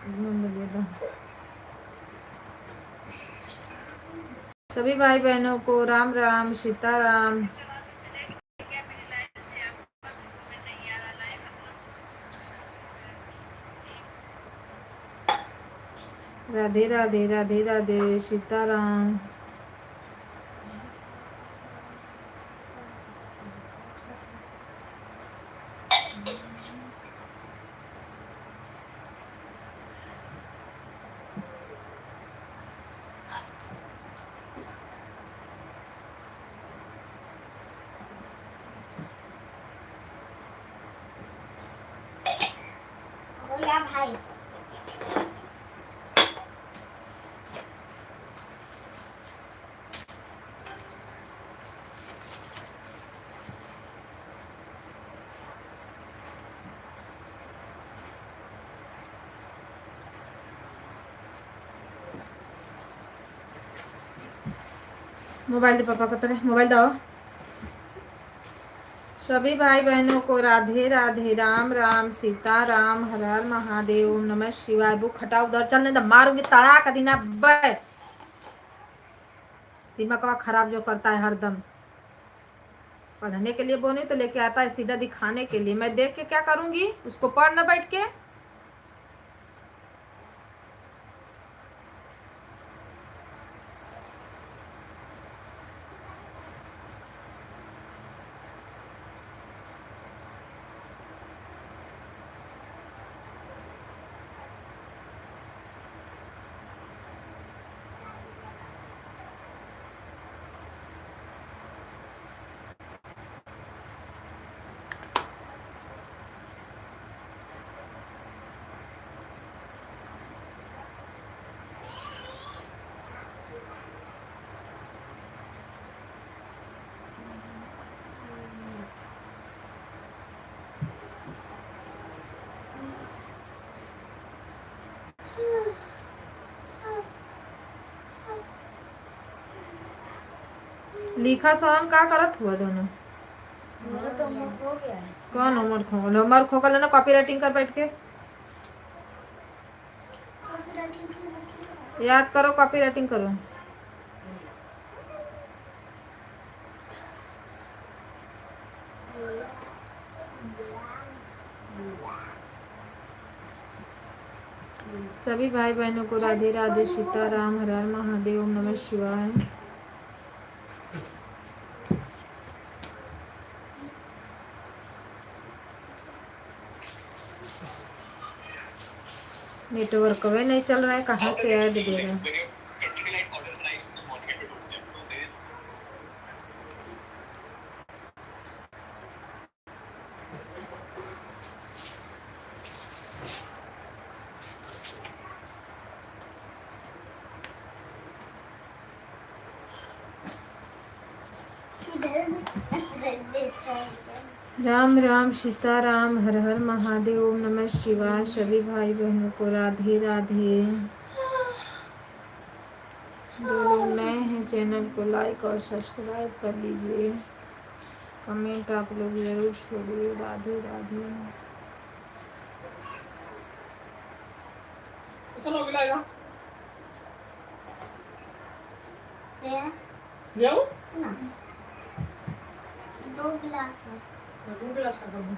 बोलिए तो सभी भाई बहनों को राम राम सीताराम। राधे राधे राधे राधे सीताराम। भाई मोबाइल दे पापा को, तेरे मोबाइल दो। सभी भाई बहनों को राधे राधे राम राम सीताराम हर हर महादेव ओम नमः शिवाय। बुक हटाओ उधर, चलने दो, मारूंगी तड़ाक दीना बे। दिमाग खराब जो करता है हरदम। पढ़ने के लिए बोने तो लेके आता है सीधा दिखाने के लिए। मैं देख के क्या करूंगी उसको, पढ़ ना बैठ के। लिखा सहन का करत हुआ दोनों। मेरा तो होमवर्क हो गया है। कौन होमवर्क हो गया? होमवर्क हो गया ना, कॉपी राइटिंग कर बैठ के। याद करो, कॉपी राइटिंग करो। सभी भाई बहनों को राधे राधे सीताराम हर हर महादेव ओम नमः शिवाय। नेटवर्क वे नहीं चल रहा है, कहाँ से ऐड दे रहा है। राम राम सीताराम हर हर महादेव ओम नमः शिवाय। सभी भाई बहनों को राधे राधे। जो लोग नए हैं चैनल को लाइक और सब्सक्राइब कर लीजिए। कमेंट आप लोग जरूर छोड़िए। राधे राधे। दो गिलास का करूँ।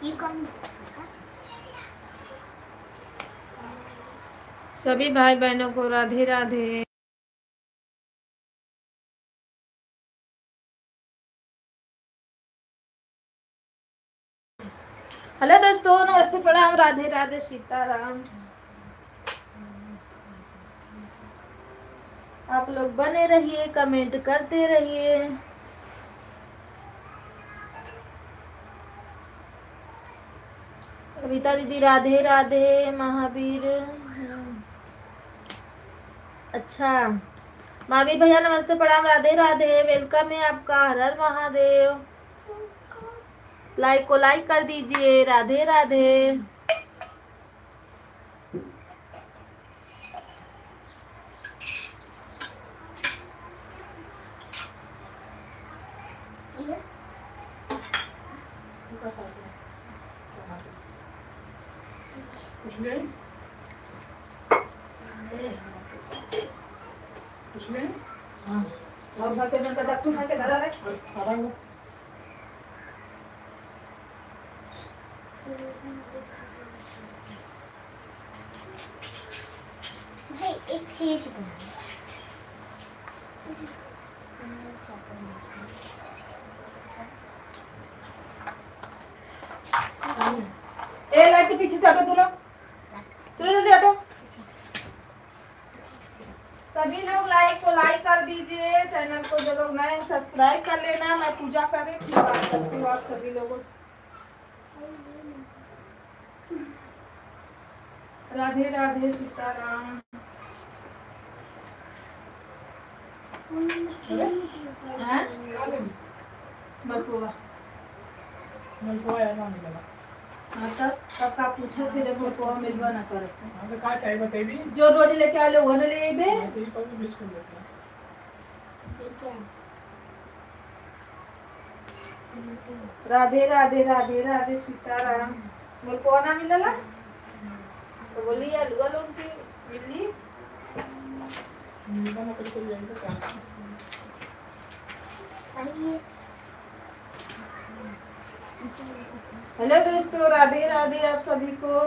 ये कौन? सभी भाई बहनों को राधे राधे। हेलो दोस्तों, नमस्ते प्रणाम राधे राधे सीताराम। आप लोग बने रहिए, कमेंट करते रहिए। कविता दीदी राधे राधे। महावीर अच्छा, महावीर भैया नमस्ते प्रणाम राधे राधे, वेलकम है आपका, हर हर महादेव। लाइक को लाइक कर दीजिए, राधे राधे। और घर पे मैं कदा तू के धरा रे भाई एक चीज ए लाइट के पीछे से हटो तू लोग, चलो जल्दी हटो। सभी लोग लाइक को लाइक कर दीजिए, चैनल को जो लोग नए सब्सक्राइब कर लेना। मैं पूजा कर रही थी, बात करती हूँ आप सभी लोगों से। राधे राधे सीताराम। हैं? मलपुआ हाँ तब का पूछे थे जब मलपुआ मिलवा ना करे जो रोज लेके आले वो ना ले बे। राधे राधे राधे राधे सीताराम। मलपुआ ना मिलला तो बोली अलुआ लोग की मिली। हेलो दोस्तों, राधे राधे आप सभी को।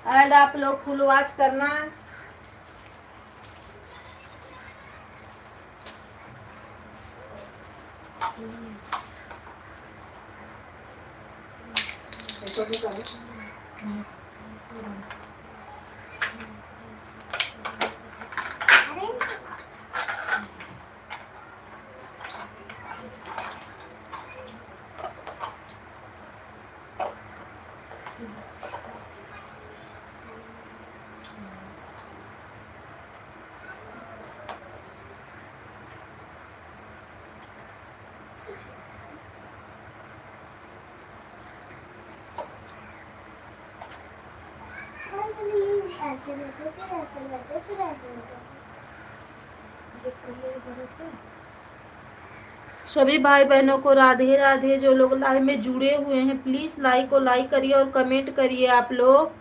एंड आप लोग फुल वॉच करना। ऐसे बैठो फिर ऐसे बैठो फिर ऐसे बैठो। सभी भाई बहनों को राधे राधे। जो लोग लाइव में जुड़े हुए हैं प्लीज लाइक को लाइक करिए और कमेंट करिए आप लोग।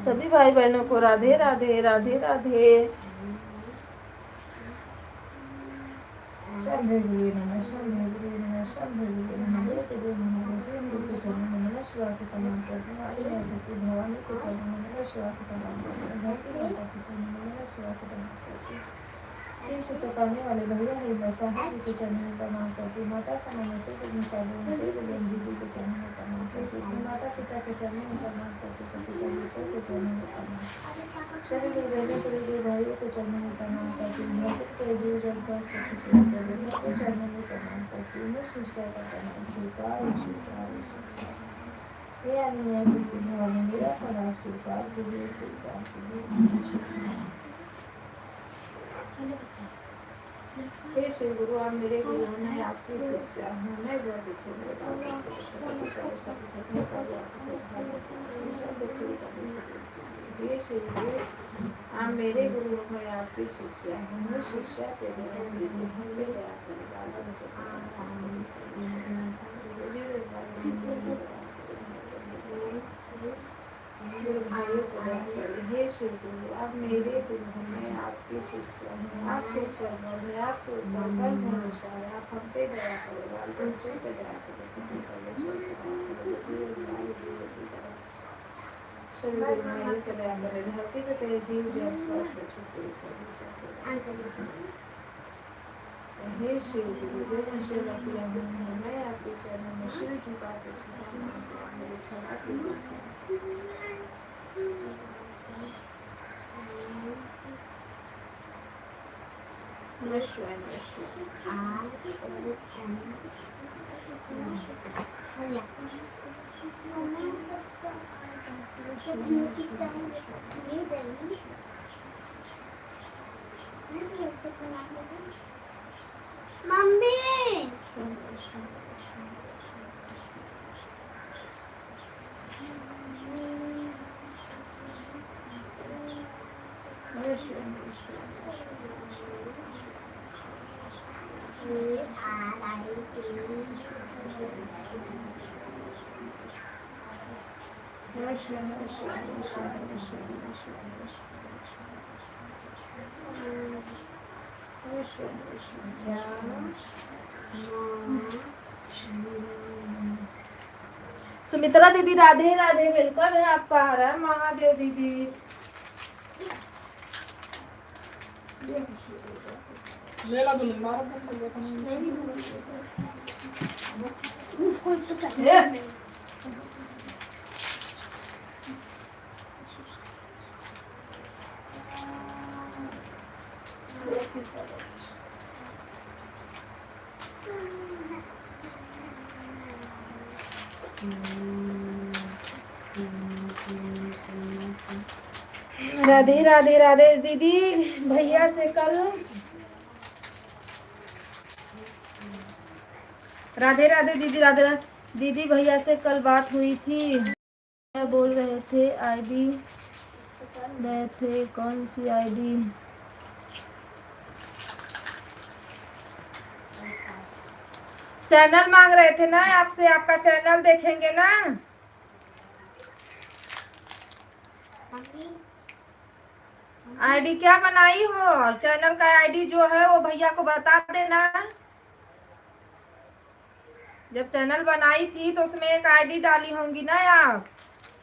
सभी भाई बहनों को राधे राधे राधे राधे। शंभे गुरुवे नमः, शंभे गुरुवे नमः, शंभे गुरुवे नमः, देव देव नमः, देव देव को चरणों में नमः शिवाय से प्रणाम करती हूँ। आदि भगवती भवानी को चरणों में नमः शिवाय से प्रणाम करती हूँ। धरती माता को चरणों में नमः शिवाय से प्रणाम करती हूँ। तीन सूत्र पाने वाले भैया है वैसा है जी को चरणों में प्रणाम करती हूँ। माता समय से दीदी को चरणों में प्रणाम करती हूँ। माता पिता के चरणों में प्रणाम करती हूँ। पिता ईश्वर के चरणों में प्रणाम सभी लोग बहनों को दीदी भाइयों को चरणों में प्रणाम करती हूँ। भक्त के जीव जगत सबके चरणों में प्रणाम करती हूँ। मैं शिष्टा का प्रणाम स्वीकार स्वीकार स्वीकार। ये अन्य सुनने वाले मेरा प्रणाम स्वीकार कीजिए स्वीकार कीजिए। हे श्री गुरु, आप मेरे गुरु हैं, मैं आपकी शिष्या हूँ। मैं वह दुखी हे श्री गुरु, आप मेरे गुरु हैं, मैं आपकी शिष्या हूँ। मैं शिष्या के भाइयों को हे श्री गुरु, आप मेरे गुरु हैं, मैं आपकी शिष्या हूँ। आपके ऊपर बल है, आपके ऊपर बल भरोसा है। आप हम पे दया करो, बच्चों पे दया करो। सभी भाइयों पे दया करे। धरती पे तेरे जीव जगत बच्चों के ऊपर हे श्री गुरु, देव सेवा किया मैं आपके चरणों में सिर झुका के मेरे क्षमा कीजिए। मम्मी सुमित्रा दीदी राधे राधे, वेलकम है आपका। हर हर महादेव दीदी। राधे राधे राधे दीदी भैया से कल राधे राधे दीदी राधे दीदी भैया से कल बात हुई थी। क्या बोल रहे थे? आईडी गए थे, कौन सी आईडी? चैनल मांग रहे थे ना आपसे, आपका चैनल देखेंगे ना। आईडी क्या बनाई हो? चैनल का आईडी जो है वो भैया को बता देना। जब चैनल बनाई थी तो उसमें एक आईडी डाली होंगी ना आप,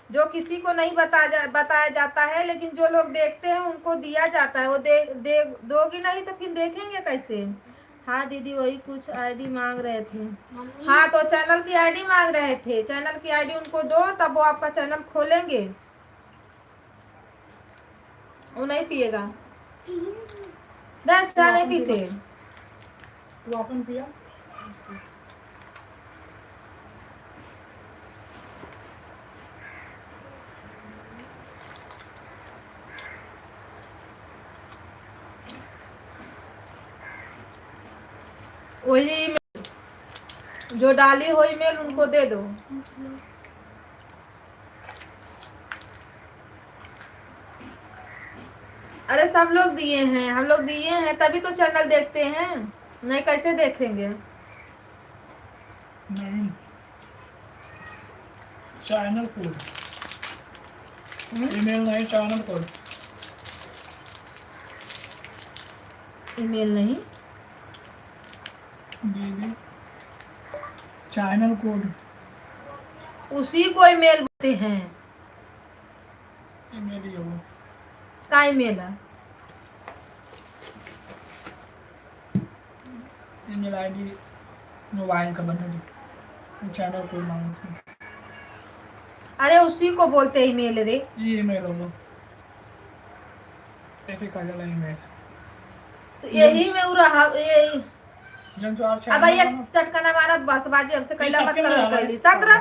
जो किसी को नहीं बताया जाता है, लेकिन जो लोग देखते हैं उनको दिया जाता है। वो दोगी नहीं तो फिर देखेंगे कैसे? हाँ दीदी वही कुछ आईडी मांग रहे थे। हाँ तो चैनल की आईडी मांग रहे थे। चैनल की आईडी उनको दो, तब वो आपका चैनल खोलेंगे। वो नहीं पिएगा, चाय नहीं पीते। तो अपन पिया वही जो डाली हो ईमेल उनको दे दो। अरे सब लोग दिए हैं, हम लोग दिए हैं तभी तो चैनल देखते हैं, नहीं कैसे देखेंगे? नहीं चैनल को ईमेल नहीं, चैनल कोड। ईमेल नहीं, दीदी चैनल कोड। उसी को ईमेल बोलते हैं। ईमेल ही है वो। का ईमेल है? ईमेल आईडी मोबाइल का बना चैनल कोड मांगते। अरे उसी को बोलते हैं ईमेल रे। ये ईमेल होगा, एक का जला ईमेल। तो यही में उ रहा ये। जन तो आप अब भैया चटकना मारा बस बाजी हमसे कैला मत करो कैली सत्र।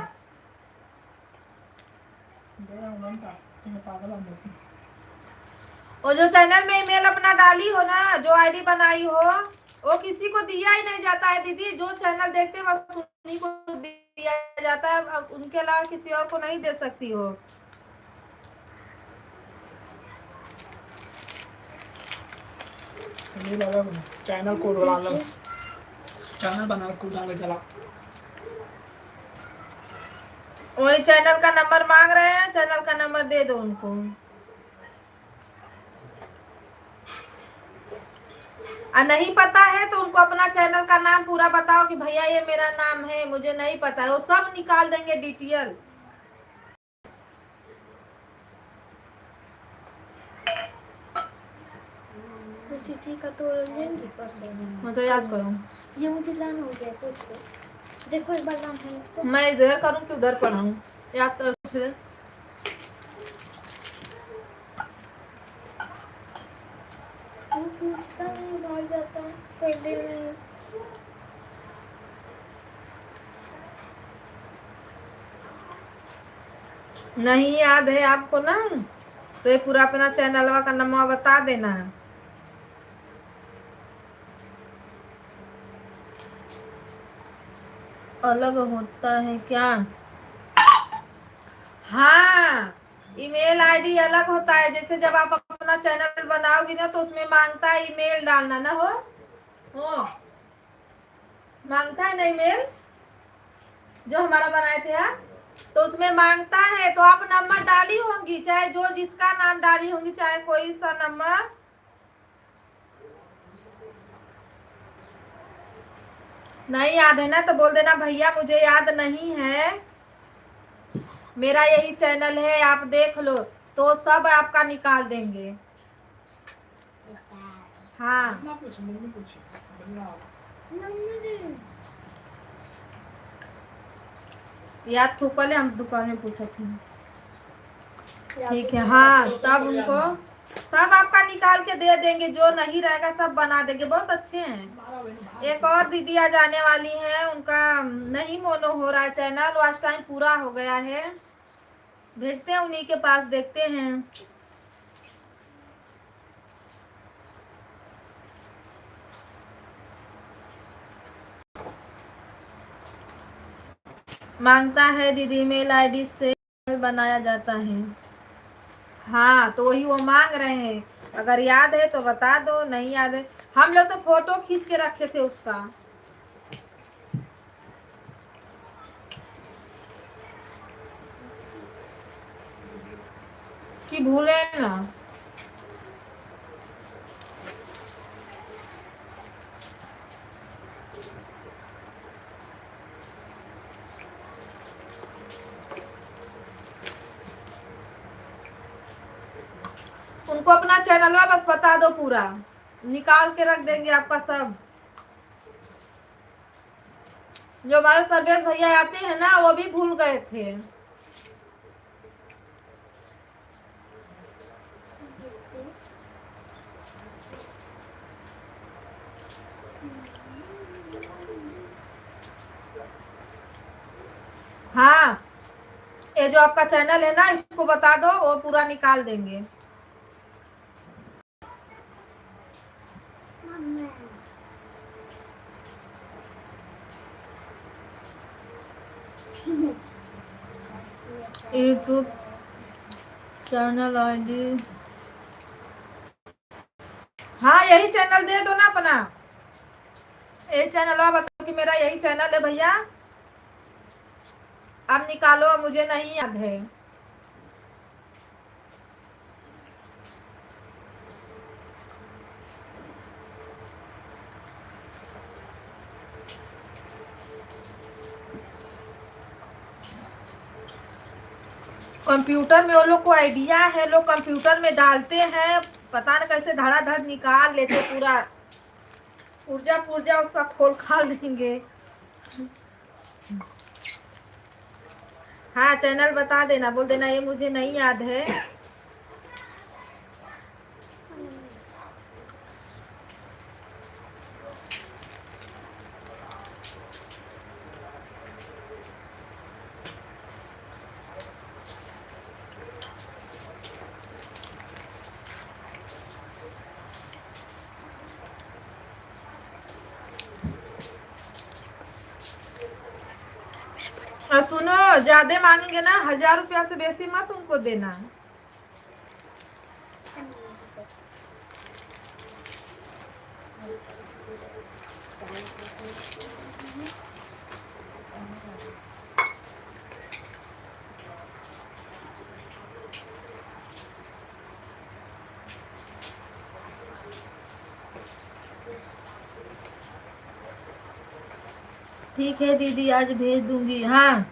पागल हम। वो जो चैनल में ईमेल अपना डाली हो ना, जो आईडी बनाई हो, वो किसी को दिया ही नहीं जाता है दीदी। जो चैनल देखते बस उन्हीं को दिया जाता है, अब उनके अलावा किसी और को नहीं दे सकती हो। ये लगा चैनल कोड डालो, चैनल बना कोड डाले चला। वही चैनल का नंबर मांग रहे हैं, चैनल का नंबर दे दो उनको। और नहीं पता है तो उनको अपना चैनल का नाम पूरा बताओ कि भैया ये मेरा नाम है, मुझे नहीं पता है, वो सब निकाल देंगे डिटेल। का तो लेंगे परसों। मैं तो याद करूँ, ये मुझे लाना हो गया कुछ को। देखो एक बार नाम है इसको। मैं इधर करूँ कि उधर पढ़ाऊँ? याद कर कुछ दे। वो पूछता नहीं, भाग जाता है पहले में। नहीं याद है आपको ना, तो ये पूरा अपना चैनलवा का नंबर बता देना। अलग होता है क्या? हाँ, ईमेल आईडी अलग होता है। जैसे जब आप अपना चैनल बनाओगी ना, तो उसमें मांगता है ईमेल डालना ना हो मांगता है ना ईमेल, जो हमारा बनाए थे आप, तो उसमें मांगता है। तो आप नंबर डाली होंगी, चाहे जो जिसका नाम डाली होंगी, चाहे कोई सा नंबर। नहीं याद है ना तो बोल देना भैया मुझे याद नहीं है, मेरा यही चैनल है, आप देख लो, तो सब आपका निकाल देंगे। हाँ, याद खूब पहले हम दुकान में पूछा थी। ठीक है, हाँ, तब उनको सब आपका निकाल के दे देंगे, जो नहीं रहेगा सब बना देंगे। बहुत अच्छे हैं। एक और दीदी आ जाने वाली हैं, उनका नहीं मोनो हो रहा है चैनल, वॉच टाइम पूरा हो गया है, भेजते हैं उन्हीं के पास, देखते हैं। मांगता है दीदी मेल आईडी से बनाया जाता है। हाँ, तो वही वो मांग रहे हैं। अगर याद है तो बता दो, नहीं याद है, हम लोग तो फोटो खींच के रखे थे उसका, कि भूले ना। उनको अपना चैनल बस बता दो, पूरा निकाल के रख देंगे आपका सब। जो हमारे सर्वेश भैया आते हैं ना, वो भी भूल गए थे। हाँ, ये जो आपका चैनल है ना, इसको बता दो, वो पूरा निकाल देंगे। यूट्यूब चैनल आईडी, हाँ यही चैनल दे दो ना अपना, यही चैनल बताओ कि मेरा यही चैनल है भैया, अब निकालो, मुझे नहीं याद है। कंप्यूटर में वो लोग को आइडिया है, लोग कंप्यूटर में डालते हैं, पता न कैसे धड़ाधड़ निकाल लेते, पूरा पुर्जा पुर्जा उसका खोल खाल देंगे। हाँ चैनल बता देना, बोल देना ये मुझे नहीं याद है। और सुनो, ज्यादा मांगेंगे ना, 1000 रुपया से बेसी मत उनको देना। ठीक है दीदी, आज भेज दूंगी। हाँ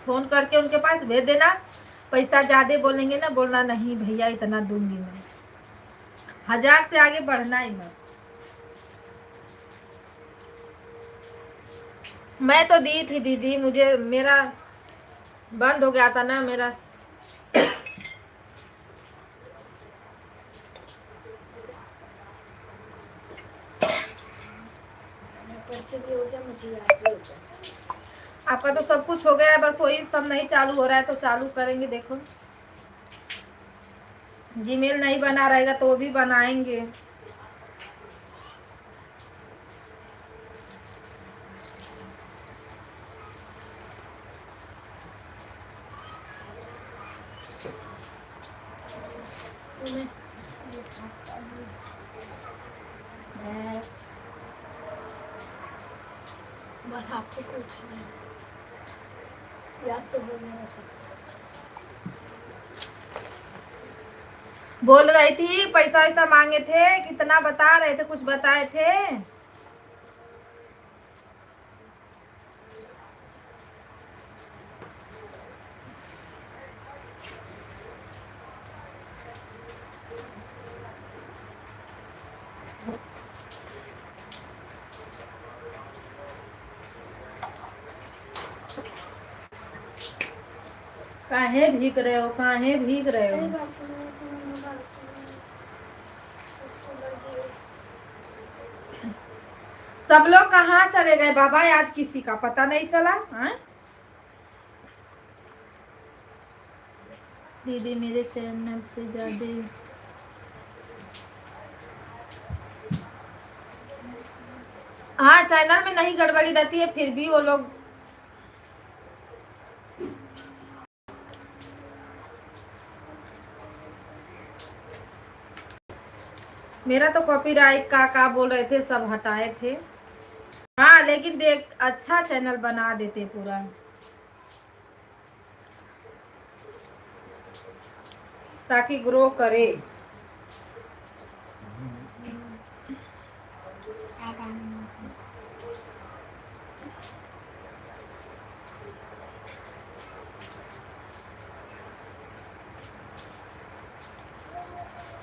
फोन करके उनके पास भेज देना। पैसा ज्यादा बोलेंगे ना, बोलना नहीं भैया इतना दूंगी मैं, 1000 से आगे बढ़ना ही मत। मैं तो दी थी दीदी, मुझे मेरा बंद हो गया था ना मेरा। भी हो गया, मुझे याद भी हो गया। आपका तो सब कुछ हो गया है, बस वही सब नहीं चालू हो रहा है, तो चालू करेंगे। देखो जीमेल नहीं बना रहेगा तो वो भी बनाएंगे। बस आपको कुछ नहीं याद तो हो गया सब। बोल रही थी पैसा वैसा मांगे थे, कितना बता रहे थे, कुछ बताए थे? काहे भीग रहे हो, काहे भीग रहे हो? सब लोग कहाँ चले गए बाबा, आज किसी का पता नहीं चला। हाँ दीदी मेरे चैनल से ज्यादा हाँ चैनल में नहीं गड़बड़ी रहती है, फिर भी वो लोग मेरा तो कॉपीराइट का बोल रहे थे, सब हटाए थे। हाँ लेकिन देख अच्छा चैनल बना देते पूरा, ताकि ग्रो करे।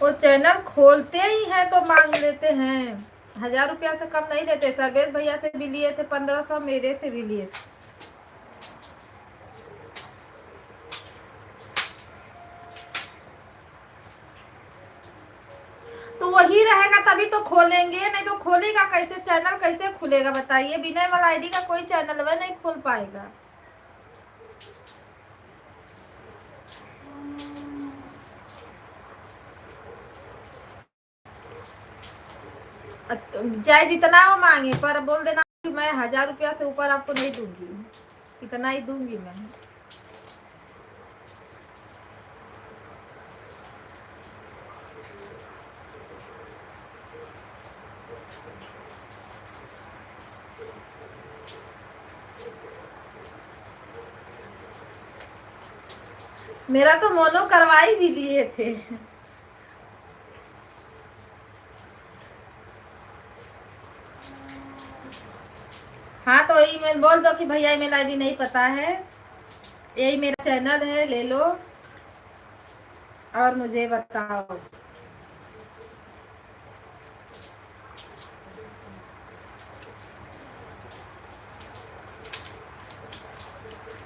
वो चैनल खोलते ही हैं तो मांग लेते हैं, 1000 रुपया से कम नहीं लेते। सर्वेश भैया से भी लिए थे 1500, मेरे से भी लिए थे। तो वही रहेगा तभी तो खोलेंगे, नहीं तो खोलेगा कैसे? चैनल कैसे खुलेगा बताइए? बिना वाला आईडी का कोई चैनल वह नहीं खोल पाएगा। चाहे जितना वो मांगे, पर बोल देना कि मैं 1000 रुपया से ऊपर आपको नहीं दूंगी, इतना ही दूंगी मैं। मेरा तो मोनो करवाई भी लिए थे। हाँ तो ईमेल बोल दो कि भैया ईमेल आईडी नहीं पता है, यही मेरा चैनल है, ले लो और मुझे बताओ।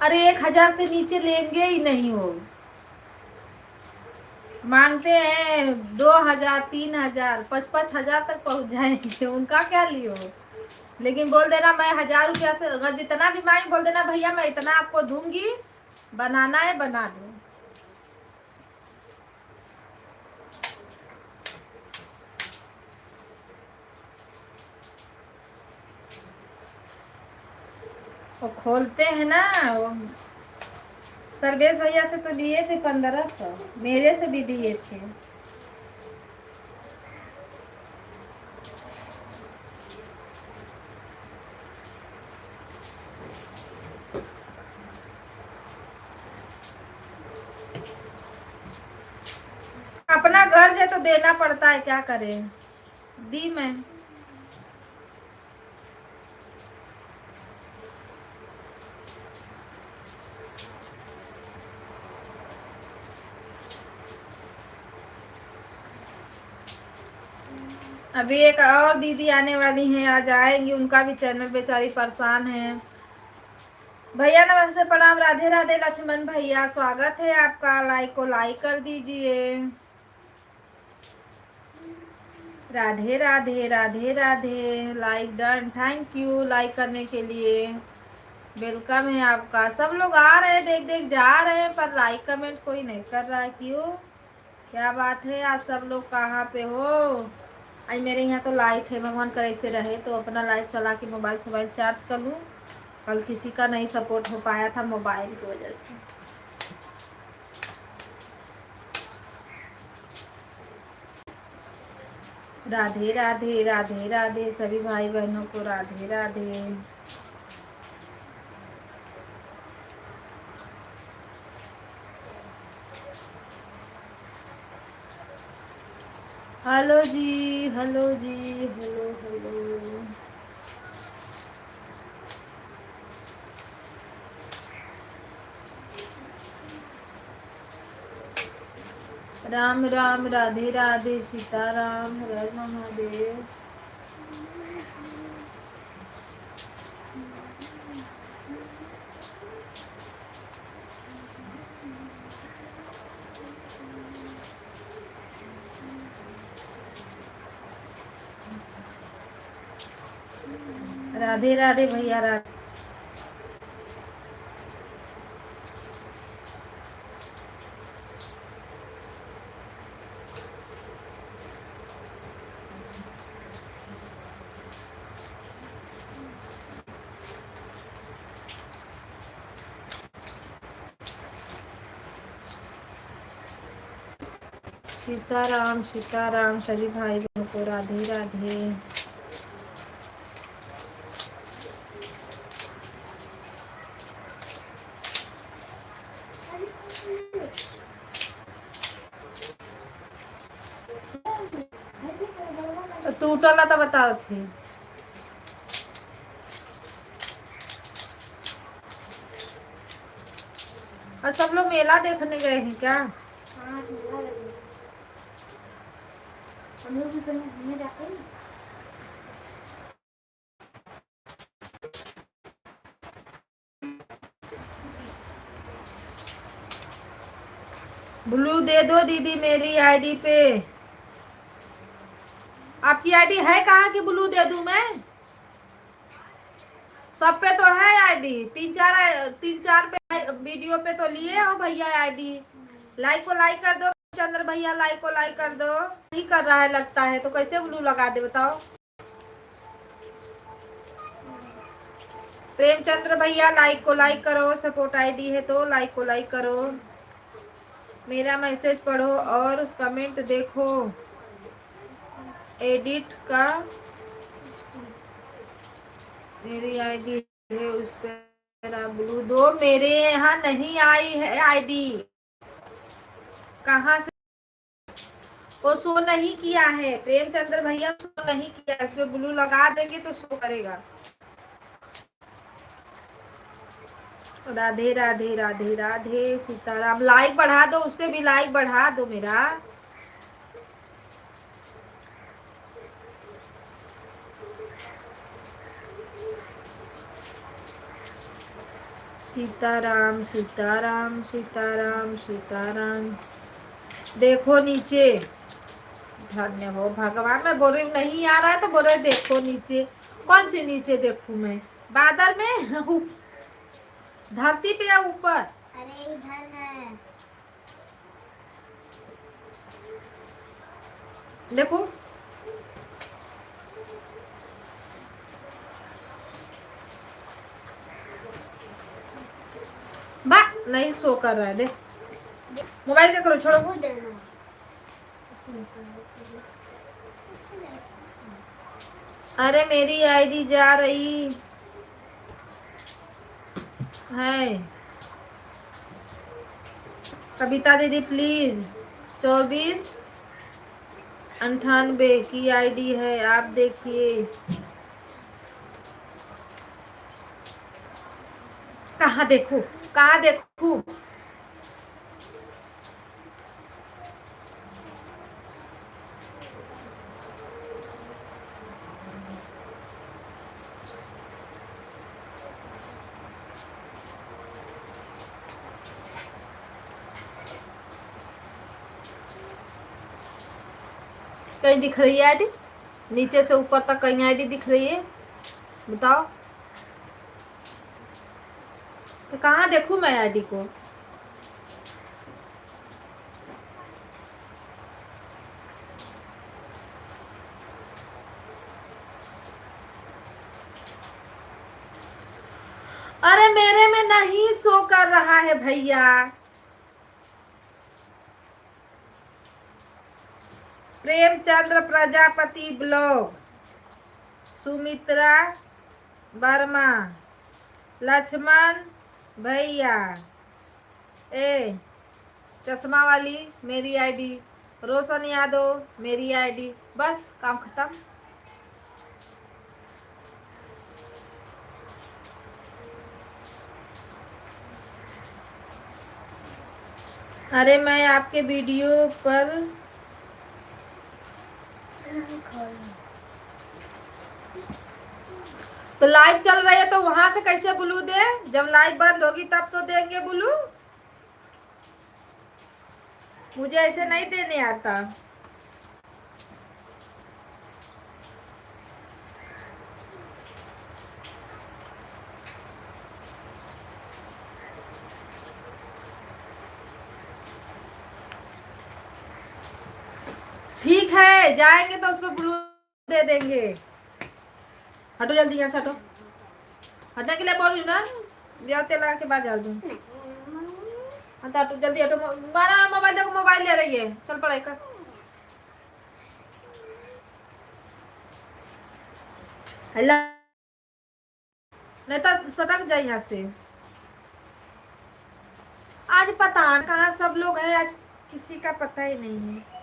अरे 1,000 से नीचे लेंगे ही नहीं वो, मांगते हैं 2,000, 3,000, 5,000 तक पहुंच जाएंगे, उनका क्या लियो। लेकिन बोल देना मैं 1,000 रुपया से, अगर जितना भी मांग बोल देना भैया मैं इतना आपको दूंगी, बनाना है बना दो। वो खोलते हैं ना वो, सर्वेश भैया से तो लिए थे 1,500, मेरे से भी दिए थे। अपना घर है तो देना पड़ता है, क्या करें। दी मैं। अभी एक और दीदी आने वाली हैं, आज आएंगी, उनका भी चैनल बेचारी परेशान है। भैया नमस्ते, प्रणाम, राधे राधे। लक्ष्मण भैया स्वागत है आपका, लाइक को लाइक कर दीजिए। Radhe Radhe Radhe Radhe, like done, thank you like करने के लिए, वेलकम है आपका। सब लोग आ रहे हैं, देख देख जा रहे हैं, पर लाइक कमेंट कोई नहीं कर रहा है, क्यों, क्या बात है। आज सब लोग कहाँ पे हो। आज मेरे यहाँ तो लाइट है, भगवान करे ऐसे रहे, तो अपना लाइट चला के मोबाइल चार्ज कर लूँ। कल किसी का नहीं सपोर्ट हो पाया था मोबाइल की वजह से। राधे राधे राधे राधे, सभी भाई बहनों को राधे राधे। हेलो जी, हेलो जी, हेलो हेलो। राम राम, राधे राधे, सीताराम, हर महादेव। राधे राधे भैया, राधे। सीताराम सीताराम, सभी भाई बहनों को राधे राधे। तो टूटला तो बताओ थी। और सब लोग मेला देखने गए हैं क्या। ब्लू दे दो दीदी मेरी आईडी पे। आपकी आईडी है कहाँ की ब्लू दे दूं मैं। सब पे तो है आईडी, तीन चार पे वीडियो पे तो लिए हो भैया आईडी। लाइक को लाइक कर दो चंद्र भैया, लाइक को लाइक कर दो। नहीं कर रहा है लगता है, तो कैसे ब्लू लगा दे बताओ। प्रेमचंद्र भैया लाइक को लाइक करो, सपोर्ट आईडी है तो लाइक को लाइक करो। मेरा मैसेज पढ़ो और कमेंट देखो। एडिट का मेरी आईडी है, उस पर आप ब्लू दो। मेरे यहाँ नहीं आई है आईडी, कहाँ से वो शो नहीं किया है। प्रेमचंद्र भैया शो नहीं किया, इस पे ब्लू लगा देंगे तो शो करेगा। राधे राधे राधे राधे सीताराम। लाइक बढ़ा दो, उससे भी लाइक बढ़ा दो मेरा। सीताराम सीताराम सीताराम सीताराम। देखो नीचे। धन्य हो भगवान। मैं बोल रही हूँ नहीं आ रहा है तो बोल रहे देखो नीचे। कौन सी नीचे देखूं मैं? बादल में? धरती पे या ऊपर? अरे इधर है। देखो बा नहीं शो कर रहा है। देख मोबाइल क्या करो, छोड़ो। वो देना। अरे मेरी आईडी जा रही है। कविता दीदी प्लीज। 2498 की आईडी है, आप देखिए। कहाँ देखूं, कहाँ देखूं? कहीं दिख रही है आईडी? नीचे से ऊपर तक कहीं आईडी दिख रही है? बताओ तो कहाँ देखूं मैं आईडी को? अरे मेरे में नहीं शो कर रहा है भैया। प्रेमचंद्र प्रजापति ब्लॉग, सुमित्रा वर्मा, लक्ष्मण भैया, ए चश्मा वाली मेरी आईडी, रोशन यादव मेरी आईडी। बस काम खत्म। अरे मैं आपके वीडियो पर तो लाइव चल रही है तो वहां से कैसे ब्लू दे? जब लाइव बंद होगी तब तो देंगे ब्लू। मुझे ऐसे नहीं देने आता। ठीक है जाएंगे तो उसमें ब्लू दे देंगे। हटो जल्दी यहाँ से हटो। हटने के लिए बोल रही हूँ ना। ले तेल लगा के बाद डाल दूँ। हाँ तो हटो जल्दी हटो। बारा मोबाइल देखो, मोबाइल ले रही है। चल पढ़ाई कर। हेलो नहीं तो सटक जाए यहाँ से। आज पता नहीं कहाँ सब लोग हैं, आज किसी का पता ही नहीं है।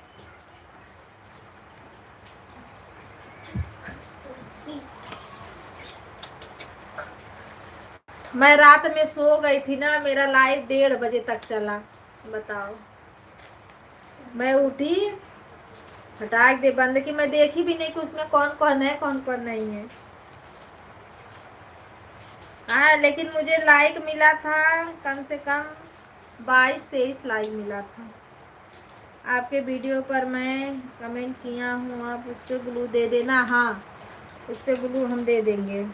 मैं रात में सो गई थी ना, मेरा लाइव 1:30 बजे तक चला। बताओ मैं उठी हटाक दे बंद की, मैं देखी भी नहीं कि उसमें कौन कौन है कौन कौन नहीं है। हाँ लेकिन मुझे लाइक मिला था कम से कम 22-23 लाइक मिला था। आपके वीडियो पर मैं कमेंट किया हूँ, आप उस पर ब्लू दे देना। हाँ उस पर ब्लू हम दे देंगे।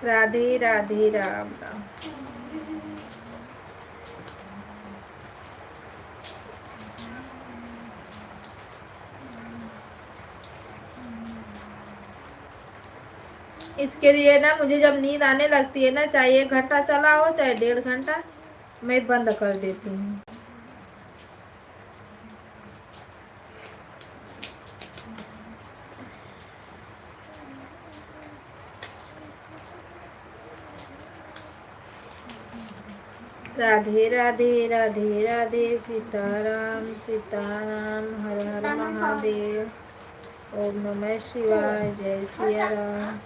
राधे राधे राम राम। इसके लिए ना मुझे जब नींद आने लगती है ना, चाहे 1 घंटा चला हो चाहे 1.5 घंटा, मैं बंद कर देती हूँ। राधे राधे राधे राधे सीताराम सीताराम हर हर महादेव। ओम नमः शिवाय। जय सिया राम।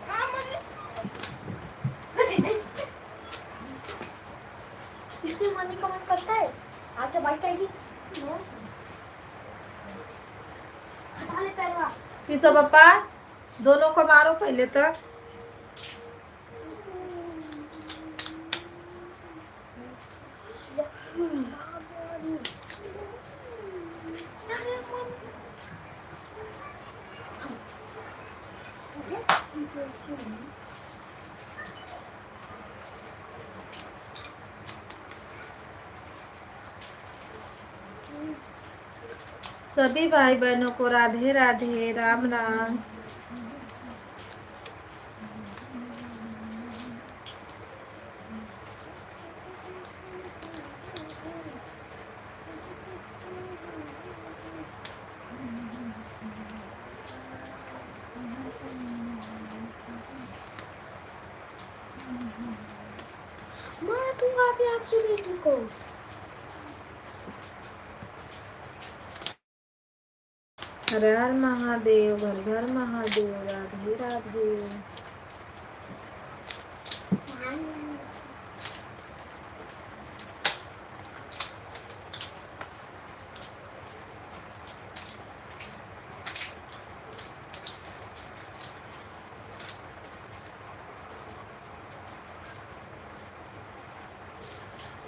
इसमें मनी का मन करता है आके बाइक आएगी हटा ले पैरवा। किसो पापा दोनों को मारो पहले तक। सभी भाई बहनों को राधे राधे, राम राम। मार दूंगा अभी आपकी बेटी को। हर हर महादेव, घर घर महादेव, राधे राधे।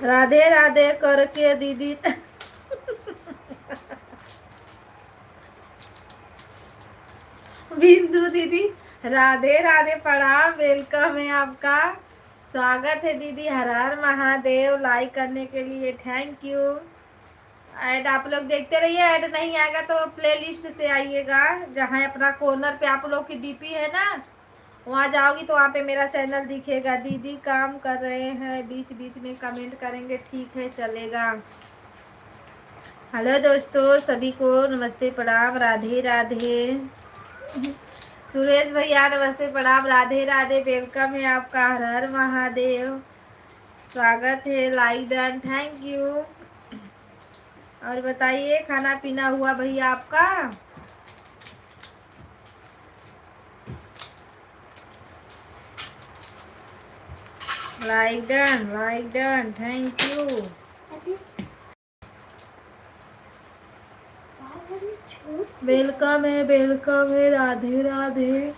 राधे राधे करके दीदी बिंदु दीदी राधे राधे, प्रणाम, वेलकम है आपका। स्वागत है दीदी। हर हर महादेव। लाइक करने के लिए थैंक यू। ऐड आप लोग देखते रहिए, ऐड नहीं आएगा तो प्लेलिस्ट से आइएगा, जहाँ अपना कॉर्नर पे आप लोग की डीपी है ना, वहाँ जाओगी तो वहाँ पे मेरा चैनल दिखेगा। दीदी काम कर रहे हैं, बीच बीच में कमेंट करेंगे, ठीक है चलेगा। हेलो दोस्तों, सभी को नमस्ते प्रणाम, राधे राधे। सुरेश भैया नमस्ते प्रणाम, राधे राधे, वेलकम है आपका। हर हर महादेव, स्वागत है, लाइक डन, थैंक यू। और बताइए खाना पीना हुआ भैया आपका? Like done, thank you. Welcome है, राधे राधे।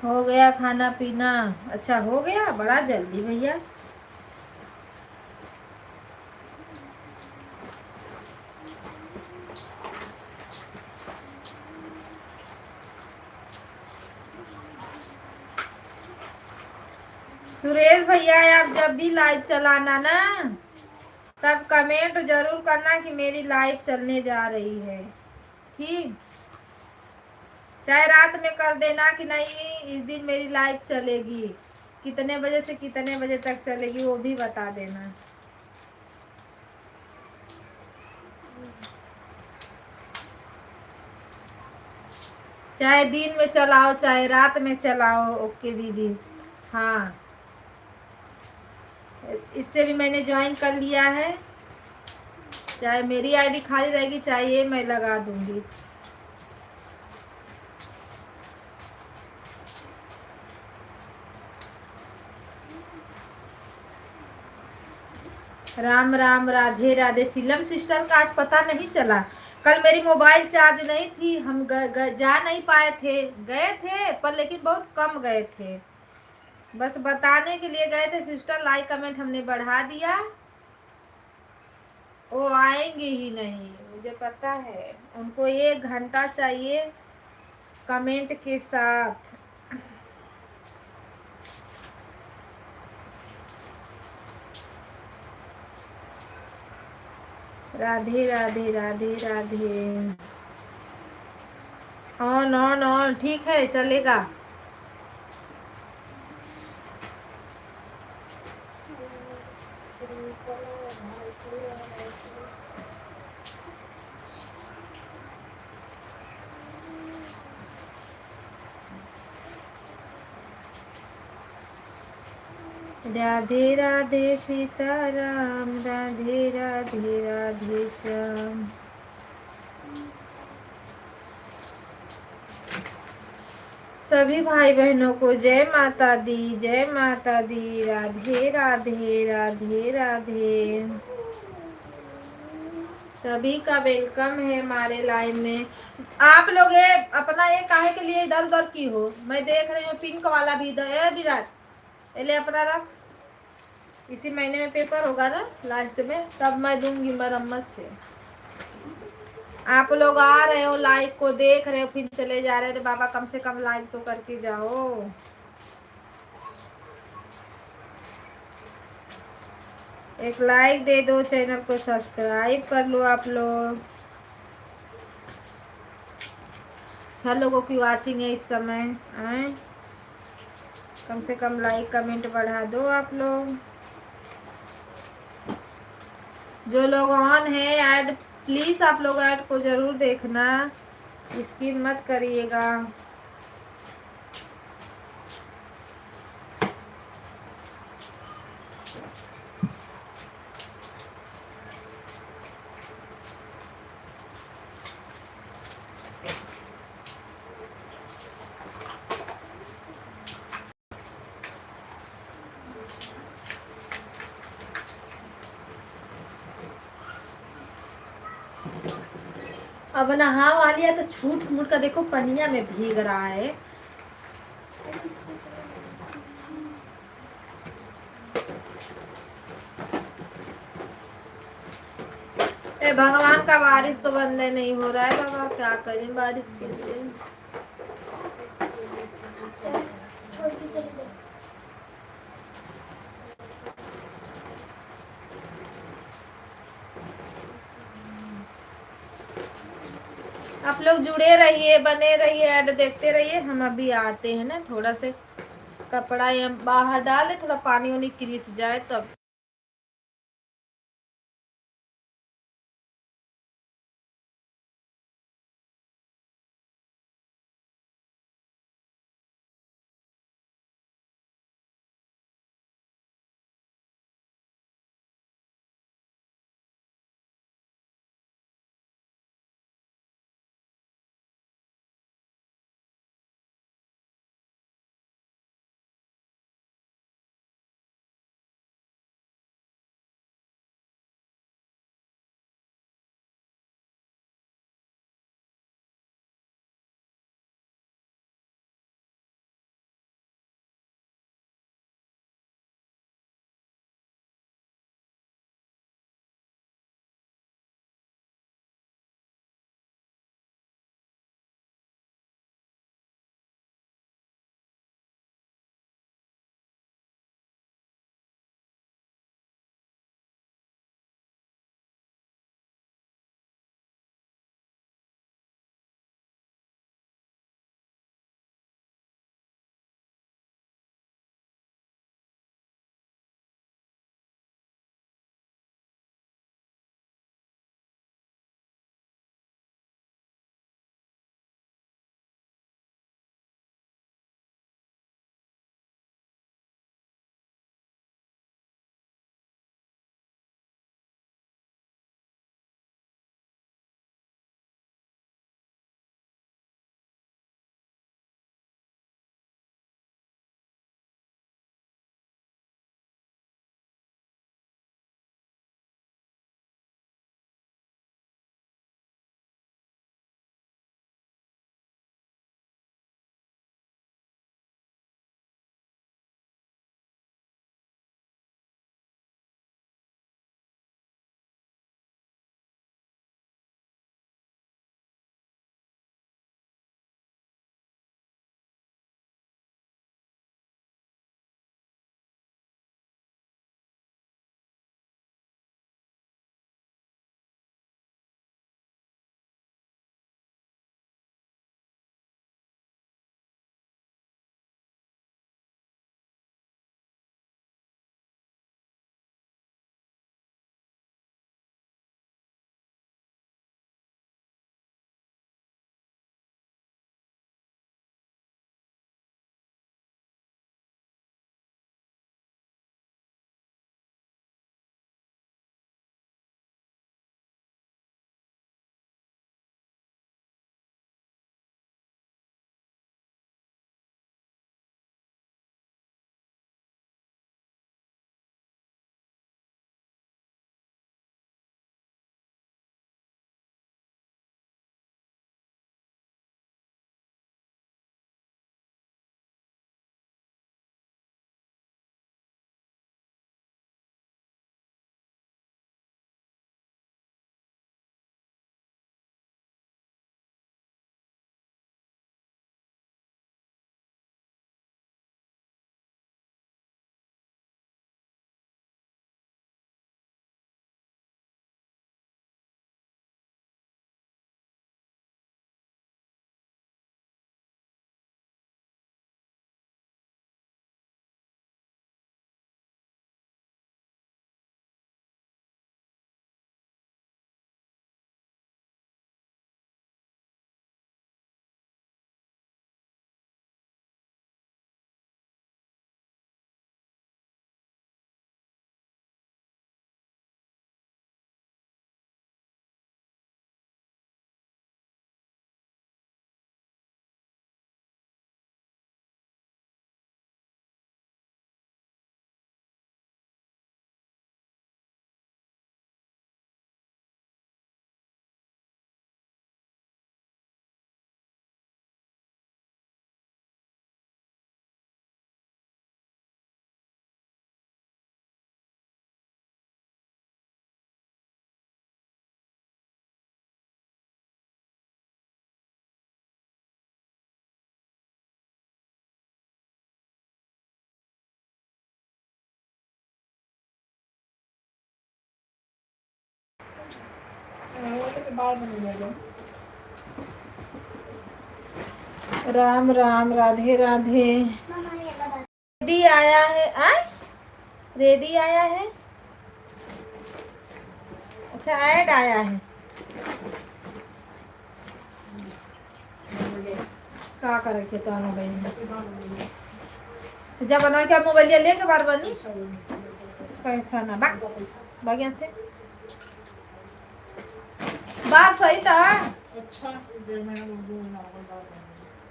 हो गया खाना पीना? अच्छा हो गया, बड़ा जल्दी भैया। सुरेश भैया आप जब भी लाइव चलाना ना, तब कमेंट जरूर करना कि मेरी लाइव चलने जा रही है, ठीक? चाहे रात में कर देना कि नहीं इस दिन मेरी लाइव चलेगी, कितने बजे से कितने बजे तक चलेगी वो भी बता देना। चाहे दिन में चलाओ चाहे रात में चलाओ। ओके दीदी, हाँ इससे भी मैंने ज्वाइन कर लिया है। चाहे मेरी आईडी खाली रहेगी चाहे ये मैं लगा दूंगी। राम राम, राधे राधे। सीलम सिस्टर का आज पता नहीं चला, कल मेरी मोबाइल चार्ज नहीं थी, हम जा नहीं पाए थे। गए थे पर लेकिन बहुत कम गए थे, बस बताने के लिए गए थे। सिस्टर लाइक कमेंट हमने बढ़ा दिया, वो आएंगे ही नहीं, मुझे पता है। उनको 1 घंटा चाहिए कमेंट के साथ। Radhe Radhe, Radhe Radhe. On on on, ठीक है चलेगा। राधे राधे सीताराम, राधे राधे राधे श्याम। सभी भाई बहनों को जय माता दी, जय माता दी। राधे राधे राधे राधे। सभी का वेलकम है हमारे लाइन में। आप लोग ये अपना ये काहे के लिए इधर उधर की हो? मैं देख रही हूँ पिंक वाला भी इधर है। विराट ले अपना रख, इसी महीने में पेपर होगा ना लास्ट में, तब मैं दूंगी मरम्मत से। आप लोग आ रहे हो, लाइक को देख रहे हो, फिर चले जा रहे हो। बाबा कम से कम लाइक तो करके जाओ। एक लाइक दे दो, चैनल को सब्सक्राइब कर लो आप लोग। 6 लोगों की वाचिंग है इस समय। आए कम से कम लाइक कमेंट बढ़ा दो आप लोग। जो लोग ऑन है ऐड, प्लीज आप लोग ऐड को जरूर देखना, स्किप मत करिएगा। अब नहा वालिया तो छूट मूट का देखो पनिया में भीग रहा है। ए भगवान का बारिश तो बंद नहीं हो रहा है बाबा, क्या करें बारिश के लिए। आप लोग जुड़े रहिए, बने रहिए, ऐड देखते रहिए। हम अभी आते हैं ना, थोड़ा से कपड़ा यहाँ बाहर डाले, थोड़ा पानी वानी क्रीस जाए तब। बाद में मिलेगा। राम राम, राधे राधे। मामा ये बता। रेडी आया है, रेडी आया है। अच्छा, ऐड आया है। का करे के तो आना भाई जब बनवा के मोबाइल लेके बार बनी पैसा ना बागिया से बार सही था। अच्छा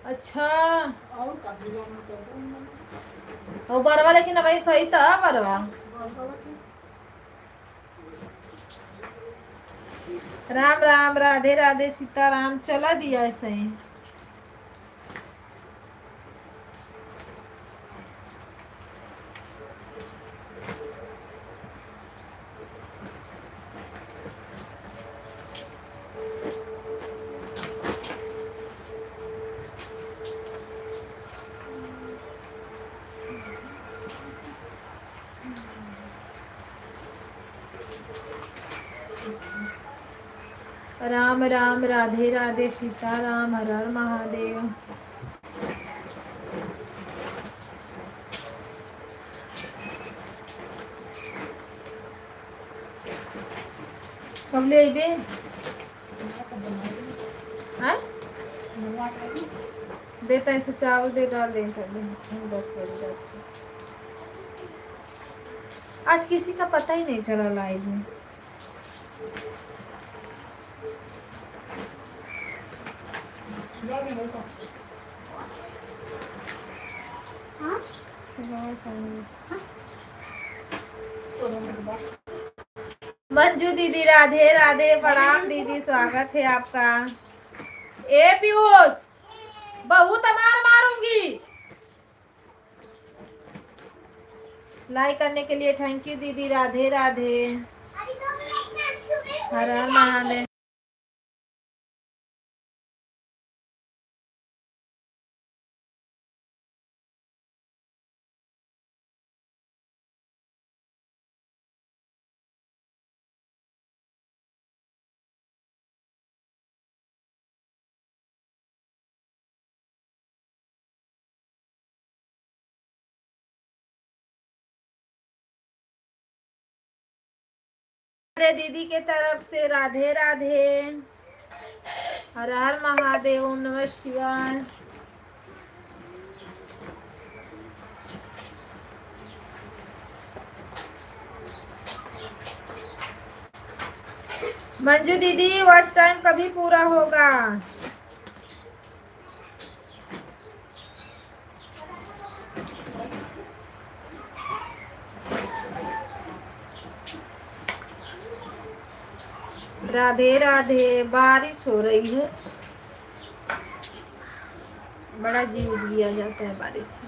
अच्छा और वो बरवा, लेकिन भाई सही था बरवा। राम राम, राधे राधे, सीताराम। चला दिया ऐसे ही। राम राम, राधे राधे, सीताराम, हर हर महादेव। कब ले आइबे? देता ऐसे चावल दे डाल दे 10 बजे रात को। आज किसी का पता ही नहीं चला लाइव में। मंजू दीदी, राधे राधे, प्रणाम दीदी, स्वागत है आपका। ए पीयूष, बहुत मार मारूंगी। लाइक करने के लिए थैंक यू दीदी, राधे राधे, हर हर महादेव। दीदी के तरफ से राधे राधे, हर हर महादेव, ओम नमः शिवाय। मंजू दीदी, वॉच टाइम कभी पूरा होगा? राधे राधे। बारिश हो रही है, बड़ा जीव लिया जाता है बारिश से।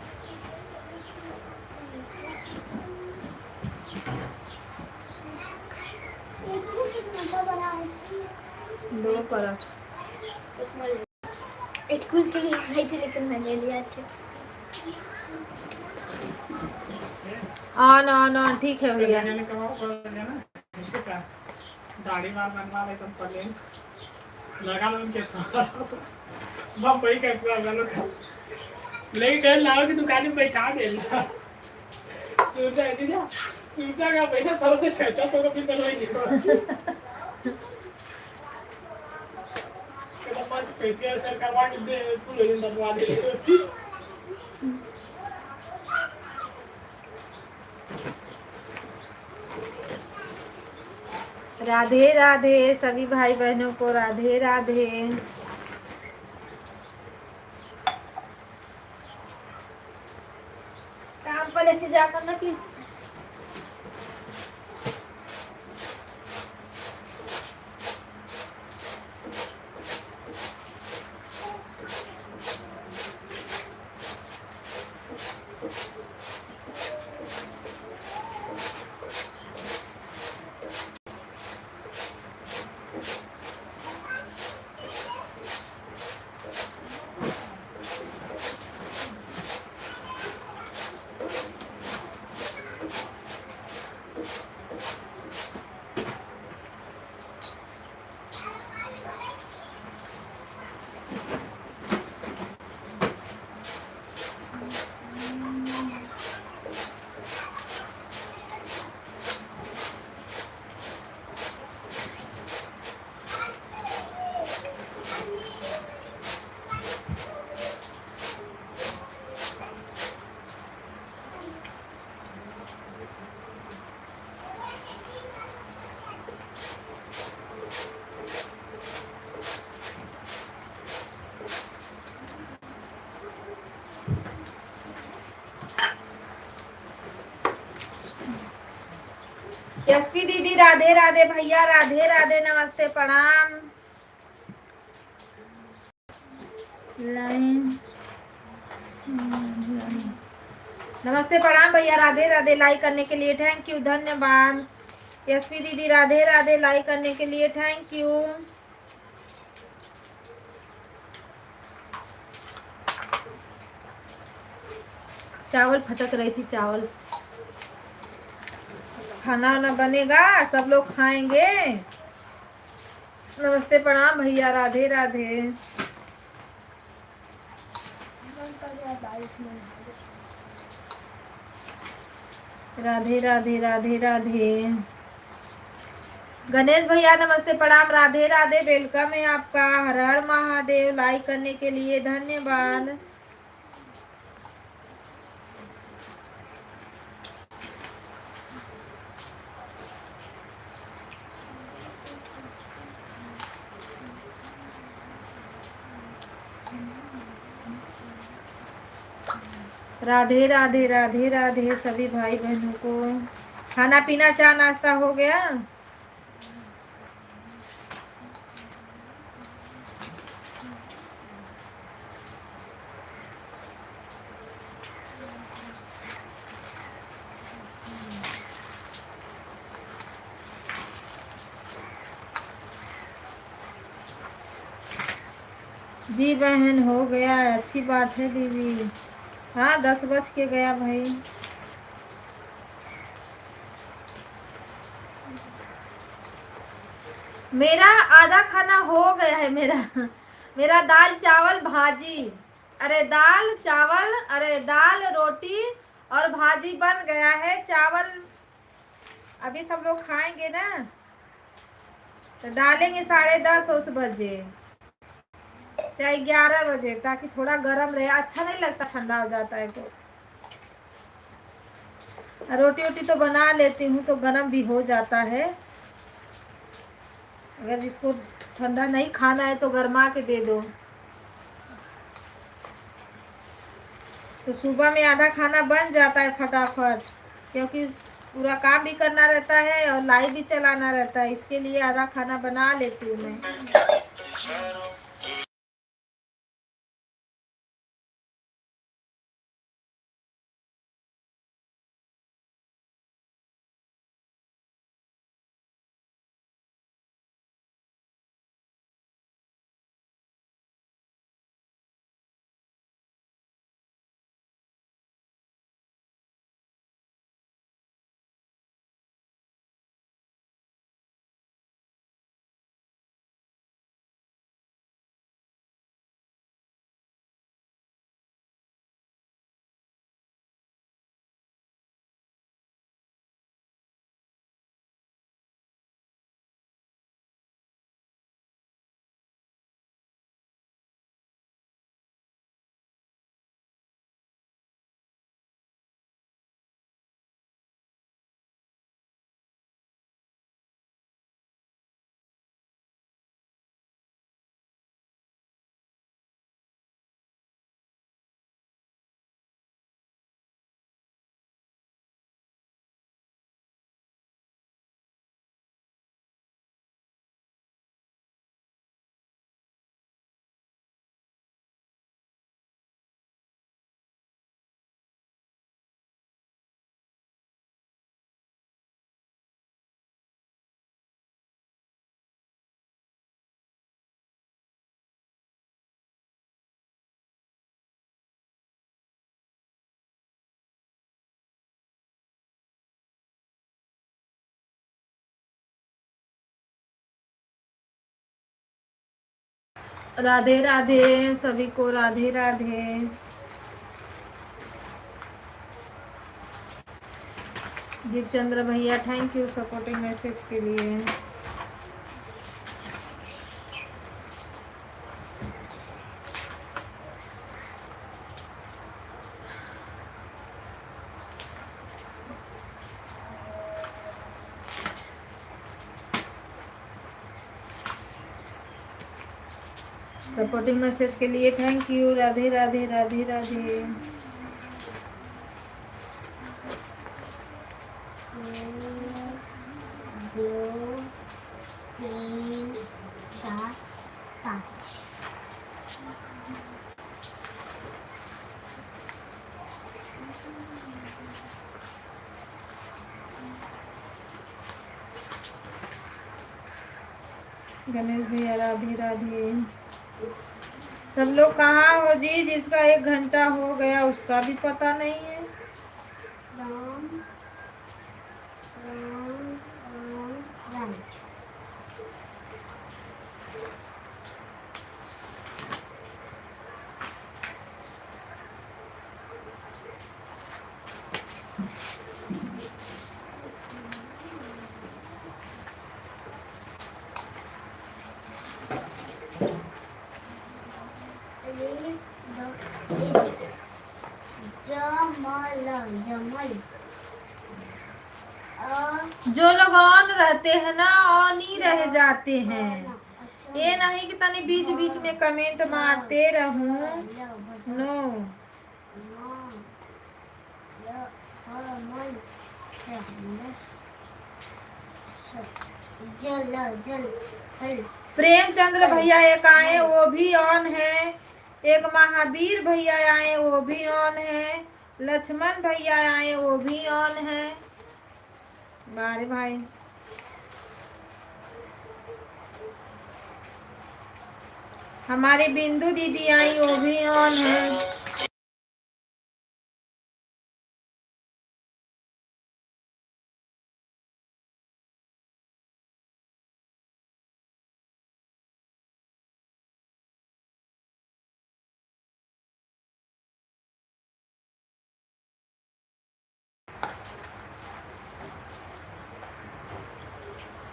दो परत स्कूल के लिए आई थी लेकिन मैं ले लिया था। ऑन ठीक है भैया। दाढ़ी मार बनवा ले तुम पहले लगा लो उनके बम्बई का पूरा गलो लेकिन लाओ की दुकान में बैठा दे सूचा का पैसा 100 से 600 रुपये करवाई फेशियल से करवा के दे पूरे दिन बनवा दे। राधे राधे सभी भाई बहनों को, राधे राधे। काम पर लेके जाकर ना कि यशवी दीदी राधे राधे, भैया राधे राधे, नमस्ते प्रणाम। लाइन नमस्ते प्रणाम भैया, राधे राधे। लाइक करने के लिए थैंक यू, धन्यवाद। यशवी दीदी राधे राधे, लाइक करने के लिए थैंक यू। चावल फटक रही थी, चावल। खाना वाना बनेगा, सब लोग खाएंगे। नमस्ते प्रणाम भैया, राधे राधे। राधे राधे राधे राधे। गणेश भैया नमस्ते प्रणाम, राधे राधे, वेलकम है आपका। हर हर महादेव। लाइक करने के लिए धन्यवाद। राधे राधे राधे राधे सभी भाई बहनों को। खाना पीना चाय नाश्ता हो गया? जी बहन हो गया, अच्छी बात है दीदी। हाँ 10 बज के गया भाई। मेरा आधा खाना हो गया है। मेरा दाल चावल भाजी, अरे दाल चावल, अरे दाल रोटी और भाजी बन गया है। चावल अभी सब लोग खाएंगे ना, तो डालेंगे 10:30 उस बजे, चाहे 11 बजे, ताकि थोड़ा गर्म रहे। अच्छा नहीं लगता, ठंडा हो जाता है तो। रोटी वोटी तो बना लेती हूँ तो गर्म भी हो जाता है। अगर जिसको ठंडा नहीं खाना है तो गर्मा के दे दो। तो सुबह में आधा खाना बन जाता है फटाफट, क्योंकि पूरा काम भी करना रहता है और लाइट भी चलाना रहता है। इसके लिए आधा खाना बना लेती हूँ मैं। राधे राधे सभी को, राधे राधे। दीपचंद्र भैया थैंक यू सपोर्टिंग मैसेज के लिए। सपोर्टिंग मैसेज के लिए थैंक यू। राधे राधे राधे राधे। गणेश भैया राधे राधे। सब लोग कहाँ हो जी? जिसका 1 घंटा हो गया उसका भी पता नहीं है। राम राम राम राम। जमल जमल। जो लोग ऑन रहते हैं ना ऑन ही रह जाते हैं। ये नहीं कि तनी बीच बीच में कमेंट मारते रहूं। नो जल जल हल। प्रेमचंद्र भैया एक आए वो भी ऑन है। एक महावीर भैया आए वो भी ऑन है। लक्ष्मण भैया आए वो भी ऑन है। बारे भाई हमारी बिंदु दीदी आई वो भी ऑन है।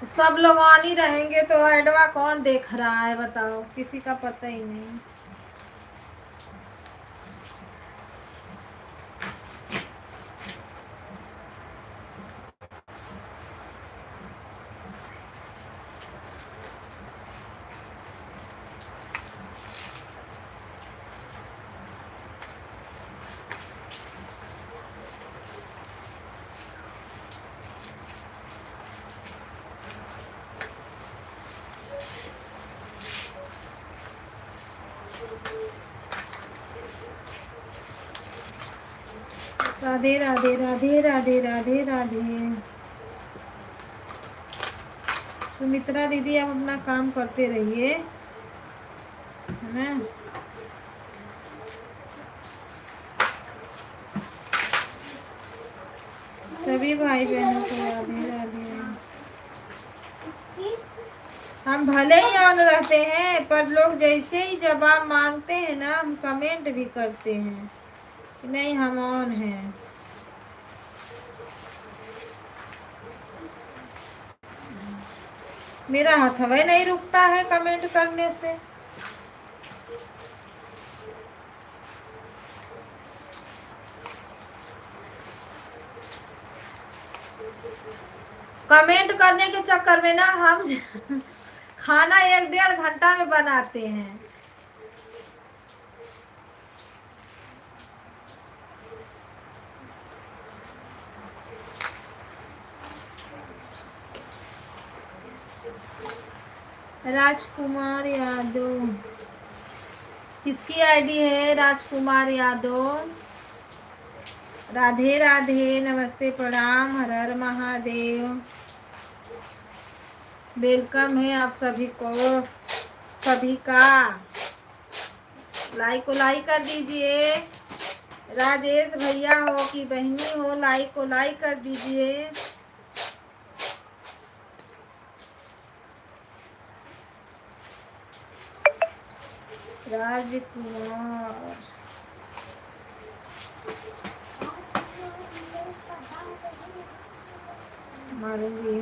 सब लोग ऑन ही रहेंगे तो एडवा कौन देख रहा है बताओ? किसी का पता ही नहीं। राधे राधे राधे राधे राधे राधे। सुमित्रा दीदी आप अपना काम करते रहिए, है ना? सभी भाई बहनों को राधे राधे। हम भले ही ऑन रहते हैं पर लोग जैसे ही जवाब मांगते हैं ना हम कमेंट भी करते हैं कि नहीं हम ऑन हैं। मेरा हथवा नहीं रुकता है कमेंट करने से। कमेंट करने के चक्कर में ना हम खाना 1-1.5 घंटा में बनाते हैं। राजकुमार यादव किसकी आईडी है? राजकुमार यादव। राधे राधे, नमस्ते, प्रणाम, हर हर महादेव। वेलकम है आप सभी को, सभी का। लाइक को लाइक कर दीजिए। राजेश भैया हो कि बहनी हो लाइक को लाइक कर दीजिए। राजकुमार मारूंगी।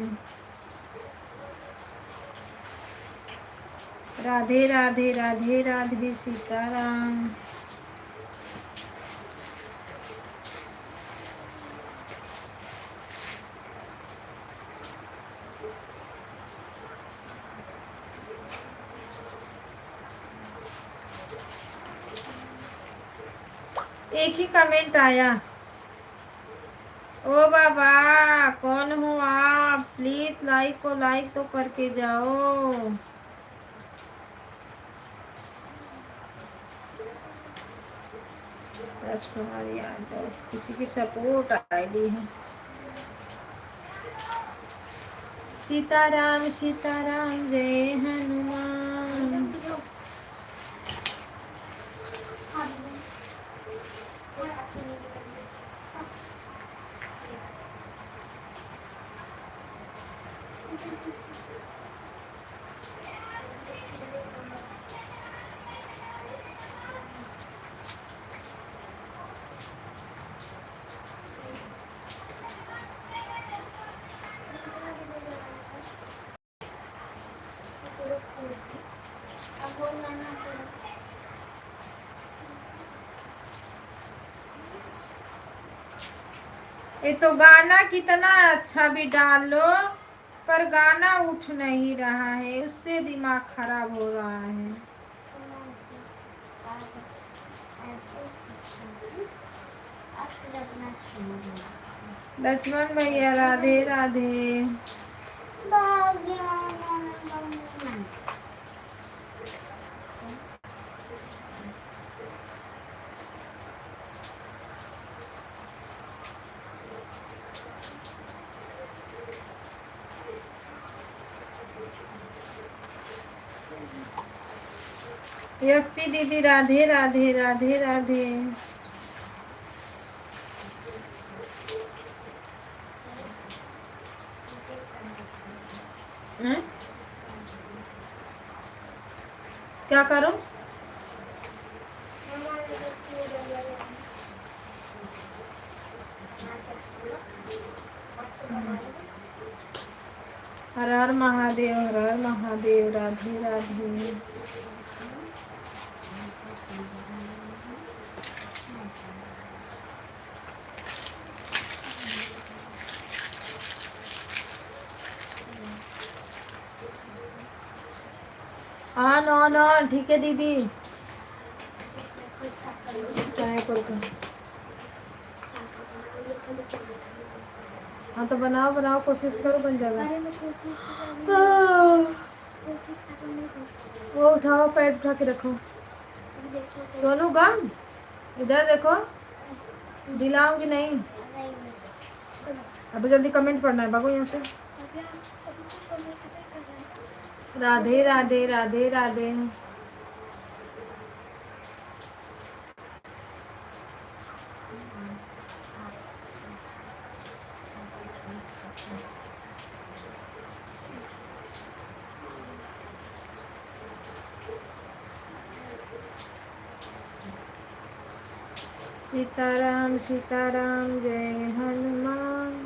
राधे राधे राधे राधे सीताराम। एक ही कमेंट आया। ओ बाबा कौन हो आप? प्लीज लाइक को लाइक तो करके जाओ। राजकुमार यादव किसी की सपोर्ट आईडी है। सीताराम सीताराम जय हनुमान। ये तो गाना कितना अच्छा भी डालो पर गाना उठ नहीं रहा है, उससे दिमाग खराब हो रहा है। लक्ष्मण भैया राधे राधे। यशपी दीदी राधे राधे राधे राधे। क्या करूं? हर हर महादेव, हर हर Mahadev, Radhe Radhe. On on on, ठीक है दीदी। चाय पर हाँ तो बनाओ बनाओ, कोशिश करो बन जाएगा। वो उठाओ, पैर उठा के रखो। सोनू गम इधर देखो, दिलाऊंगी नहीं। अभी जल्दी कमेंट पढ़ना है, भागो यहाँ से। राधे राधे राधे राधे। सीताराम सीताराम जय हनुमान।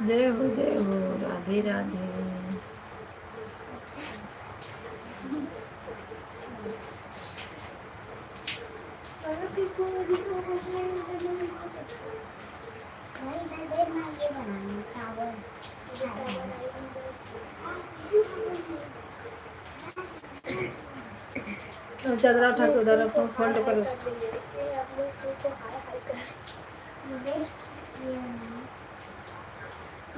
जय हो राधे राधे। चादर उठा के उधर रखो, फोल्ड करो।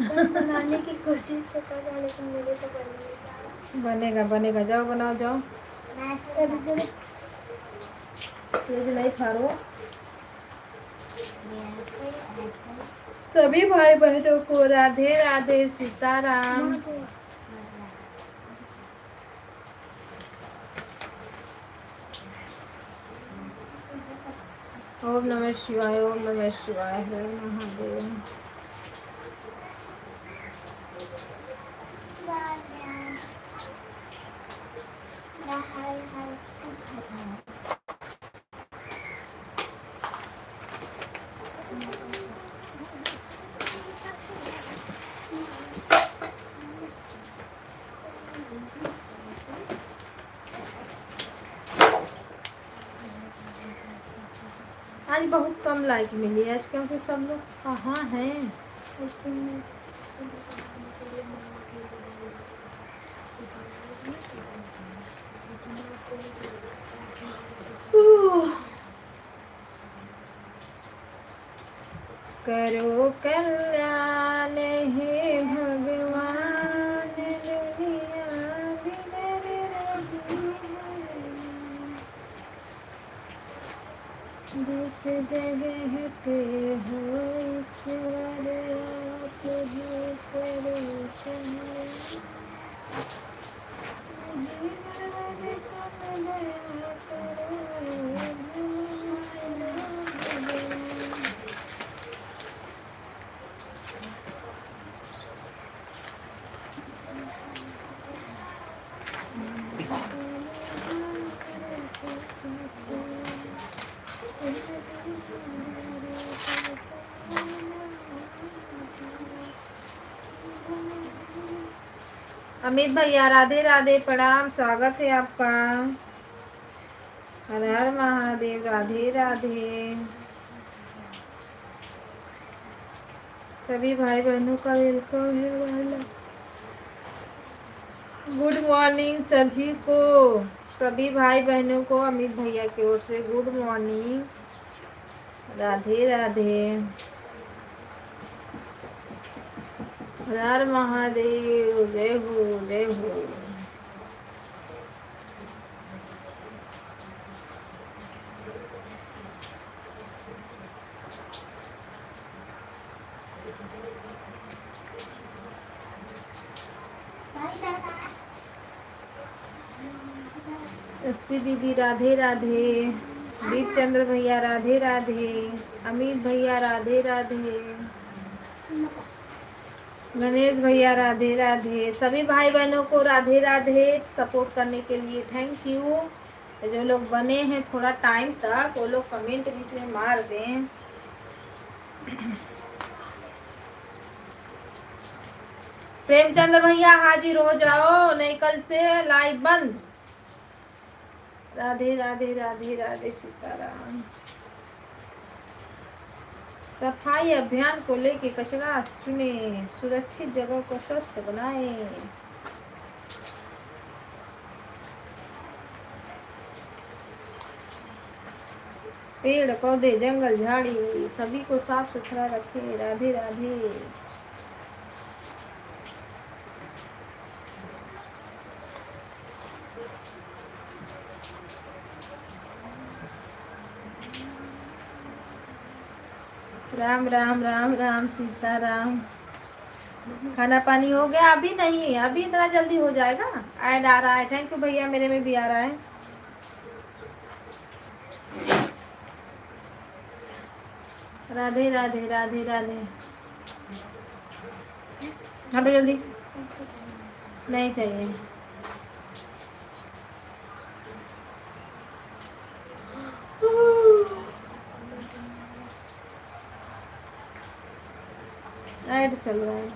बनाने की कोशिश तो कर रहा, लेकिन मुझे तो बनेगा बनेगा, जाओ बनाओ जाओ। नहीं फाड़ो। सभी भाई बहनों को राधे राधे सीताराम। ओम नमः शिवाय, ओम नमः शिवाय, हर महादेव। आज बहुत कम लाइक मिली आज, क्योंकि सब लोग कहाँ हैं। करो कल्याण हे भगवान, दुनिया बिगड़ रही है। जिस जगह पे हो ईश्वर आप ही करो कल्याण। अमित भैया राधे राधे, प्रणाम, स्वागत है आपका। हर हर महादेव, राधे राधे। सभी भाई बहनों का वेलकम है वाला। गुड मॉर्निंग सभी को, सभी भाई बहनों को अमित भैया की ओर से गुड मॉर्निंग, राधे राधे। हर हर महादेव, जय हो जय हो। एसपी दीदी राधे राधे, दीप चंद्र भैया राधे राधे, अमित भैया राधे राधे, गणेश भैया राधे राधे। सभी भाई बहनों को राधे राधे। सपोर्ट करने के लिए थैंक यू। जो लोग बने हैं थोड़ा टाइम तक, वो लोग कमेंट बीच में मार दें। प्रेमचंद्र भैया हाजिर हो जाओ, नहीं कल से लाइव बंद। राधे राधे राधे राधे, सीताराम। सफाई अभियान को लेके कचरा चुने, सुरक्षित जगह को स्वस्थ बनाए। पेड़ पौधे जंगल झाड़ी सभी को साफ सुथरा रखे। राधे राधे। राम राम राम राम, सीताराम। खाना पानी हो गया? अभी नहीं, अभी इतना जल्दी हो जाएगा। ऐड आ रहा है, थैंक यू भैया, मेरे में भी आ रहा है। राधे राधे राधे राधे। हाँ तो जल्दी नहीं चाहिए। ऐड चल रहा है।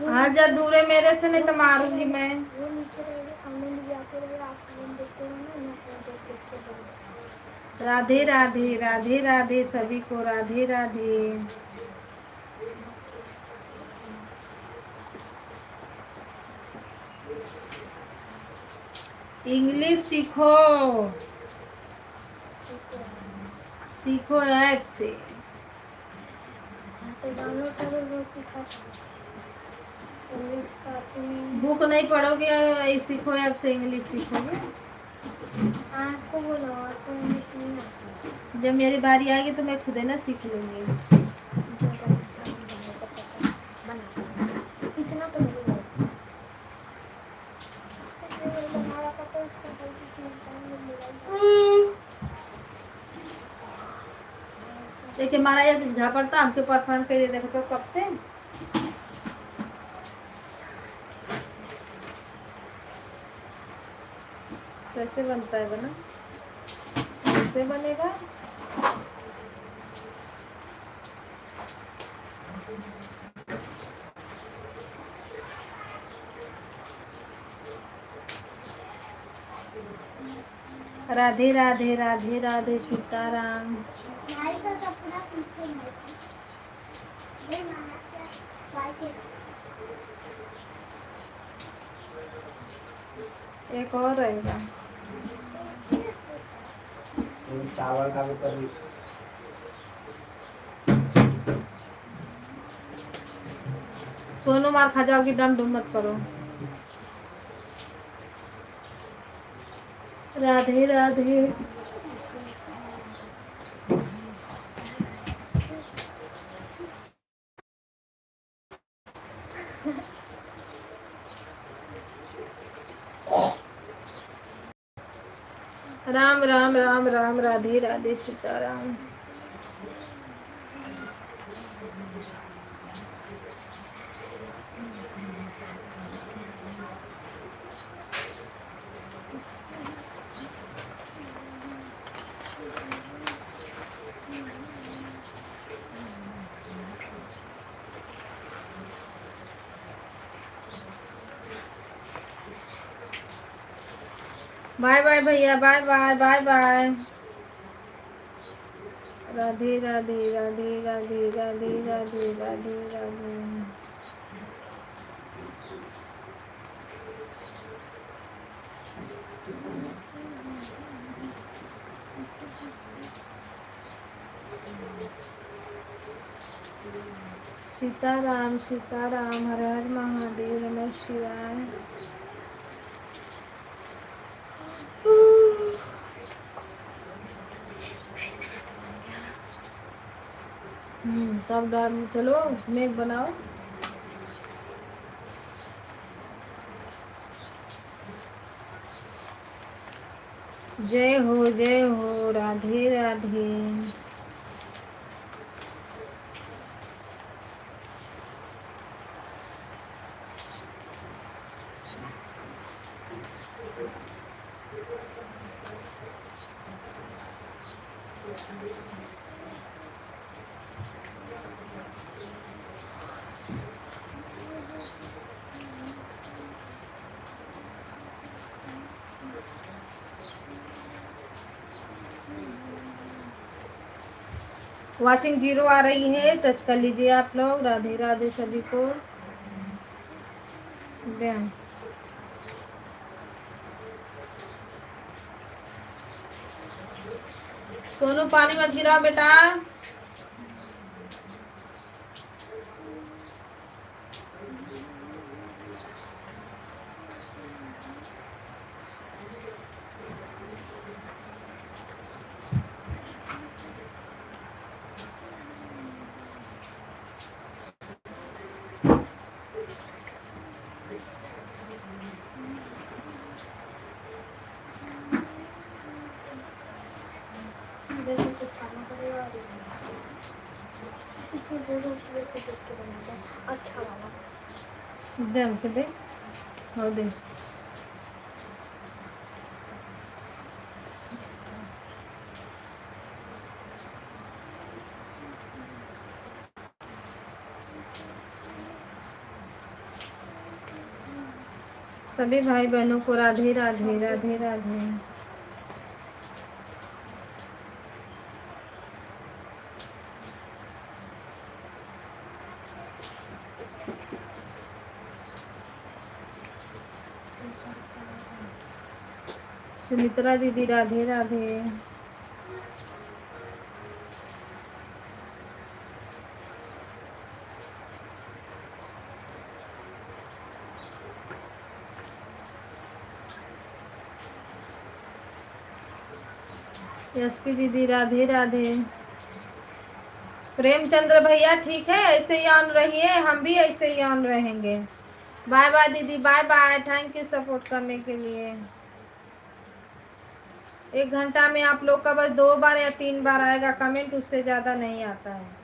हाँ जा दूर है मेरे से, नहीं तो मारूंगी मैं। राधे राधे राधे राधे, सभी को राधे राधे। इंग्लिश सीखो, सीखो ऐप से। बुक नहीं पढ़ोगे, सीखो ऐप से इंग्लिश सीखोगे। जब मेरी बारी आएगी तो मैं खुद है ना सीख लूंगी। देखिए हमारा ये झापड़ता हमके परेशान कर देखो तो कब से। कैसे बनता है बना? कैसे बनेगा? राधे राधे राधे राधे, सीताराम। एक और रहेगा। चावल का भी कर। सोनू मार खा जाओगी, डम डुम मत करो। राधे राधे। राम राम राम राम, राधे राधे, सीताराम। बाय बाय भैया, bye bye bye bye. Radhe Radhe Radhe Radhe Radhe Radhe Radhe Radhe. Sitaram Sitaram, हर हर महादेव, नमः शिवाय। सब डाल, चलो उसमें बनाओ। जय हो, राधे राधे। वॉचिंग 0 आ रही है, टच कर लीजिए आप लोग। राधे राधे सभी को। सोनू पानी मत गिराओ बेटा। अच्छा वाला दे हमको, दे और दे। सभी भाई बहनों को राधे राधे राधे राधे। सुमित्रा दीदी राधे राधे। यशकी दीदी राधे राधे। प्रेमचंद्र भैया ठीक है, ऐसे ही ऑन रहिए, हम भी ऐसे ही ऑन रहेंगे। बाय बाय दीदी, bye bye. Thank you support करने के लिए। 1 घंटा में आप लोग का बस 2 बार या 3 बार आएगा कमेंट, उससे ज़्यादा नहीं आता है।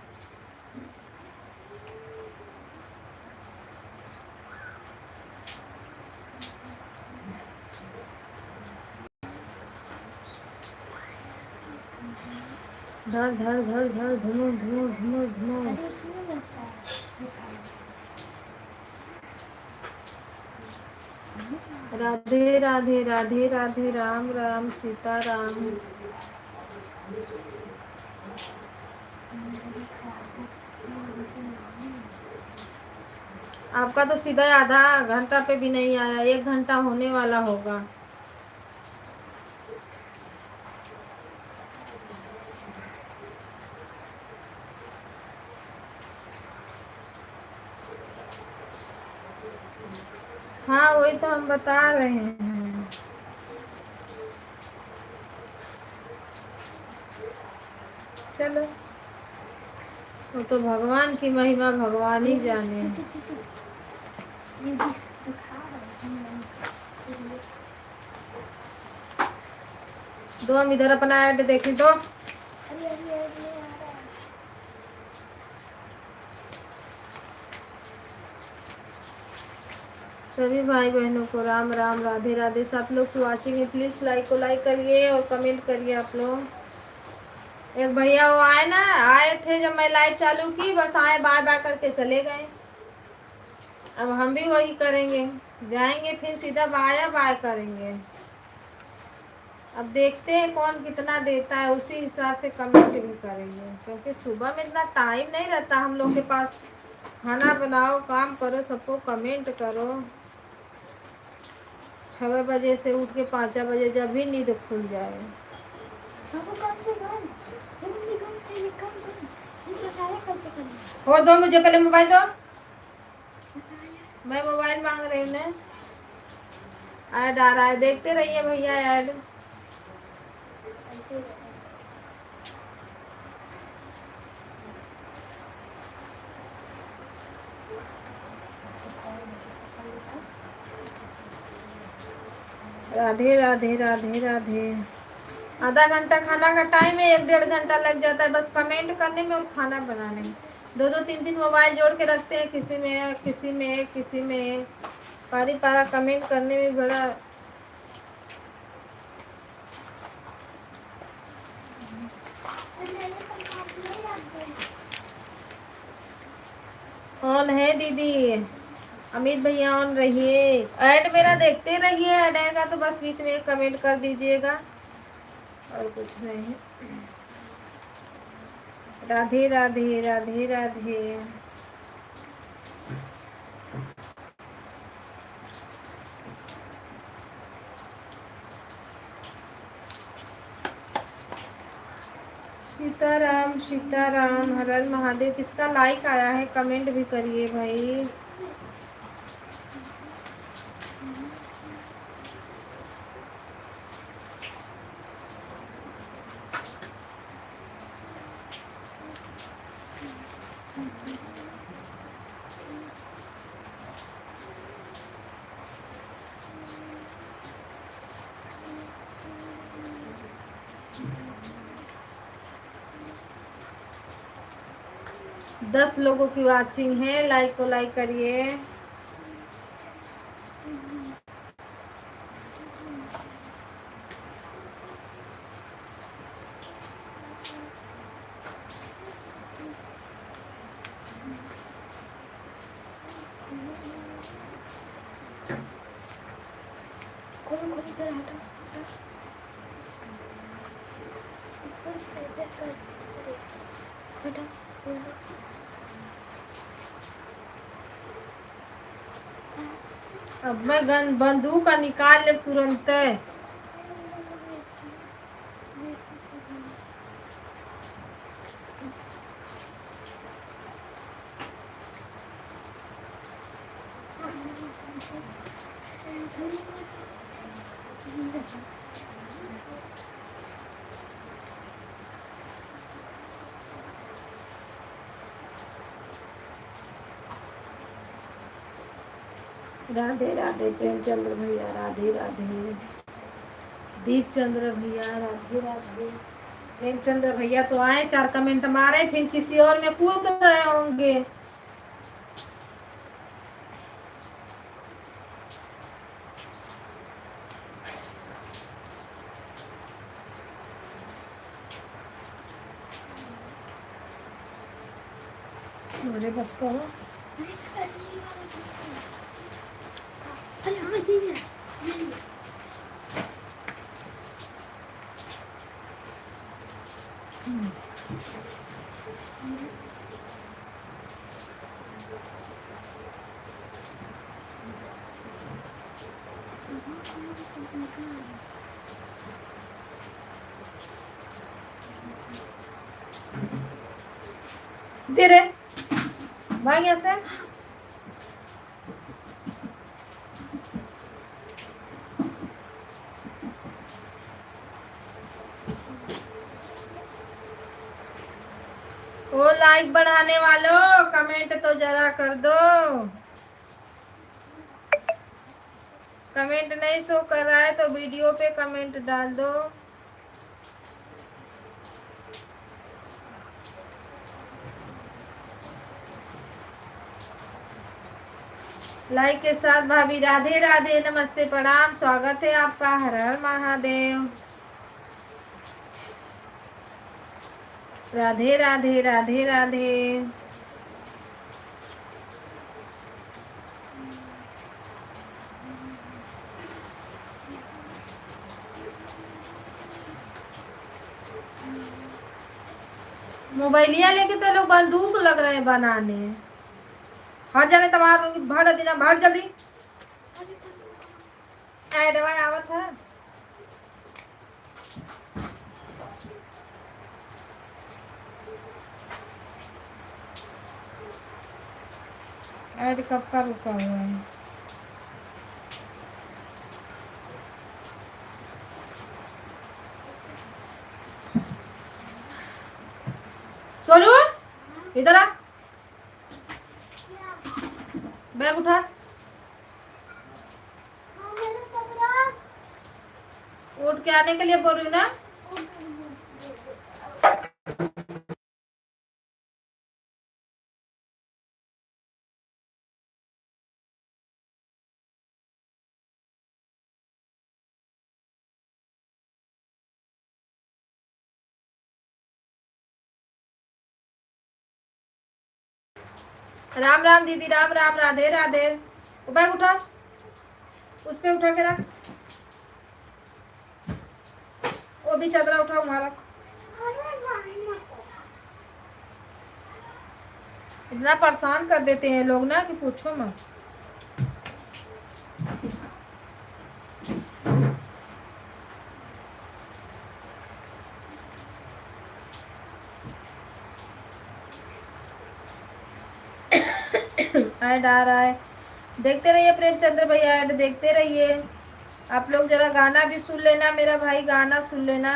धर धर धर धर, धुनो धुनो धुनो धुनो। राधे राधे राधे राधे, राम राम सीताराम। आपका तो सीधा आधा घंटा पे भी नहीं आया, 1 घंटा होने वाला होगा। हाँ वही तो हम बता रहे हैं। चलो वो तो भगवान की महिमा भगवान ही जाने। दो हम इधर अपना ऐड देखें तो। अरे अरे अरे आ रहा है। सभी भाई बहनों को राम राम, राधे राधे। सब लोग की वाचिंग है, प्लीज लाइक को लाइक करिए और कमेंट करिए आप लोग। एक भैया वो आए ना, आए थे जब मैं लाइव चालू की, बस आए बाय बाय करके चले गए। अब हम भी वही करेंगे, जाएंगे फिर सीधा बाय बाय करेंगे। अब देखते हैं कौन कितना देता है, उसी हिसाब से कमेंट भी करेंगे, क्योंकि सुबह में इतना टाइम नहीं रहता हम लोग के पास। खाना बनाओ, काम करो, सबको कमेंट करो। 6 बजे से उठ के 5 बजे जब भी नींद खुल जाए। हमको कम से कम चाहिए, कम ये बताया कम से कम। और दो मुझे, पहले मोबाइल दो। मैं मोबाइल मांग रही हूँ। उन्हें ऐड आ रहा है, देखते रहिए भैया ऐड। राधे राधे राधे राधे। आधा घंटा खाना का टाइम है, 1-1.5 घंटा लग जाता है बस कमेंट करने में और खाना बनाने में। 2-2 3-3 मोबाइल जोड़ के रखते हैं, किसी में है, किसी में है, किसी में है। पारी पारा कमेंट करने में बड़ा। ऑन है दीदी, अमित भैया ऑन रहिए। ऐड मेरा देखते रहिए, ऐड आएगा तो बस बीच में कमेंट कर दीजिएगा और कुछ नहीं। राधे राधे राधे राधे। सीताराम सीताराम, हर हर महादेव। किसका लाइक आया है कमेंट भी करिए भाई। दस लोगों की वाचिंग है, लाइक को लाइक करिए। कौन इधर हटा इसको ऐसे कर हटा। अब मैं गन बंदूक का निकाल ले तुरंत। राधे राधे प्रेमचंद्र भैया, राधे राधे। दीप चंद्र भैया, राधे राधे। प्रेमचंद्र भैया तो आए, 4 कमेंट मारे, फिर किसी और में कूद रहे होंगे। मुझे बस करो। अरे हाँ ठीक है। दे रे भाई ऐसे। ओ लाइक बढ़ाने वालों, कमेंट तो जरा कर दो। कमेंट नहीं शो कर रहा है तो वीडियो पे कमेंट डाल दो। लाइक के साथ भाभी राधे राधे, नमस्ते, प्रणाम, स्वागत है आपका, हर हर महादेव। राधे राधे राधे राधे। मोबाइलिया लेके तो लोग बंदूक लग रहे हैं बनाने। हट जाने तुम्हारा भर देना, भर जल्दी। एडवा आवत है। ऐड कब का रुका हुआ है? सोनू इधर आ, बैग उठा। उठ के आने के लिए बोल रही हूँ ना। राम राम दीदी, राम राम, राधे राधे। वो बैग उठा, उस पे उठा के रख। वो भी चादरा उठा, वहां रख। इतना परेशान कर देते हैं लोग ना कि पूछो मत। ऐड आ रहा है, देखते रहिए प्रेमचंद्र भैया, ऐड देखते रहिए। आप लोग जरा गाना भी सुन लेना, मेरा भाई गाना सुन लेना।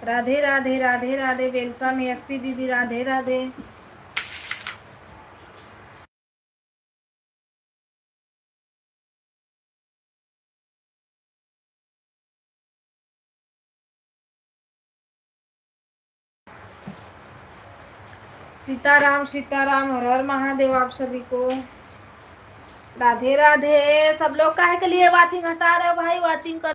राधे राधे राधे राधे, वेलकम एसपी दीदी, राधे राधे। सीताराम सीताराम, हर हर महादेव आप सभी को। राधे राधे। सब लोग काहे के लिए वाचिंग हटा रहे हो भाई? वाचिंग कर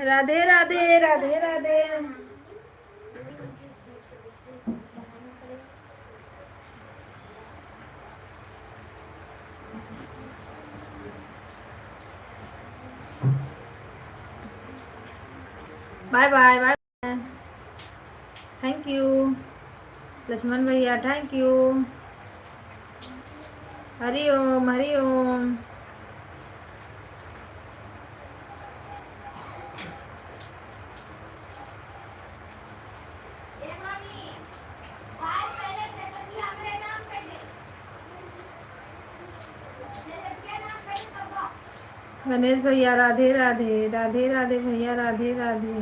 Radhe Radhe Radhe Radhe. Bye bye bye. Thank you Lakshman भैया, थैंक यू। हरि ओम हरि ओम। गणेश भैया राधे राधे राधे राधे भैया राधे राधे।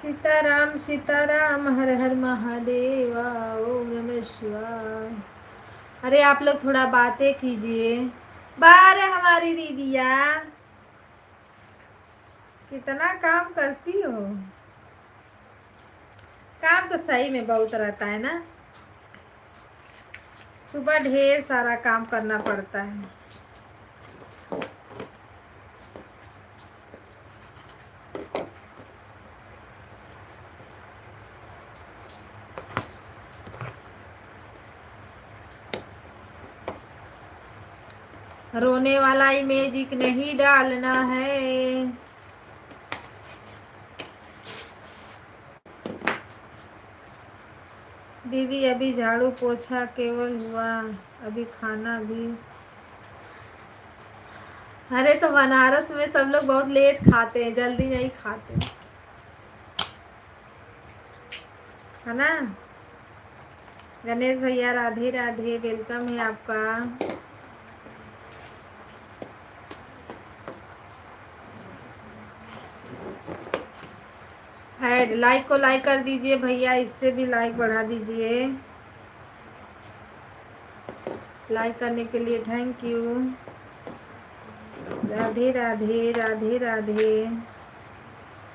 सीताराम सीताराम हर हर महादेवा ओम नमः शिवाय। अरे आप लोग थोड़ा बातें कीजिए। बारे हमारी दीदिया कितना काम करती हो। काम तो सही में बहुत रहता है ना, सुबह ढेर सारा काम करना पड़ता है। रोने वाला इमेजिक नहीं डालना है। दीदी अभी झाड़ू पोछा केवल हुआ, अभी खाना भी। अरे तो बनारस में सब लोग बहुत लेट खाते हैं, जल्दी नहीं खाते है ना। गणेश भैया राधे राधे, वेलकम है आपका। ऐड लाइक को लाइक कर दीजिए भैया, इससे भी लाइक बढ़ा दीजिए। लाइक करने के लिए thank you. Radhe Radhe Radhe Radhe,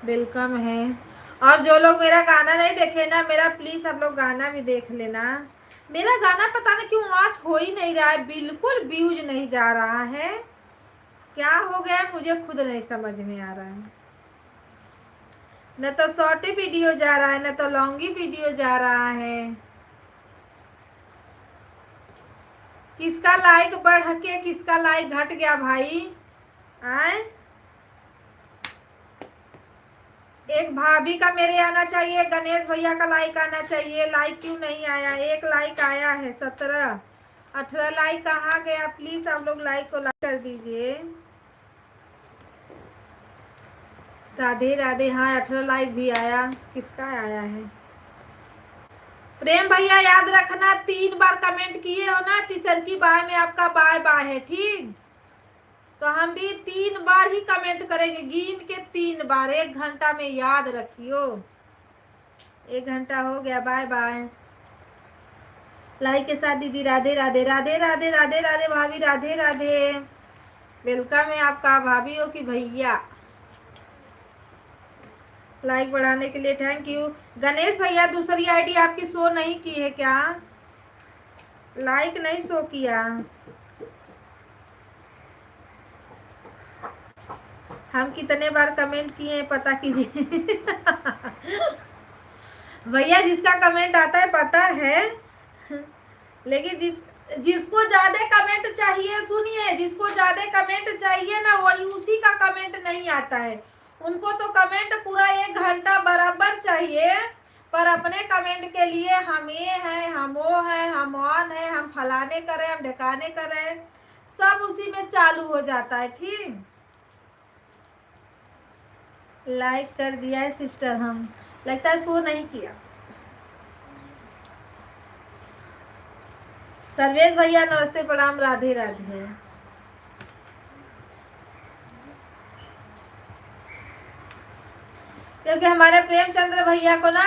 welcome है। और जो लोग मेरा गाना नहीं देखे ना, मेरा प्लीज आप लोग गाना भी देख लेना। मेरा गाना पता नहीं क्यों आज हो ही नहीं रहा है, बिल्कुल व्यूज नहीं जा रहा है। क्या हो गया है मुझे खुद नहीं समझ में आ रहा है। न तो शॉर्ट वीडियो जा रहा है, न तो लॉन्गी वीडियो जा रहा है। किसका लाइक बढ़ के किसका लाइक घट गया भाई। आए एक भाभी का मेरे आना चाहिए, गणेश भैया का लाइक आना चाहिए। लाइक क्यों नहीं आया। एक लाइक आया है, 17-18 लाइक कहाँ गया। प्लीज आप लोग लाइक को लाइक कर दीजिए। राधे राधे। हाँ 18 लाइक भी आया। किसका आया है। प्रेम भैया याद रखना 3 बार कमेंट किए हो ना, तीसरी बाय में आपका बाय बाय है, ठीक। तो हम भी 3 बार ही कमेंट करेंगे, गिन के 3 बार, 1 घंटा में, याद रखियो। 1 घंटा हो गया, बाय बाय। लाइक के साथ दीदी राधे राधे राधे राधे राधे राधे भाभी राधे राधे, वेलकम है आपका। भाभी हो कि भैया। लाइक बढ़ाने के लिए थैंक यू। गणेश भैया दूसरी आईडी आपकी शो नहीं की है क्या। लाइक नहीं शो किया। हम कितने बार कमेंट किए हैं पता कीजिए। भैया जिसका कमेंट आता है पता है, लेकिन जिसको ज्यादा कमेंट चाहिए, सुनिए, जिसको ज्यादा कमेंट चाहिए ना, वही उसी का कमेंट नहीं आता है। उनको तो कमेंट पूरा 1 घंटा बराबर चाहिए, पर अपने कमेंट के लिए हम ये हैं, हम वो हैं, हम ऑन हैं, हम फलाने करें, हम ढकाने करें, सब उसी में चालू हो जाता है, ठीक। लाइक कर दिया है सिस्टर, हम लगता है शो नहीं किया। सर्वेश भैया नमस्ते प्रणाम राधे राधे। क्योंकि हमारे प्रेमचंद्र भैया को ना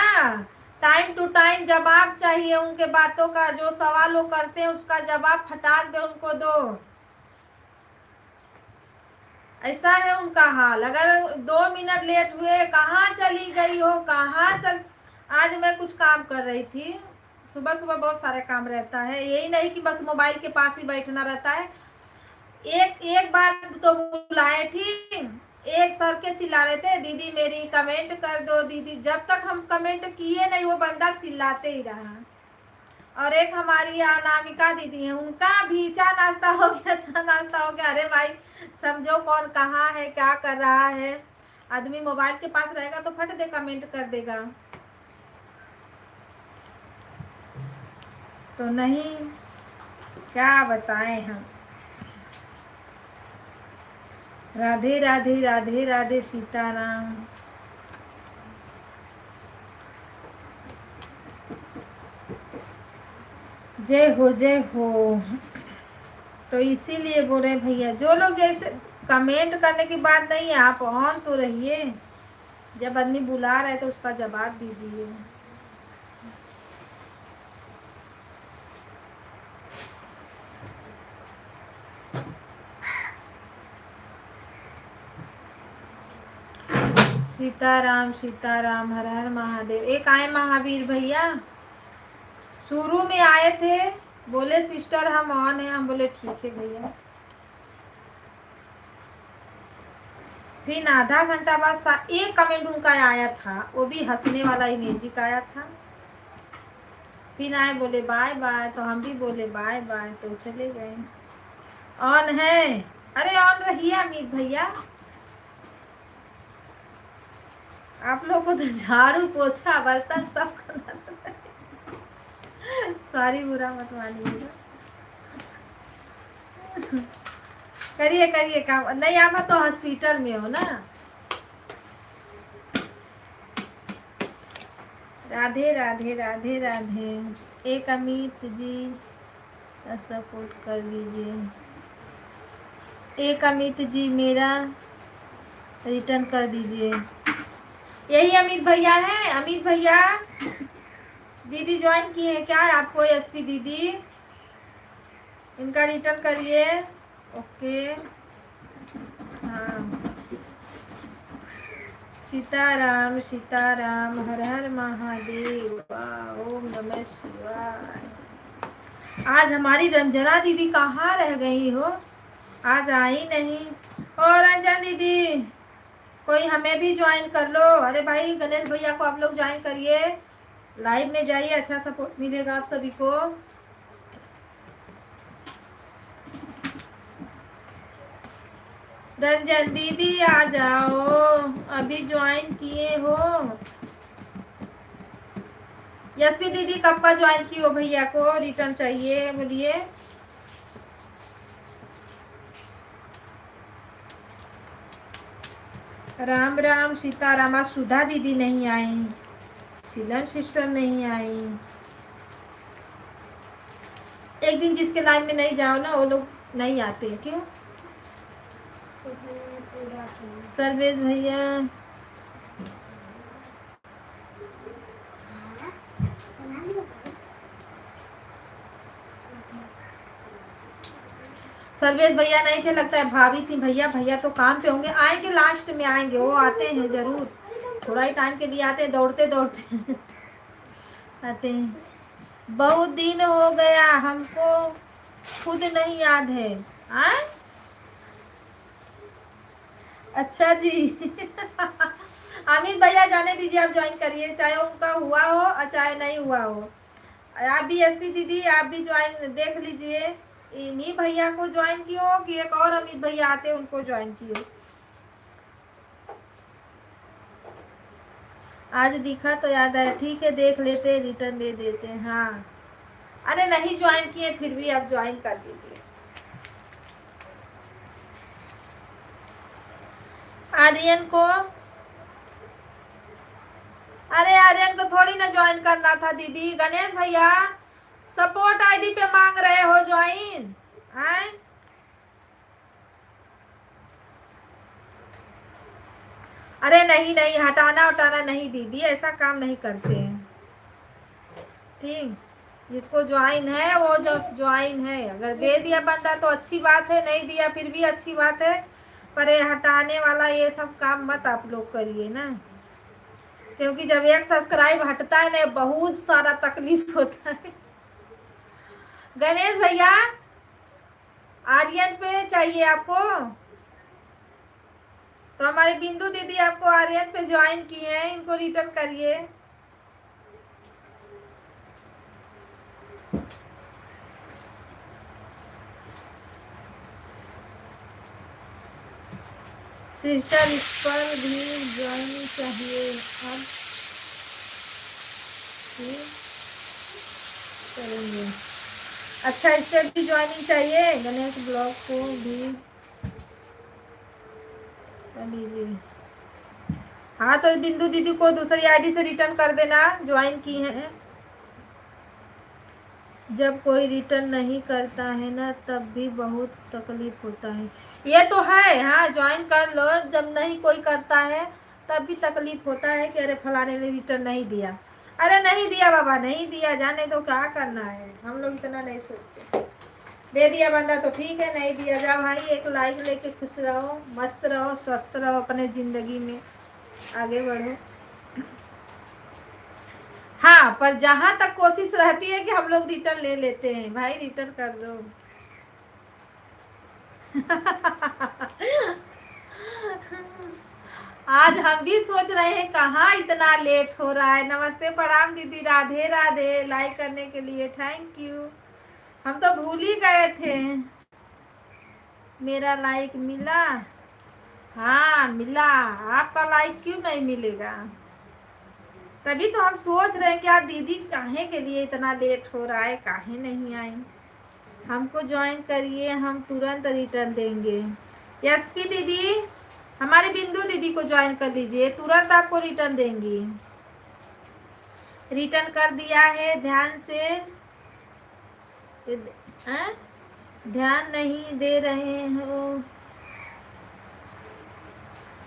टाइम टू टाइम जवाब चाहिए, उनके बातों का जो सवाल वो करते हैं उसका जवाब फटाक दे उनको दो, ऐसा है उनका हाल। अगर 2 मिनट लेट हुए कहाँ चली गई हो, कहाँ चल। आज मैं कुछ काम कर रही थी, सुबह सुबह बहुत सारे काम रहता है, यही नहीं कि बस मोबाइल के पास ही बैठना रहता है। एक बार तो बुलाए ठीक, एक सर के चिल्ला रहे थे दीदी मेरी कमेंट कर दो दीदी, जब तक हम कमेंट किए नहीं वो बंदा चिल्लाते ही रहा। और एक हमारी अनामिका दीदी है, उनका भी चा नाश्ता हो गया, चा नाश्ता हो गया। अरे भाई समझो कौन कहाँ है क्या कर रहा है, आदमी मोबाइल के पास रहेगा तो फट दे कमेंट कर देगा, तो नहीं क्या बताएं हम। राधे राधे राधे राधे सीताराम। जय हो जय हो। तो इसीलिए बोल रहे भैया जो लोग जैसे कमेंट करने की बात नहीं है, आप ऑन तो रहिए, जब आदमी बुला रहे तो उसका जवाब दीजिए। सीताराम सीताराम, हर हर महादेव। एक आए महावीर भैया, शुरू में आए थे, बोले सिस्टर हम ऑन है, हम बोले ठीक है भैया। फिर आधा घंटा बाद एक कमेंट उनका आया था, वो भी हंसने वाला इमेजिक आया था। फिर आए बोले बाय बाय, तो हम भी बोले बाय बाय, तो चले गए। ऑन है, अरे ऑन रहिए अमित भैया। आप लोग को तो झाड़ू पोछा बर्तन सब करना, सॉरी बुरा मत मानिएगा। करिए करिए काम, नहीं आप तो हॉस्पिटल में हो ना। राधे राधे राधे राधे। एक अमित जी सपोर्ट कर दीजिए, एक अमित जी मेरा रिटर्न कर दीजिए। यही अमित भैया हैं, अमित भैया दीदी ज्वाइन किए हैं क्या आपको, एसपी दीदी, इनका रिटर्न करिए। ओके हाँ। सीताराम सीताराम, हर हर महादेव, ओम नमः शिवाय। आज हमारी रंजना दीदी कहाँ रह गई हो, आज आई नहीं। ओ रंजन दीदी कोई हमें भी ज्वाइन कर लो। अरे भाई गणेश भैया को आप लोग ज्वाइन करिए, लाइव में जाइए, अच्छा सपोर्ट मिलेगा आप सभी को। रंजन दीदी आ जाओ, अभी ज्वाइन किए हो। यशवी दीदी कब का ज्वाइन की हो, भैया को रिटर्न चाहिए बोलिए। राम राम सीताराम। आज सुधा दीदी नहीं आई, सीलन सिस्टर नहीं आई। एक दिन जिसके लाइव में नहीं जाओ ना वो लोग नहीं आते, क्यों? सर्वेश भैया सर्वेश भैया नहीं थे, लगता है भाभी थी। भैया भैया तो काम पे होंगे, आएंगे लास्ट में आएंगे, वो आते हैं जरूर, थोड़ा ही टाइम के लिए आते हैं, दौड़ते दौड़ते आते हैं। बहुत दिन हो गया हमको खुद नहीं याद है। आए अच्छा जी अमित भैया जाने दीजिए, आप ज्वाइन करिए, चाहे उनका हुआ हो और चाहे नहीं हुआ हो। आप भी एसपी दीदी आप भी ज्वाइन देख लीजिए, इन्हीं भैया को ज्वाइन किए हो कि एक और अमित भैया आते हैं उनको ज्वाइन किए। आज दिखा तो याद है, ठीक है देख लेते, रिटर्न दे देते हैं। हाँ अरे नहीं ज्वाइन किए फिर भी आप ज्वाइन कर दीजिए। आर्यन को अरे आर्यन को थोड़ी ना ज्वाइन करना था दीदी। गणेश भैया सपोर्ट आईडी पे मांग रहे हो ज्वाइन हैं? अरे नहीं नहीं, हटाना उठाना नहीं दीदी, ऐसा काम नहीं करते हैं। ठीक, जिसको ज्वाइन है वो जो ज्वाइन है, अगर दे दिया बंदा तो अच्छी बात है, नहीं दिया फिर भी अच्छी बात है, पर ये हटाने वाला ये सब काम मत आप लोग करिए ना, क्योंकि जब एक सब्सक्राइब हटता है ना बहुत सारा तकलीफ होता है। गणेश भैया आर्यन पे चाहिए आपको, तो हमारी बिंदु दीदी आपको आर्यन पे ज्वाइन किए हैं, इनको रिटर्न करिए। सिस्टर इस पर भी ज्वाइन चाहिए अब करेंगे। अच्छा, इस पर भी ज्वाइनिंग चाहिए, गणेश ब्लॉग को भी कर लीजिए। हाँ तो बिंदु दीदी को दूसरी आईडी से रिटर्न कर देना, ज्वाइन की है। जब कोई रिटर्न नहीं करता है ना तब भी बहुत तकलीफ होता है, ये तो है। हाँ ज्वाइन कर लो, जब नहीं कोई करता है तब भी तकलीफ होता है कि अरे फलाने ने रिटर्न नहीं दिया। अरे नहीं दिया बाबा, नहीं दिया, जाने दो, क्या करना है, हम लोग इतना नहीं सोचते। दे दिया बंदा तो ठीक है, नहीं दिया जा भाई, एक लाइक लेके खुश रहो, मस्त रहो, स्वस्थ रहो, अपने ज़िंदगी में आगे बढ़ो। हाँ पर जहां तक कोशिश रहती है कि हम लोग रिटर्न ले लेते हैं, भाई रिटर्न कर दो। आज हम भी सोच रहे हैं कहाँ इतना लेट हो रहा है। नमस्ते प्रणाम दीदी, राधे राधे, लाइक करने के लिए थैंक यू। हम तो भूल ही गए थे। मेरा लाइक मिला? हाँ मिला, आपका लाइक क्यों नहीं मिलेगा? तभी तो हम सोच रहे हैं कि यार दीदी काहे के लिए इतना लेट हो रहा है, काहे नहीं आई। हमको ज्वाइन करिए, हम तुरंत रिटर्न देंगे। एसपी दीदी, हमारी बिंदु दीदी को ज्वाइन कर लीजिए, तुरंत आपको रिटर्न देंगी। रिटर्न कर दिया है, ध्यान से ध्यान नहीं दे रहे हो।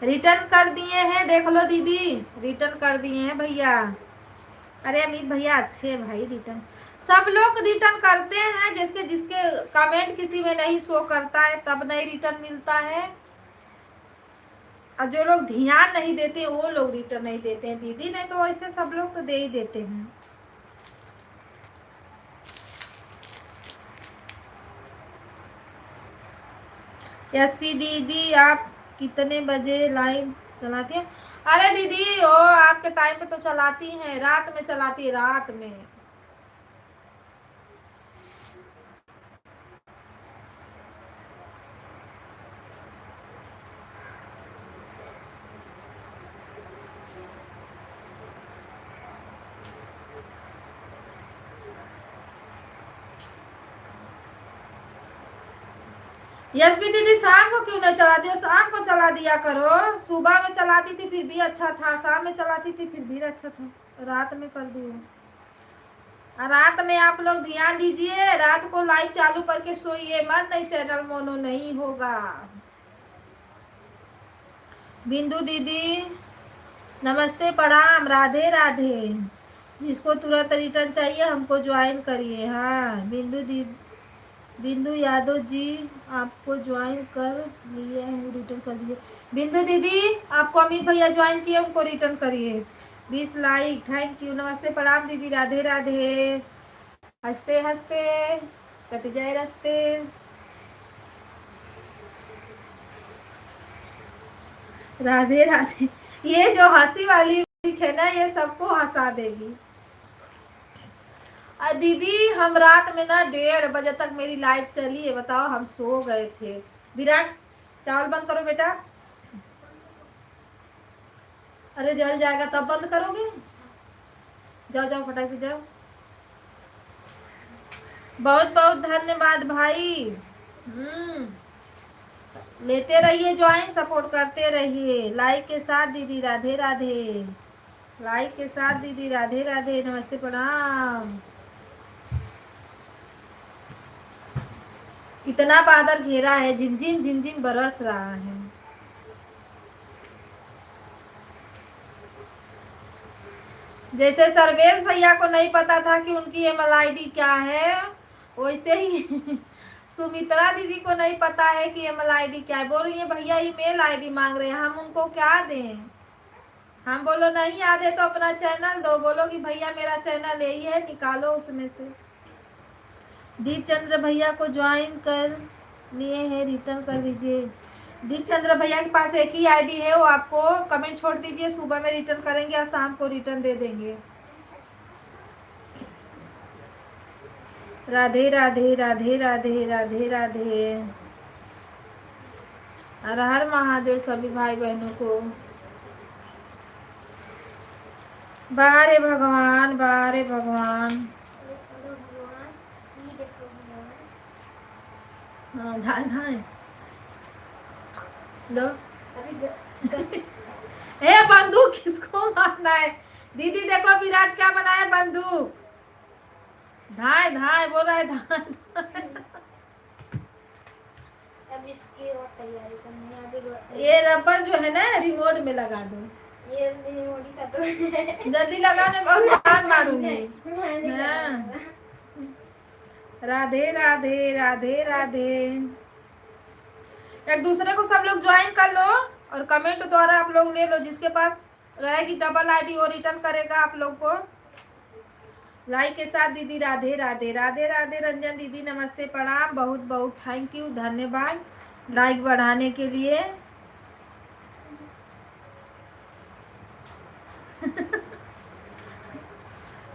रिटर्न कर दिए हैं, देख लो दीदी, रिटर्न कर दिए हैं भैया। अरे अमित भैया अच्छे हैं भाई, रिटर्न सब लोग रिटर्न करते हैं। जिसके जिसके कमेंट किसी में नहीं शो करता है तब नहीं रिटर्न मिलता है, और जो लोग ध्यान नहीं देते वो लोग रिटर्न नहीं देते हैं दीदी, नहीं तो वैसे सब लोग तो दे ही देते हैं। एसपी दीदी आप कितने बजे लाइव चलाती हैं? अरे दीदी ओ आपके टाइम पे तो चलाती हैं, रात में चलाती है, रात में। यशवी दीदी शाम को क्यों नहीं चलाती हो? शाम को चला दिया करो, सुबह में चलाती थी फिर भी अच्छा था, शाम में चलाती थी फिर भी अच्छा था, रात में कर दियो। रात में आप लोग ध्यान दीजिए, रात को लाइव चालू करके सोइए मत, नहीं चैनल मोनो नहीं होगा। बिंदु दीदी नमस्ते प्रणाम, राधे राधे। जिसको तुरंत रिटर्न चाहिए हमको ज्वाइन करिए। हाँ बिंदु यादव जी आपको ज्वाइन कर लिए हैं, रिटर्न कर दिए। बिंदु दीदी आपको अमित भैया ज्वाइन किए, उनको रिटर्न करिए। 20 लाइक, थैंक यू। नमस्ते प्रणाम दीदी, राधे राधे। हंसते हंसते कट जाए रास्ते। राधे राधे। ये जो हंसी वाली है ना ये सबको हंसा देगी। दीदी हम रात में ना 1:30 बजे तक मेरी लाइव चली है, बताओ, हम सो गए थे। विराट चावल बंद करो बेटा। अरे जल जाएगा तब बंद करोगे, जाओ जाओ फटाक से जाओ। बहुत बहुत धन्यवाद भाई। लेते रहिए ज्वाइन, सपोर्ट करते रहिए लाइक के साथ दीदी, राधे राधे। लाइक के साथ दीदी राधे राधे, नमस्ते प्रणाम। कितना बादल घेरा है, झिमझिम झिमझिम बरस रहा है। जैसे सर्वेश भैया को नहीं पता था कि उनकी ईमेल आईडी क्या है, वैसे ही सुमित्रा दीदी को नहीं पता है कि ईमेल आईडी क्या है। बोल रही है भैया ईमेल आईडी मांग रहे हैं, हम उनको क्या दें। हम बोलो नहीं याद है तो अपना चैनल दो, बोलो कि भैया मेरा चैनल यही है, निकालो उसमें से। दीप चंद्र भैया को ज्वाइन कर लिए हैं, रिटर्न कर दीजिए। दीप चंद्र भैया के पास एक ही आईडी है, वो आपको कमेंट छोड़ दीजिए, सुबह में रिटर्न करेंगे या शाम को रिटर्न दे देंगे। राधे राधे राधे राधे राधे राधे, हर हर महादेव सभी भाई बहनों को। बारे भगवान, बारे भगवान। हाँ ढाई ढाई लो। ए बंदूक किसको मारना है दीदी? देखो विराट क्या बनाया, बंदूक। धाय धाय बोल रहा है, धाय। अब इसकी और तैयारी करनी है अभी। ये रबर जो है ना, रिमोट में लगा दो। ये रिमोट का तो जल्दी लगाने, बहुत हाथ मारूंगी। हाँ। राधे राधे राधे राधे। एक दूसरे को सब लोग ज्वाइन कर लो और कमेंट द्वारा आप लोग ले लो। जिसके पास रहेगी डबल आईडी वो रिटर्न करेगा आप लोग को। लाइक के साथ दीदी राधे राधे राधे राधे। रंजन दीदी नमस्ते प्रणाम, बहुत बहुत थैंक यू, धन्यवाद लाइक बढ़ाने के लिए।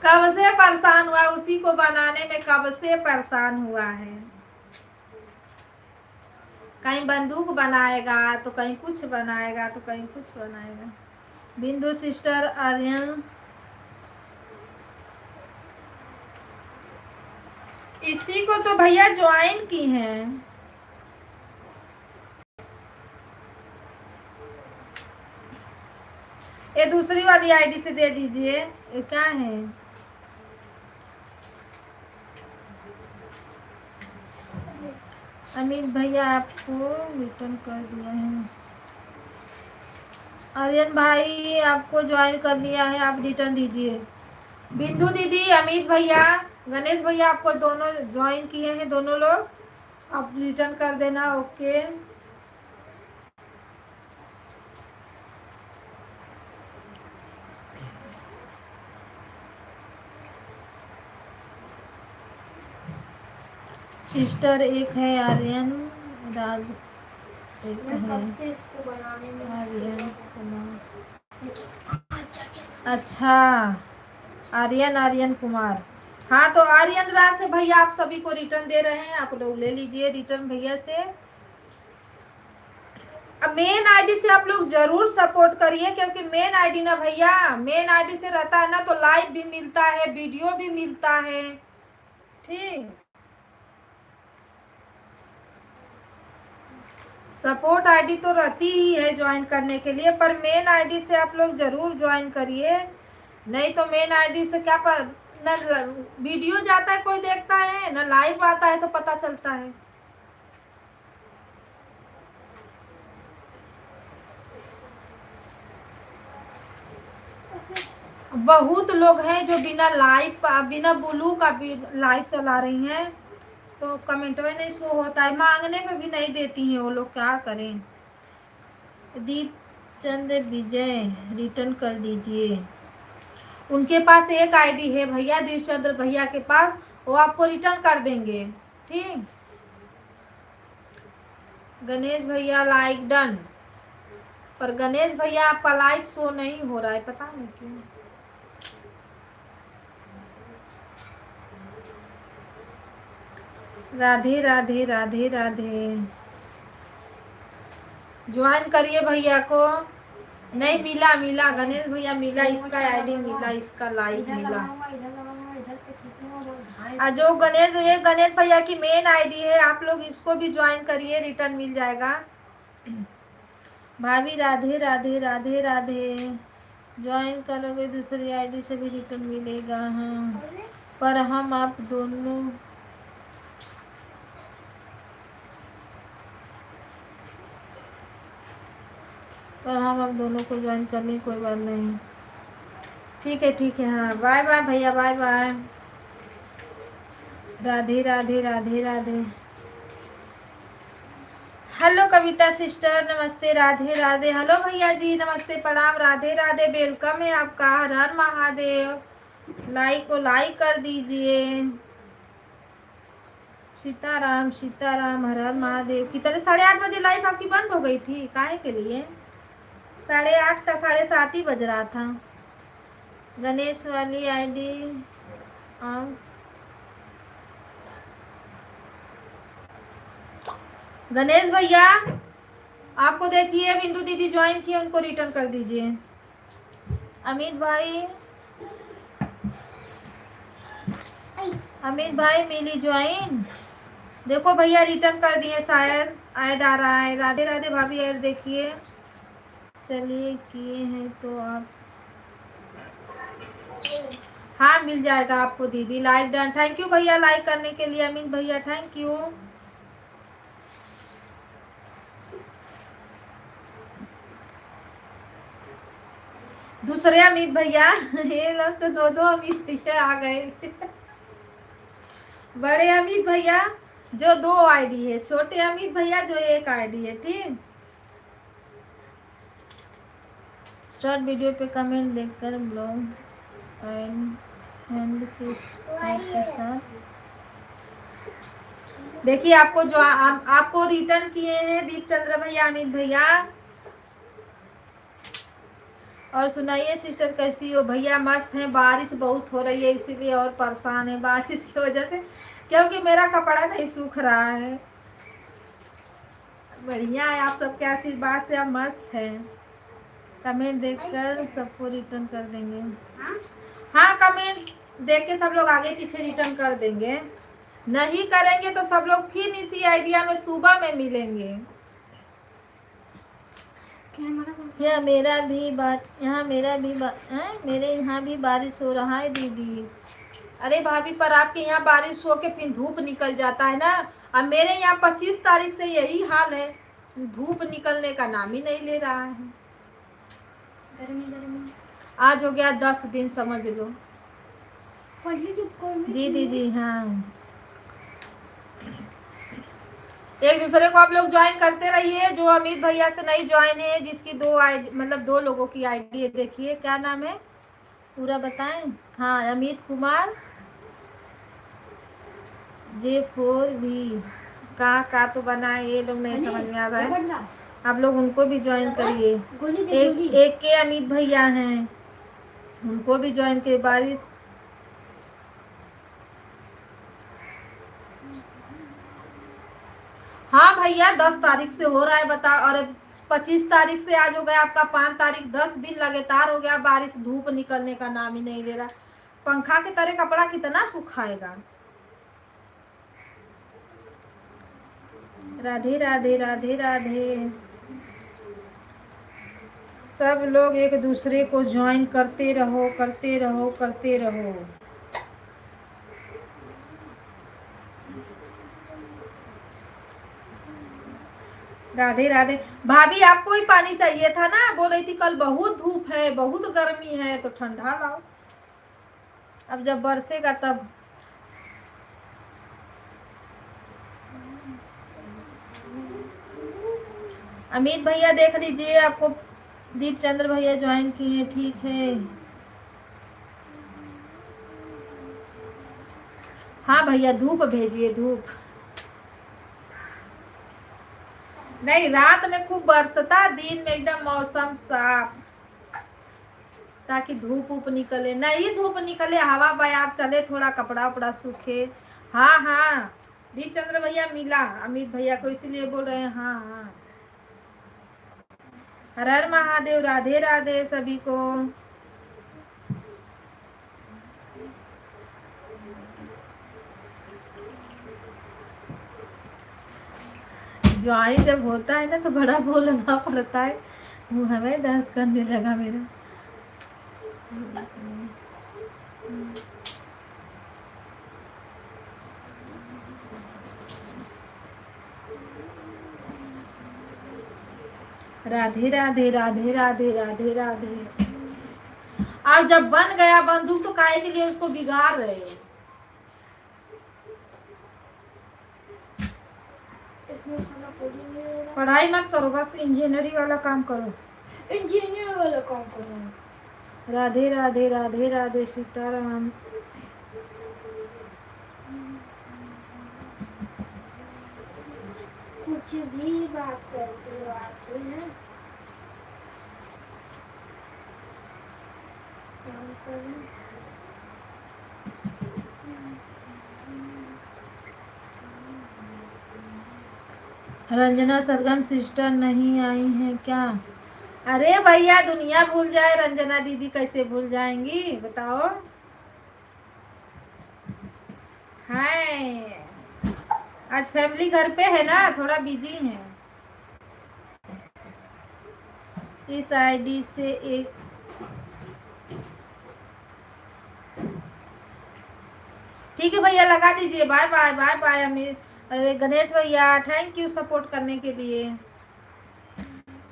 कब से परेशान हुआ, उसी को बनाने में कब से परेशान हुआ है। कहीं बंदूक बनाएगा तो कहीं कुछ बनाएगा तो कहीं कुछ बनाएगा। बिंदु सिस्टर, आर्यन, इसी को तो भैया ज्वाइन की हैं। ये दूसरी वाली आईडी से दे दीजिए। ये क्या है? अमित भैया आपको रिटर्न कर दिया है। आर्यन भाई आपको ज्वाइन कर लिया है, आप रिटर्न दीजिए। बिंदु दीदी, अमित भैया, गणेश भैया आपको दोनों ज्वाइन किए हैं, दोनों लोग आप रिटर्न कर देना। ओके सिस्टर एक है आर्यन, राज एक है इसको बनाने में आर्यन कुमार। अच्छा आर्यन, आर्यन कुमार। हाँ तो आर्यन राज से भैया आप सभी को रिटर्न दे रहे हैं, आप लोग ले लीजिए रिटर्न भैया से। अब मेन आईडी से आप लोग जरूर सपोर्ट करिए, क्योंकि मेन आईडी ना भैया, मेन आईडी से रहता है ना तो लाइव भी मिलता है, वीडियो भी मिलता है। ठीक, सपोर्ट आईडी तो रहती ही है ज्वाइन करने के लिए, पर मेन आईडी से आप लोग जरूर ज्वाइन करिए। नहीं तो मेन आईडी से क्या पर न वीडियो जाता है कोई देखता है, न लाइव आता है तो पता चलता है। बहुत लोग हैं जो बिना लाइव का, बिना ब्लू का भी लाइव चला रही हैं, तो कमेंट में नहीं शो होता है, मांगने में भी नहीं देती हैं वो लोग, क्या करें। दीप चंद्र विजय रिटर्न कर दीजिए। उनके पास एक आईडी है भैया, दीपचंद्र भैया के पास, वो आपको रिटर्न कर देंगे। ठीक, गणेश भैया लाइक डन, पर गणेश भैया आपका लाइक शो नहीं हो रहा है, पता नहीं क्यों। राधे राधे राधे राधे। ज्वाइन करिए भैया को। नहीं मिला, मिला गणेश भैया मिला, इसका आईडी मिला, इसका लाइक मिला। जो गणेश, ये गणेश भैया की मेन आईडी है, आप लोग इसको भी ज्वाइन करिए, रिटर्न मिल जाएगा। भाभी राधे राधे राधे राधे। ज्वाइन करोगे दूसरी आईडी से भी रिटर्न मिलेगा। हाँ, पर हम आप दोनों को ज्वाइन कर लें, कोई बात नहीं। ठीक है। हाँ, बाय बाय भैया, bye bye. Radhe Radhe Radhe Radhe. Hello Kavita sister, नमस्ते, राधे राधे। हेलो भैया जी, नमस्ते, प्रणाम, राधे राधे, वेलकम है आपका। हर हर महादेव। लाइक को लाइक कर दीजिए। सीताराम सीताराम, हर हर महादेव। कितने 8:30 बजे लाइव आपकी बंद हो गई थी, काहे के लिए? 8:30 का 7:30 ही बज रहा था। गणेश वाली आईडी गणेश भैया आपको देखिए बिंदु दीदी ज्वाइन किए, उनको रिटर्न कर दीजिए। अमित भाई मिली ज्वाइन, देखो भैया रिटर्न कर दिए, शायद ऐड आ रहा है। राधे राधे भाभी, ऐड देखिए। चलिए किए हैं तो आप, हाँ मिल जाएगा आपको दीदी। लाइक डन, थैंक यू भैया लाइक करने के लिए। अमित भैया थैंक यू। दूसरे अमित भैया ये लोग तो दो अमित भैया आ गए। बड़े अमित भैया जो 2 आईडी है, छोटे अमित भैया जो 1 आईडी है। ठीक, शॉर्ट वीडियो पे कमेंट देखकर ब्लॉग हैंड के साथ देखिए। आपको जो आपको रिटर्न किए हैं दीप चंद्र भैया, अमित भैया। और सुनाइए सिस्टर कैसी हो? भैया मस्त हैं, बारिश बहुत हो रही है इसीलिए और परेशान है बारिश की वजह से, क्योंकि मेरा कपड़ा नहीं सूख रहा है। बढ़िया है, आप सबके आशीर्वाद से आप मस्त हैं। कमेंट देखकर सबको रिटर्न कर देंगे। हाँ, कमेंट देख के सब लोग आगे पीछे रिटर्न कर देंगे। नहीं करेंगे तो सब लोग फिर इसी आइडिया में सुबह में मिलेंगे। मेरे यहाँ भी बारिश हो रहा है दीदी। अरे भाभी, पर आपके यहाँ बारिश हो के फिर धूप निकल जाता है ना। अब मेरे यहाँ 25 तारीख से यही हाल है, धूप निकलने का नाम ही नहीं ले रहा है। गर्मी आज हो गया 10 दिन समझ लो। जी दीदी, हाँ एक दूसरे को आप लोग ज्वाइन करते रहिए। जो अमित भैया से नहीं ज्वाइन है, जिसकी 2 आईडी, मतलब 2 लोगों की आईडी है, देखिए क्या नाम है पूरा बताएं। हाँ, अमित कुमार J4V का तो बना है, ये लोग नहीं समझ में आ रहा है। आप लोग उनको भी ज्वाइन करिए। एक के अमित भैया हैं, उनको भी ज्वाइन करिए। बारिश हाँ भैया 10 तारीख से हो रहा है बता, और 25 तारीख से आज हो गया आपका 5 तारीख। 10 दिन लगातार हो गया बारिश, धूप निकलने का नाम ही नहीं ले रहा। पंखा के तरह कपड़ा कितना सुखाएगा। राधे राधे राधे राधे। सब लोग एक दूसरे को ज्वाइन करते रहो करते रहो करते रहो। राधे राधे भाभी, आपको ही पानी चाहिए था ना, बोल रही थी कल बहुत धूप है, बहुत गर्मी है, तो ठंडा लाओ। अब जब बरसेगा तब। अमित भैया देख लीजिए, आपको दीप चंद्र भैया ज्वाइन किए। ठीक है, हाँ भैया धूप भेजिए, धूप नहीं, रात में खूब बरसता, दिन में एकदम मौसम साफ, ताकि धूप ऊप निकले। नहीं धूप निकले, हवा बयार चले, थोड़ा कपड़ा उपड़ा सूखे। हाँ हाँ, दीप चंद्र भैया मिला अमित भैया को, इसीलिए बोल रहे हैं। हाँ हाँ, हर हर महादेव, राधे राधे सभी को। ज्वाइन जब होता है ना तो बड़ा बोलना पड़ता है, मुँह हमें दर्द करने लगा मेरा। राधे राधे राधे राधे राधे राधे। अब जब बन गया बंदूक तो काहे के लिए उसको बिगाड़ रहे हो? इसमें खाना पूरी नहीं हो रहा। पढ़ाई मत करो, बस इंजीनियरिंग वाला काम करो। इंजीनियर वाला काम करना। राधे राधे राधे राधे सीताराम। कुछ भी बात करते हो आते हैं। काम करें। रंजना सरगम सिस्टर नहीं आई है क्या? अरे भैया, दुनिया भूल जाए, रंजना दीदी कैसे भूल जाएंगी बताओ। हाय, आज फैमिली घर पे है ना, थोड़ा बिजी है। इस आईडी से एक ठीक है भैया, लगा दीजिए। Bye bye bye bye Amit. अरे गणेश भैया, थैंक यू सपोर्ट करने के लिए।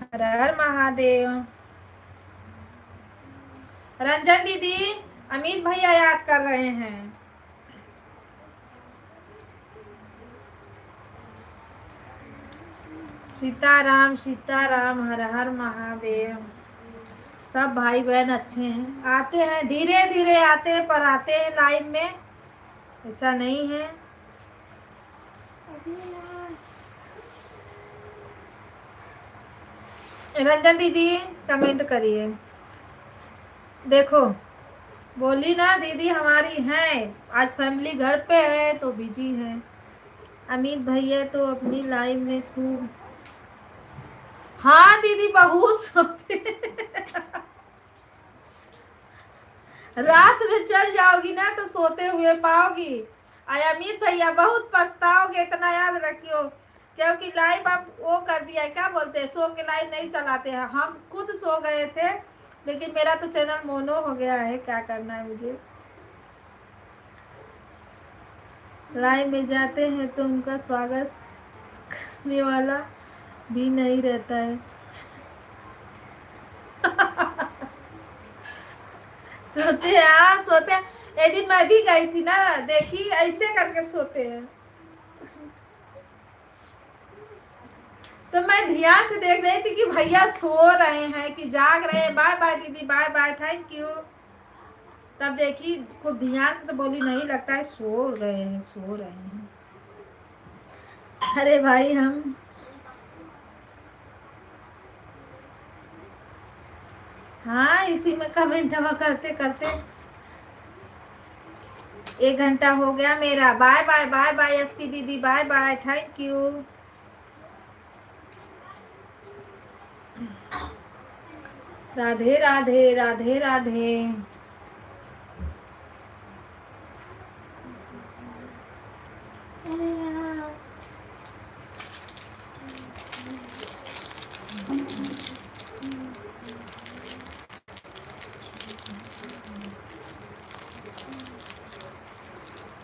हर हर महादेव। रंजन दीदी, अमित भैया याद कर रहे हैं। सीताराम सीताराम, हर हर महादेव। सब भाई बहन अच्छे हैं, आते हैं धीरे धीरे आते हैं, पर आते हैं लाइव में, ऐसा नहीं है। रंजन दीदी कमेंट करिए। देखो, बोली ना दीदी हमारी है, आज फैमिली घर पे है तो बिजी है। अमित भैया तो अपनी लाइव में खूब। हाँ दीदी, बहुत सोते रात में चल जाओगी ना तो सोते हुए पाओगी। अमित भैया बहुत पछताओगे, इतना याद रखियो, क्योंकि लाइव आप वो कर दिया है, क्या बोलते हैं, सो के लाइव नहीं चलाते हैं। हम खुद सो गए थे, लेकिन मेरा तो चैनल मोनो हो गया है, क्या करना है मुझे। लाइव में जाते हैं तो उनका स्वागत करने वाला भी नहीं रहता है। सोते हैं, हाँ सोते हैं। एक दिन मैं भी गई थी ना, देखी ऐसे करके सोते हैं, तो मैं ध्यान से देख रही थी कि भैया सो रहे हैं कि जाग रहे हैं। बाय बाय दीदी, बाय बाय, थैंक यू। तब देखी खुद ध्यान से, तो बोली नहीं लगता है सो रहे हैं, सो रहे हैं। अरे भाई, हम हाँ इसी में कमेंट करते करते 1 घंटा हो गया मेरा। Bye bye bye bye SP दीदी, bye bye, thank you. Radhe Radhe Radhe Radhe.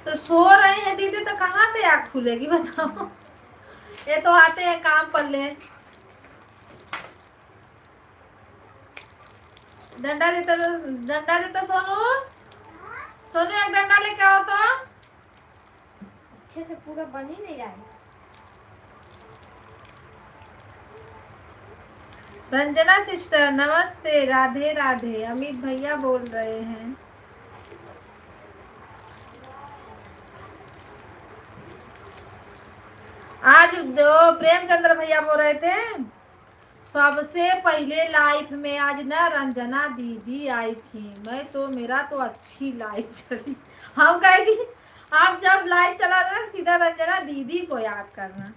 तो सो रहे हैं दीदी, तो कहाँ से आँख खुलेगी बताओ। ये तो आते हैं काम पर ले। डंडा देता सोनू, सोनू एक डंडा लेके आओ तो। अच्छे से पूरा बन ही नहीं रहा है। रंजना सिस्टर नमस्ते, राधे राधे। अमित भैया बोल रहे हैं। आज दो प्रेमचंद्र भैया बोल रहे थे, सबसे पहले लाइफ में आज ना रंजना दीदी आई थी। मैं तो, मेरा तो अच्छी लाइफ चली। हम कहेगी आप जब लाइव चला ना, सीधा रंजना दीदी को याद करना।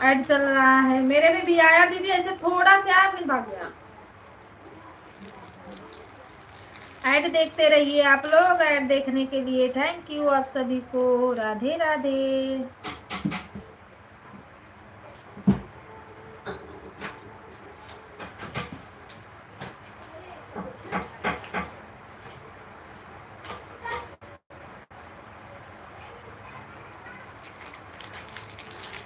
ऐड चल रहा है, मेरे में भी आया दीदी, ऐसे थोड़ा सा आया फिर भाग गया। ऐड देखते रहिए आप लोग। ऐड देखने के लिए थैंक यू आप सभी को। राधे राधे।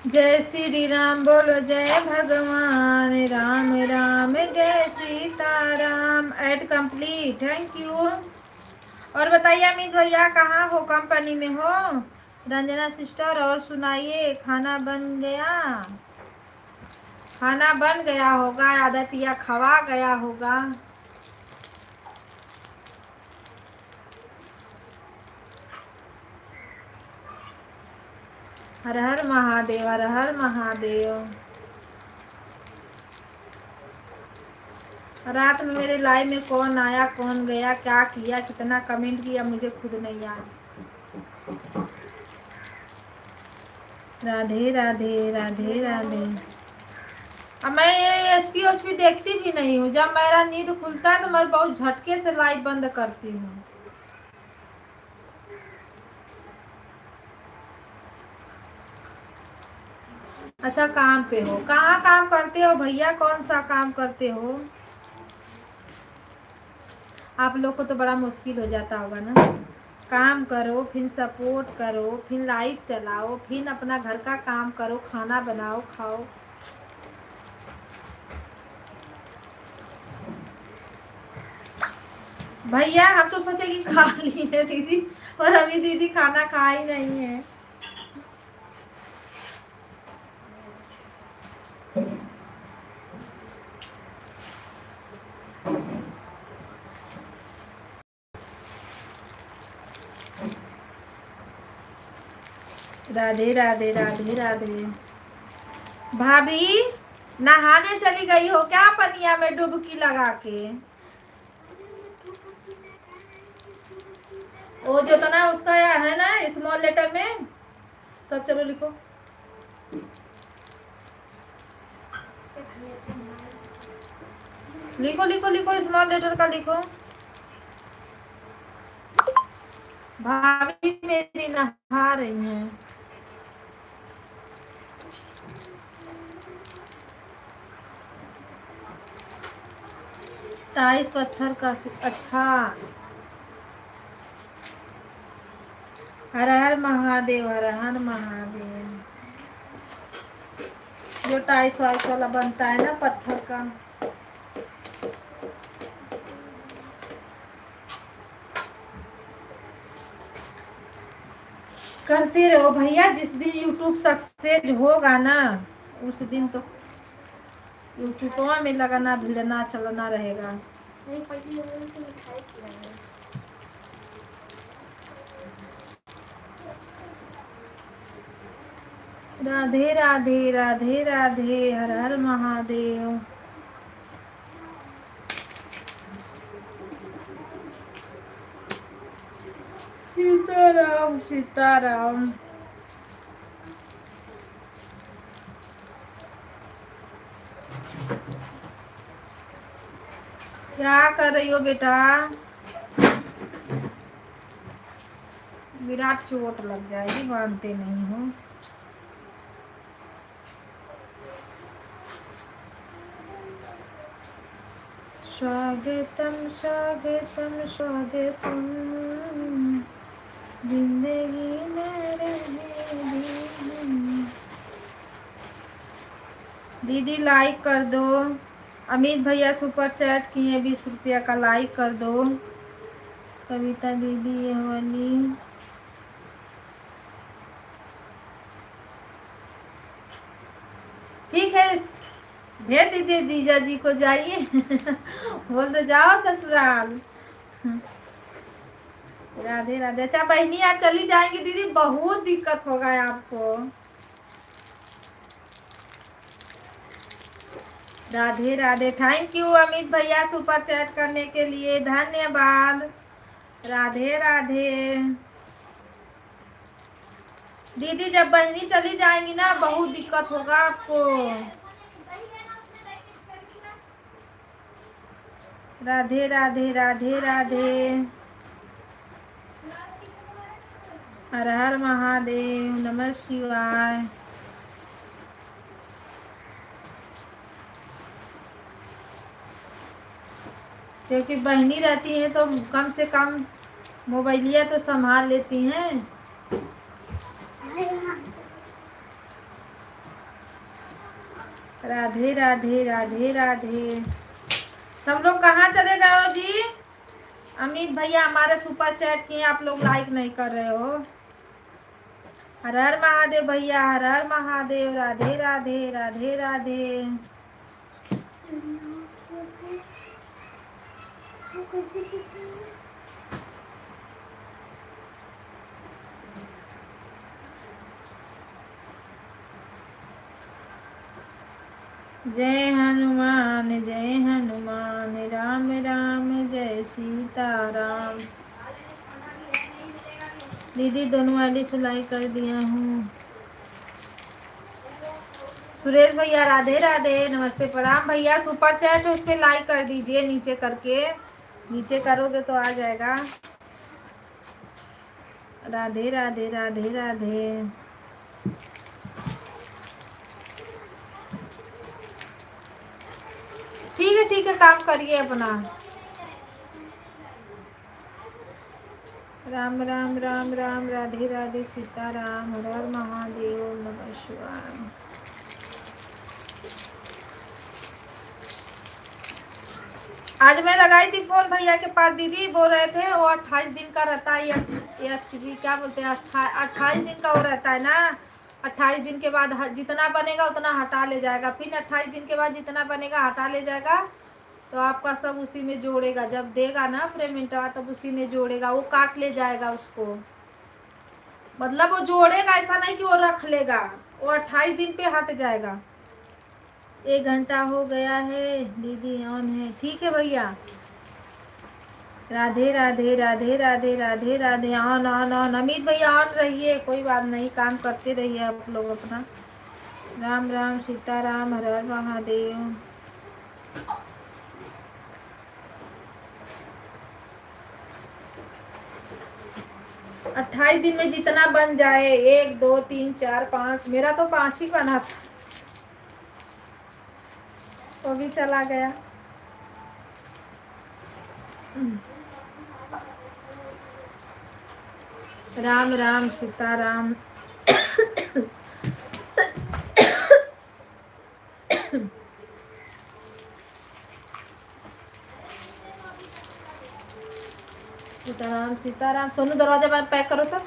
जय श्री राम बोलो, जय भगवान राम राम, जय Sitaram. Add complete, thank you. और बताइए अमित भैया कहाँ हो, कंपनी में हो? रंजना सिस्टर और सुनाइए, खाना बन गया? खाना बन गया होगा, आदतिया खवा गया होगा। हर हर महादेव, हर हर महादेव। रात में मेरे लाइव में कौन आया कौन गया, क्या किया, कितना कमेंट किया, मुझे खुद नहीं याद। राधे राधे राधे राधे। अब मैं ये एचपी देखती भी नहीं हूँ। जब मेरा नींद खुलता है तो मैं बहुत झटके से लाइव बंद करती हूँ। अच्छा काम पे हो? कहाँ काम करते हो भैया, कौन सा काम करते हो? आप लोग को तो बड़ा मुश्किल हो जाता होगा ना। काम करो, फिर सपोर्ट करो, फिर लाइव चलाओ, फिर अपना घर का काम करो, खाना बनाओ, खाओ। भैया हम तो सोचे कि खा लिए दीदी, और अभी दीदी खाना खा ही नहीं है। राधे राधे राधे राधे। भाभी नहाने चली गई हो क्या पनिया में डुबकी लगा के? वो जो था ना उसका है ना स्मॉल लेटर में सब, चलो लिखो। लिखो लिखो लिखो, स्मॉल लेटर का लिखो। भाभी मेरी नहा रही हैं। टाइस पत्थर का अच्छा। हर हर महादेव, हर हर महादेव। जो टाइस वाइस वाला बनता है ना पत्थर का। करते रहो भैया, जिस दिन यूट्यूब सक्सेस होगा ना उस दिन तो यूट्यूब में लगाना भिड़ना चलना रहेगा। राधे राधे राधे राधे, हर हर महादेव। सीताराम सीताराम। क्या कर रही हो बेटा? विराट चोट लग जाएगी, मानते नहीं हो। स्वागतम स्वागतम स्वागतम, जिंदगी में रहने दीदी। लाइक कर दो। अमित भैया सुपर चैट किए 20 रुपया का, लाइक कर दो। कविता दीदी ये वाली। ठीक है भेज दीजिए जीजा जी को, जाइए बोल दो जाओ ससुराल। राधे राधे। अच्छा बहनी आज चली जाएंगी दीदी, बहुत दिक्कत होगा आपको। राधे राधे। थैंक यू अमित भैया सुपर चैट करने के लिए, धन्यवाद। राधे राधे। दीदी जब बहनी चली जाएंगी ना बहुत दिक्कत होगा आपको। राधे राधे राधे राधे। हर हर महादेव, नमः शिवाय। क्योंकि बहनी रहती है तो कम से कम मोबाइलिया तो संभाल लेती हैं। राधे राधे राधे राधे। सब लोग कहाँ चले गए हो जी? अमित भैया हमारे सुपर चैट किए, आप लोग लाइक नहीं कर रहे हो। हर हर महादेव भैया, हर हर महादेव। राधे राधे राधे राधे। जय हनुमान जय हनुमान, राम राम जय सीताराम। दीदी दोनों आईडी से लाइक कर दिया हूँ। सुरेश भैया राधे राधे, नमस्ते प्रणाम। भैया सुपर चैट उस पर लाइक कर दीजिए, नीचे करके, नीचे करोगे तो आ जाएगा। राधे राधे राधे राधे। ठीक है, काम करिए अपना। राम राम राम राम, राधे राधे सीताराम, हर हर महादेव, नमः शिवाय। आज मैं लगाई थी फोन भैया के पास, दीदी बोल रहे थे वो 28 दिन का रहता है, ये क्या बोलते हैं, 28 दिन का वो रहता है ना। 28 दिन के बाद जितना बनेगा उतना हटा ले जाएगा, फिर 28 दिन के बाद जितना बनेगा हटा ले जाएगा, तो आपका सब उसी में जोड़ेगा। जब देगा ना पेमेंटवा तब उसी में जोड़ेगा, वो काट ले जाएगा उसको। मतलब वो जोड़ेगा, ऐसा नहीं कि वो रख लेगा, वो 28 दिन पे हट जाएगा। 1 घंटा हो गया है, दीदी ऑन है। ठीक है भैया। Radhe Radhe Radhe Radhe Radhe Radhe. On on on. Amit भैया ऑन रहिए, कोई बात नहीं, काम करते रहिए आप लोग अपना। राम राम सीताराम, हर हर महादेव। अट्ठाईस दिन में जितना बन जाए, 1 2 3 4 5, मेरा तो 5 ही बना था, वो भी चला गया। राम राम सीताराम। सीताराम सीताराम। सोनू दरवाजा बंद पैक करो, सब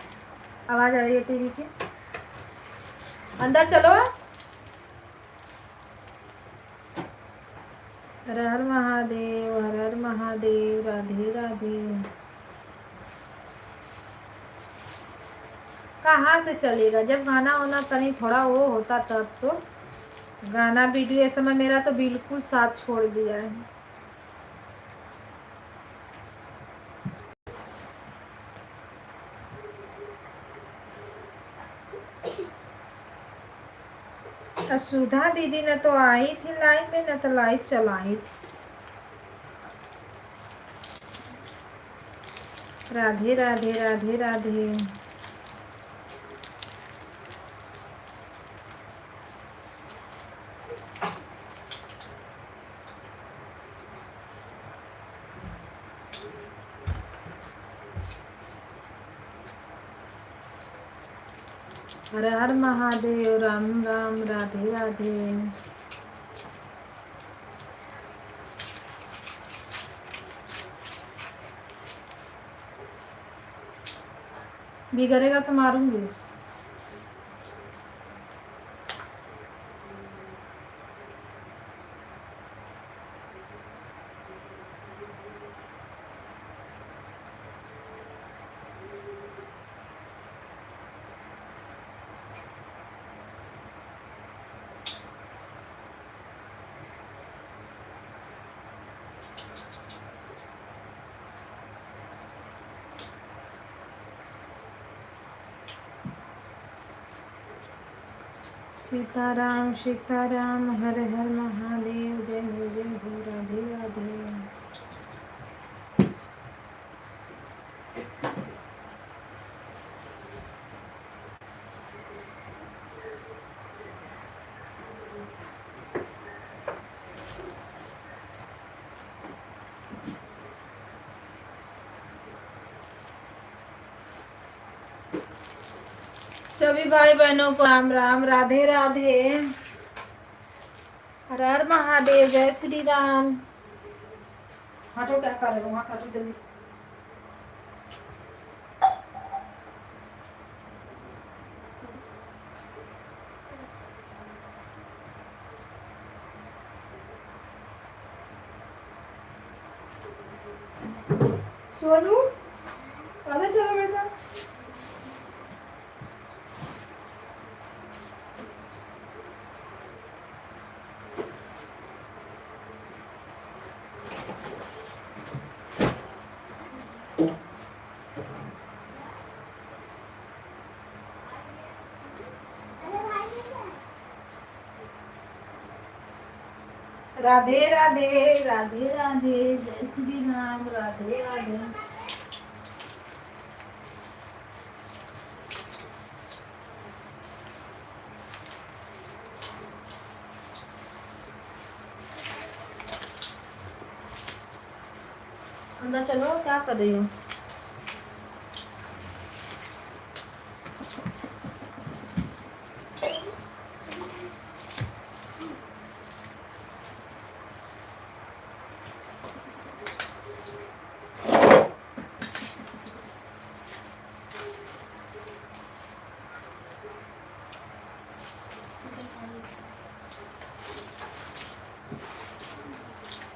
आवाज आ रही है टीवी की। अंदर चलो। हर हर महादेव, हर हर महादेव। राधे राधे। कहाँ से चलेगा जब गाना होना कहीं थोड़ा वो होता तब तो। गाना वीडियो इस समय मेरा तो बिल्कुल साथ छोड़ दिया है। सुधा दीदी ने तो आई थी लाइव में, न तो लाइव चलाई थी। राधे राधे राधे राधे। हर हर महादेव। राम राम राधे राधे। बिगड़ेगा तो मारूंगी। सीताराम सीताराम, हर हर महादेव। जय हो राधे राधे। सभी भाई बहनों को राम राम, राधे राधे, हर हर महादेव, जय श्री राम। हटो, क्या कर रहे हो वहां से, हटो जल्दी। सोनू अंदर चलो बेटा। राधे राधे, राधे राधे, जय श्री राम, राधे राधे। अंदर चलो, क्या कर रही हो?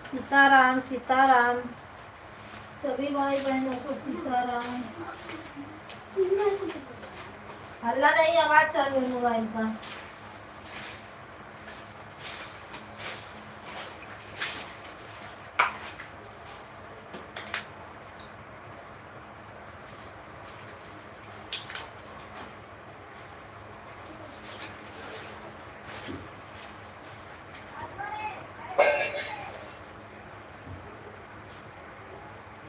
सीताराम सीताराम, सभी भाई बहनों को सीताराम। हल्ला नहीं, आवाज चल रही मोबाइल का।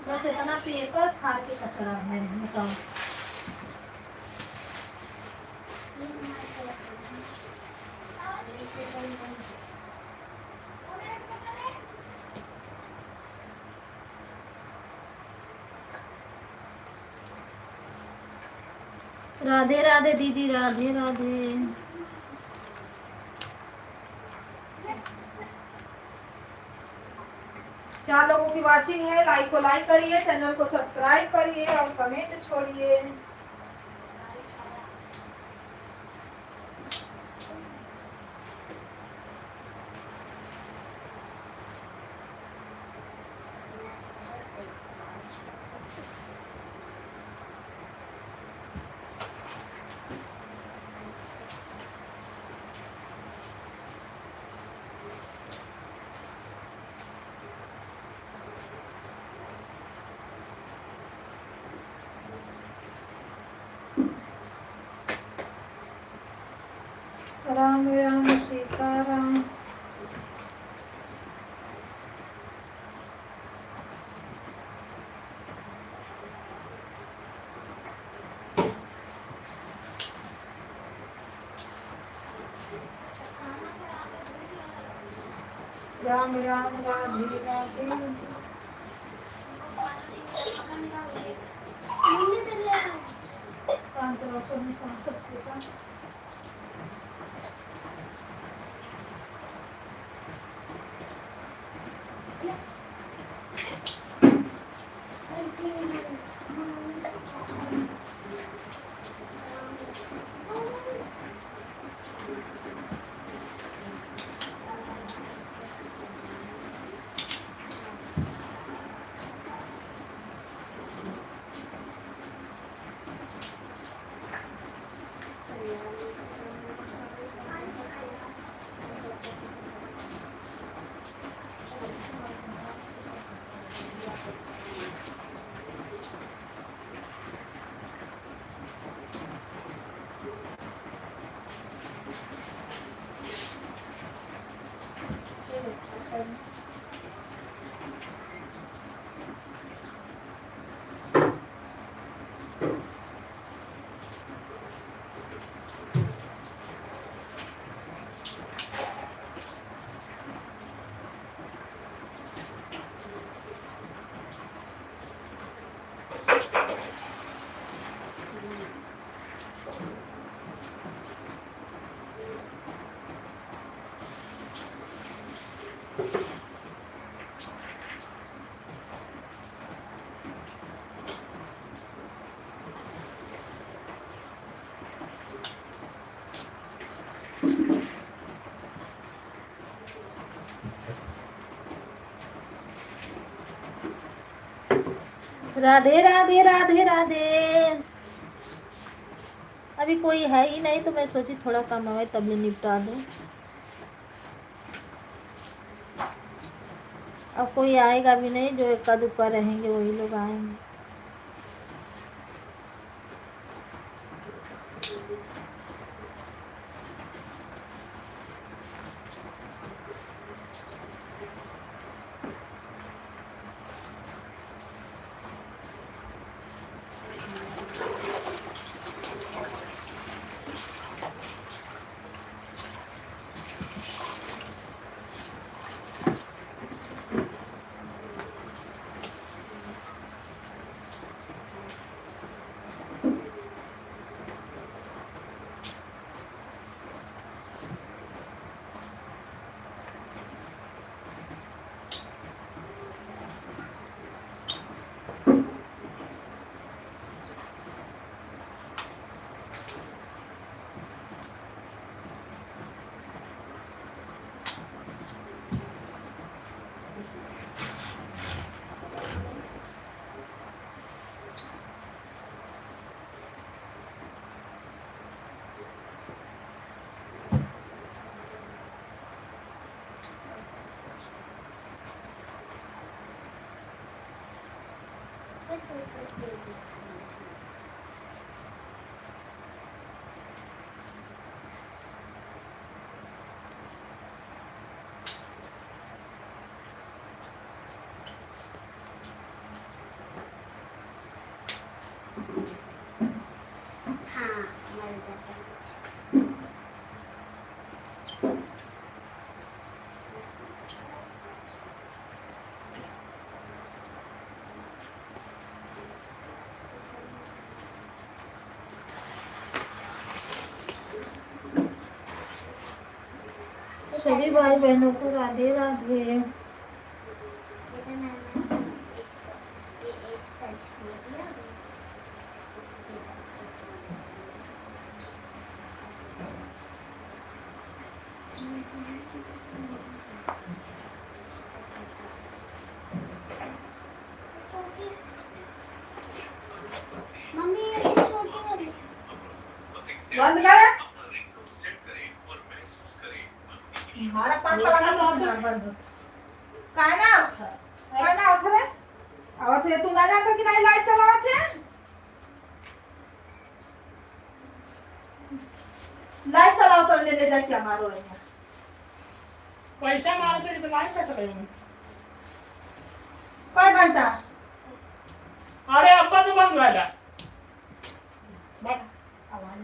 बस इतना पेपर खा के कचरा है, बताओ। राधे राधे दीदी, राधे राधे। चार लोगों की वाचिंग है, लाइक को लाइक करिए, चैनल को सब्सक्राइब करिए और कमेंट छोड़िए। राम राम सीताराम। राम राम राधे राधे। काम करो, सब काम। राधे राधे राधे राधे। अभी कोई है ही नहीं तो मैं सोची थोड़ा काम आए तब मैं निपटा दूँ। अब कोई आएगा भी नहीं, जो इक्का दुक्का रहेंगे वही लोग आएंगे। हाँ मर जाता सभी भाई बहनों को राधे राधे। है। मेरा नाम है एक सर्च किया दिया। मम्मी ये छोटी वाली बंद कर। हमारा पांच पड़ा का बंद काय ना उठा काय ना उठा रे आवत है। तू ना जाता कि नहीं लाइट चलावत है। लाइट चलाओ तो ले जाके मारो यहाँ। पैसा मारते तो लाइट कैसे लगेंगे? कोई घंटा अरे अब्बा तो बंद वाला आवाज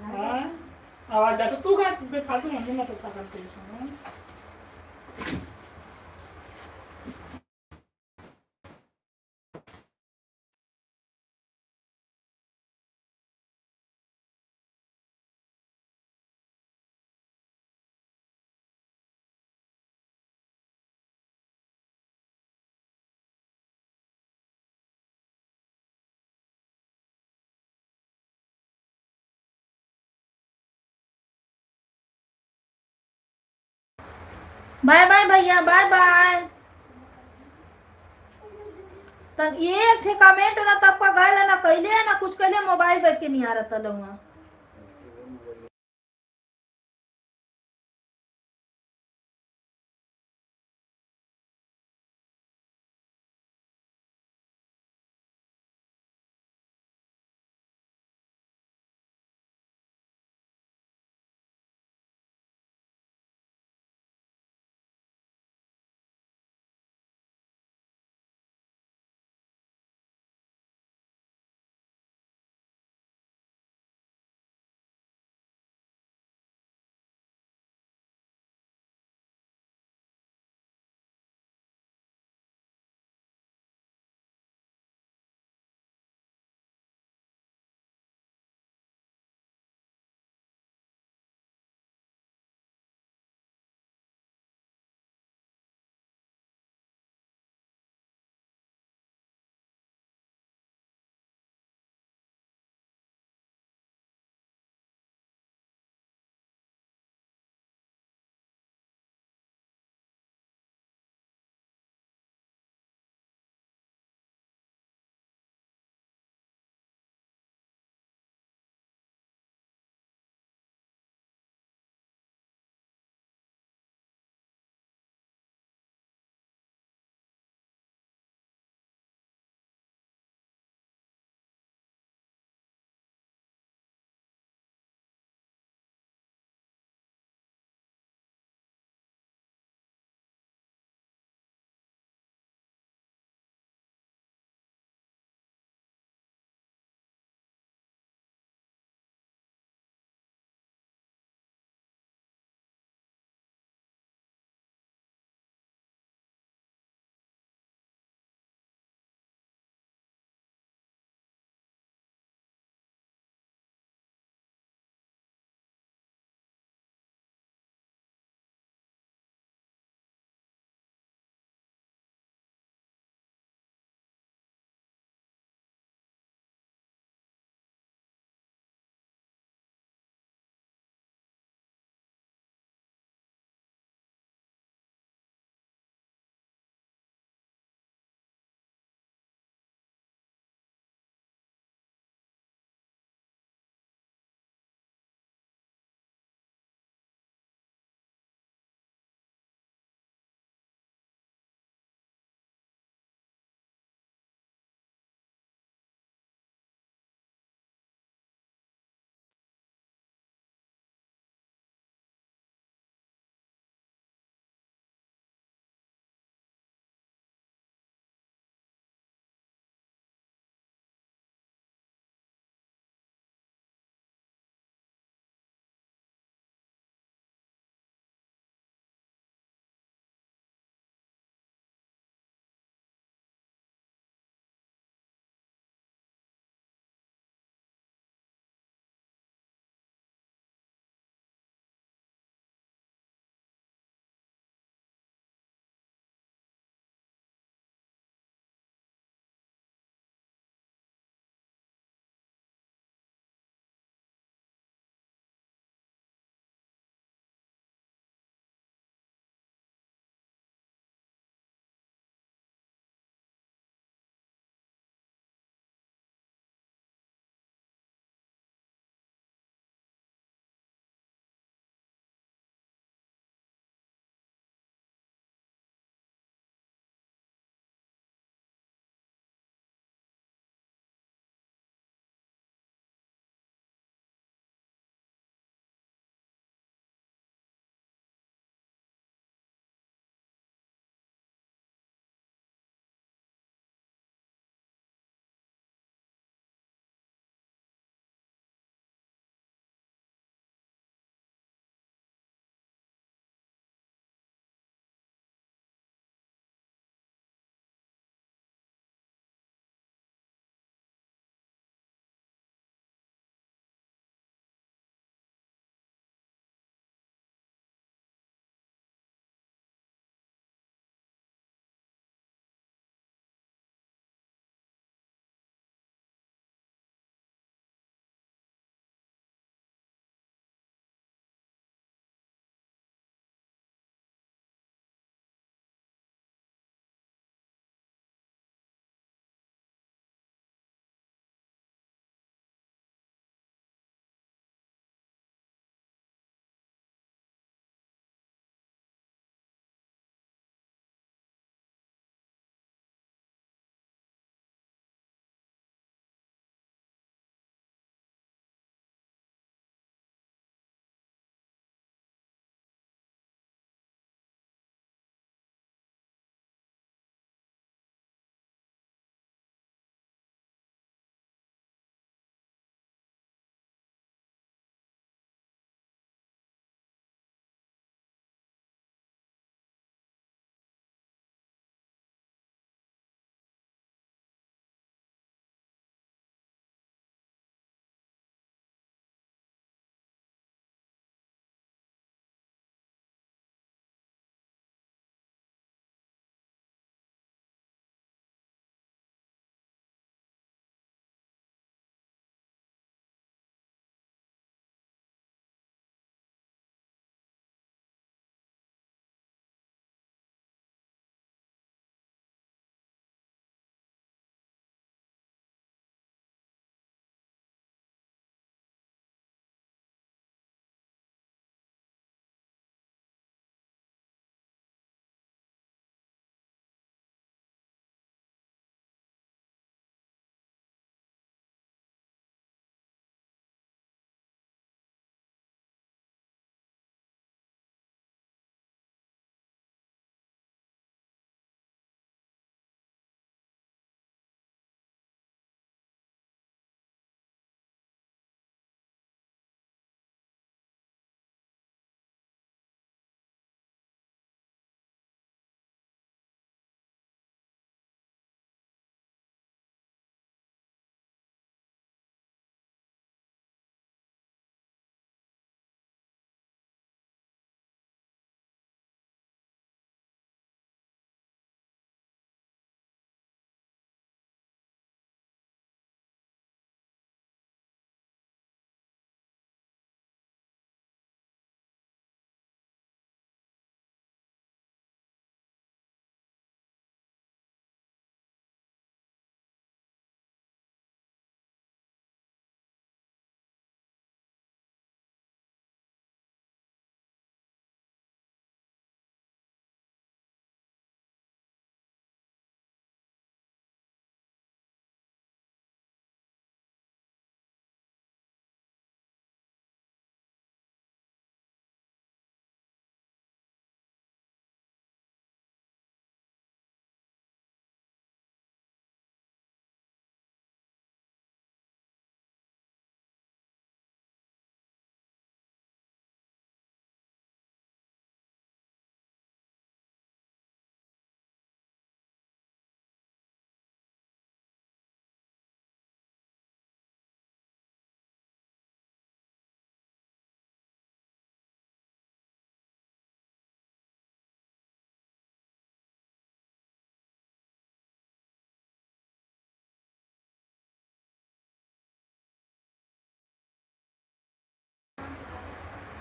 आवाज जाता तू काय फालतू म्हणतो ना तो का करते बाय बाय भैया बाय बाय। तब ये एक ठे कमेंट ना तब का गए ना कैले ना कुछ कैले मोबाइल बैठ के नहीं आ रहा था।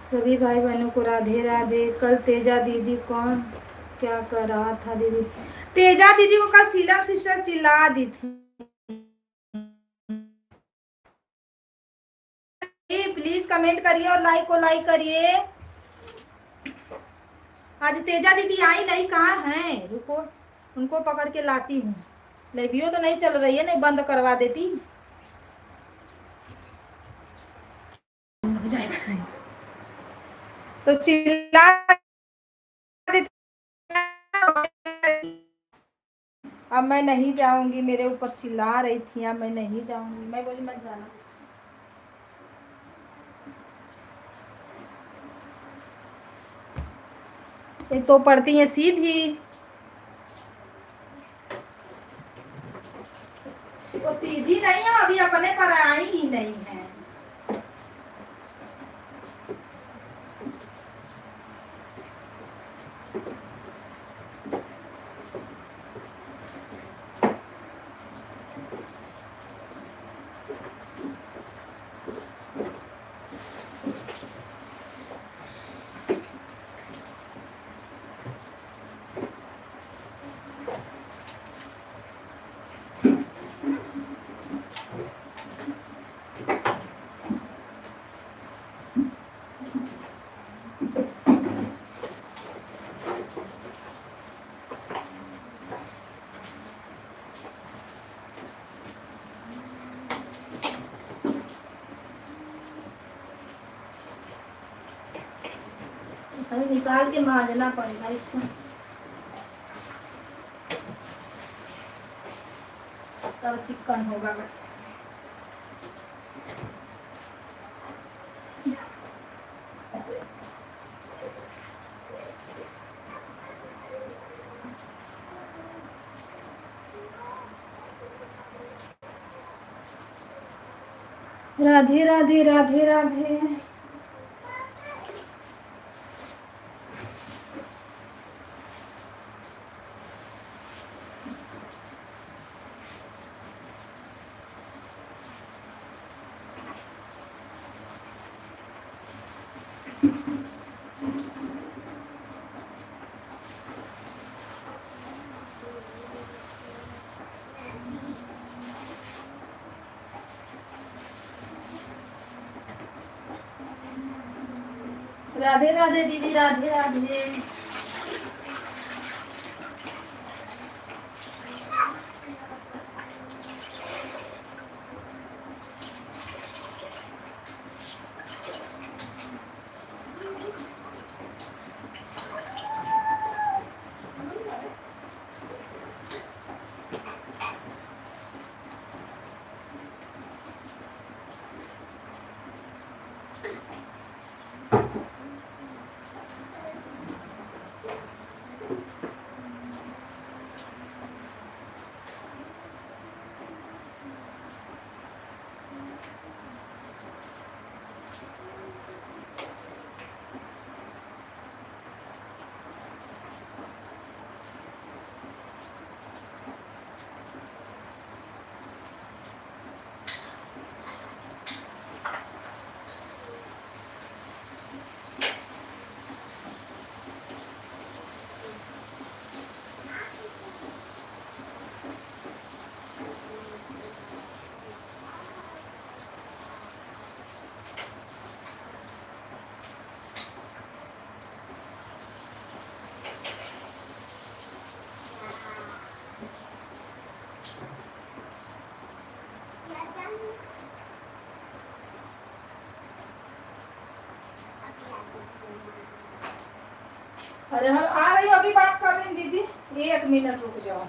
सभी भाई बहनों को राधे राधे। कल तेजा दीदी कौन क्या कर रहा था दीदी? तेजा दीदी को कल सीलम सिस्टर चिल्ला दी थी। प्लीज कमेंट करिए और लाइक को लाइक करिए। आज तेजा दीदी आई नहीं, कहाँ है? रुको, उनको पकड़ के लाती हूँ। लाइवियो तो नहीं चल रही है, नहीं बंद करवा देती हो जाएगा। तो चिल्ला देती। अब मैं नहीं जाऊंगी, मेरे ऊपर चिल्ला रही थी, अब मैं नहीं जाऊंगी। मैं बोली मत जाना। एक तो पढ़ती है सीधी, वो सीधी नहीं है, अभी अपने पर आई ही नहीं है। सही निकाल के मांजना पड़ेगा इसको, तब चिकन होगा बढ़िया से। राधे राधे राधे राधे। राधे राधे दीदी, राधे राधे। अरे हम आ रही हो, अभी बात कर रही हूँ दीदी, 1 मिनट रुक जाओ।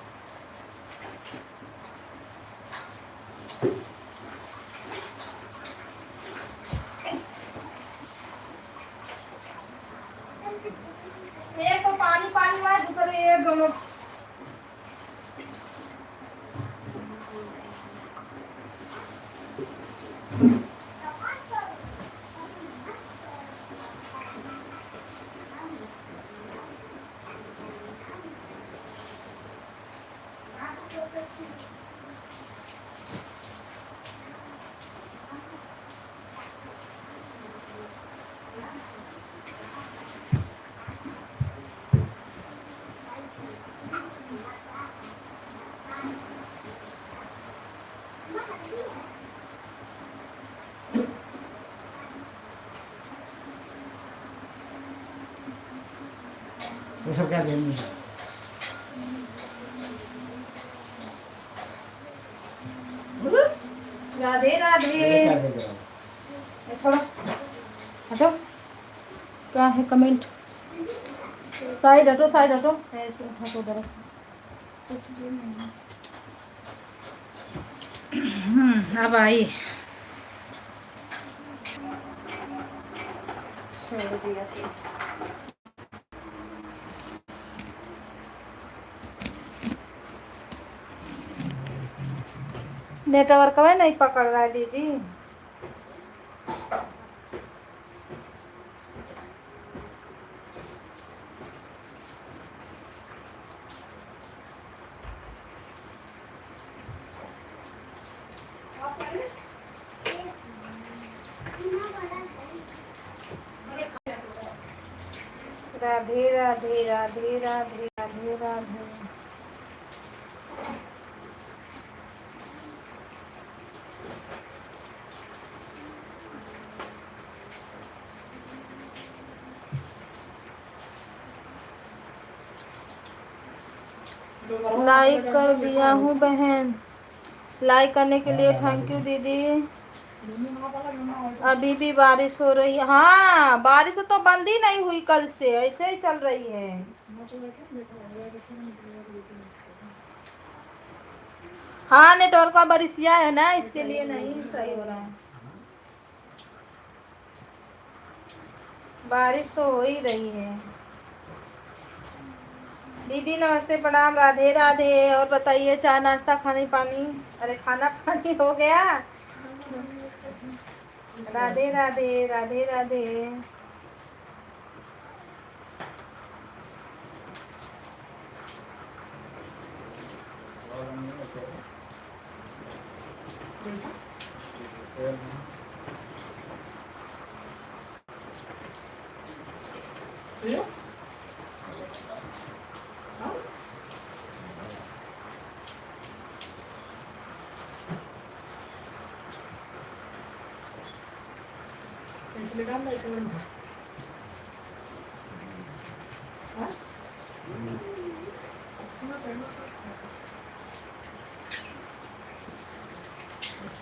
एक तो पानी पानी हुआ है, दूसरे ये दोनों ये सब क्या देंगे? राधे राधे। क्या दे रहे हो? छोड़ो हटो, क्या है कमेंट? साइड हटो, साइड हटो, हटो उधर। अब आई छोड़ दिया। नेटवर्क में नहीं पकड़ रहा है दीदी। राधे राधे राधे राधे राधे राधे। लाइक कर दिया हूँ बहन, लाइक करने के लिए थैंक यू दीदी। अभी भी बारिश हो रही है। हाँ, बारिश तो बंद ही नहीं हुई, कल से ऐसे ही चल रही है। हाँ, नेटवर्क का बरिसिया है ना, इसके लिए नहीं सही हो रहा है। बारिश तो हो ही रही है। दीदी नमस्ते, प्रणाम, राधे राधे। और बताइए, चाय नाश्ता खाने पानी, अरे खाना पानी हो गया? राधे राधे राधे राधे।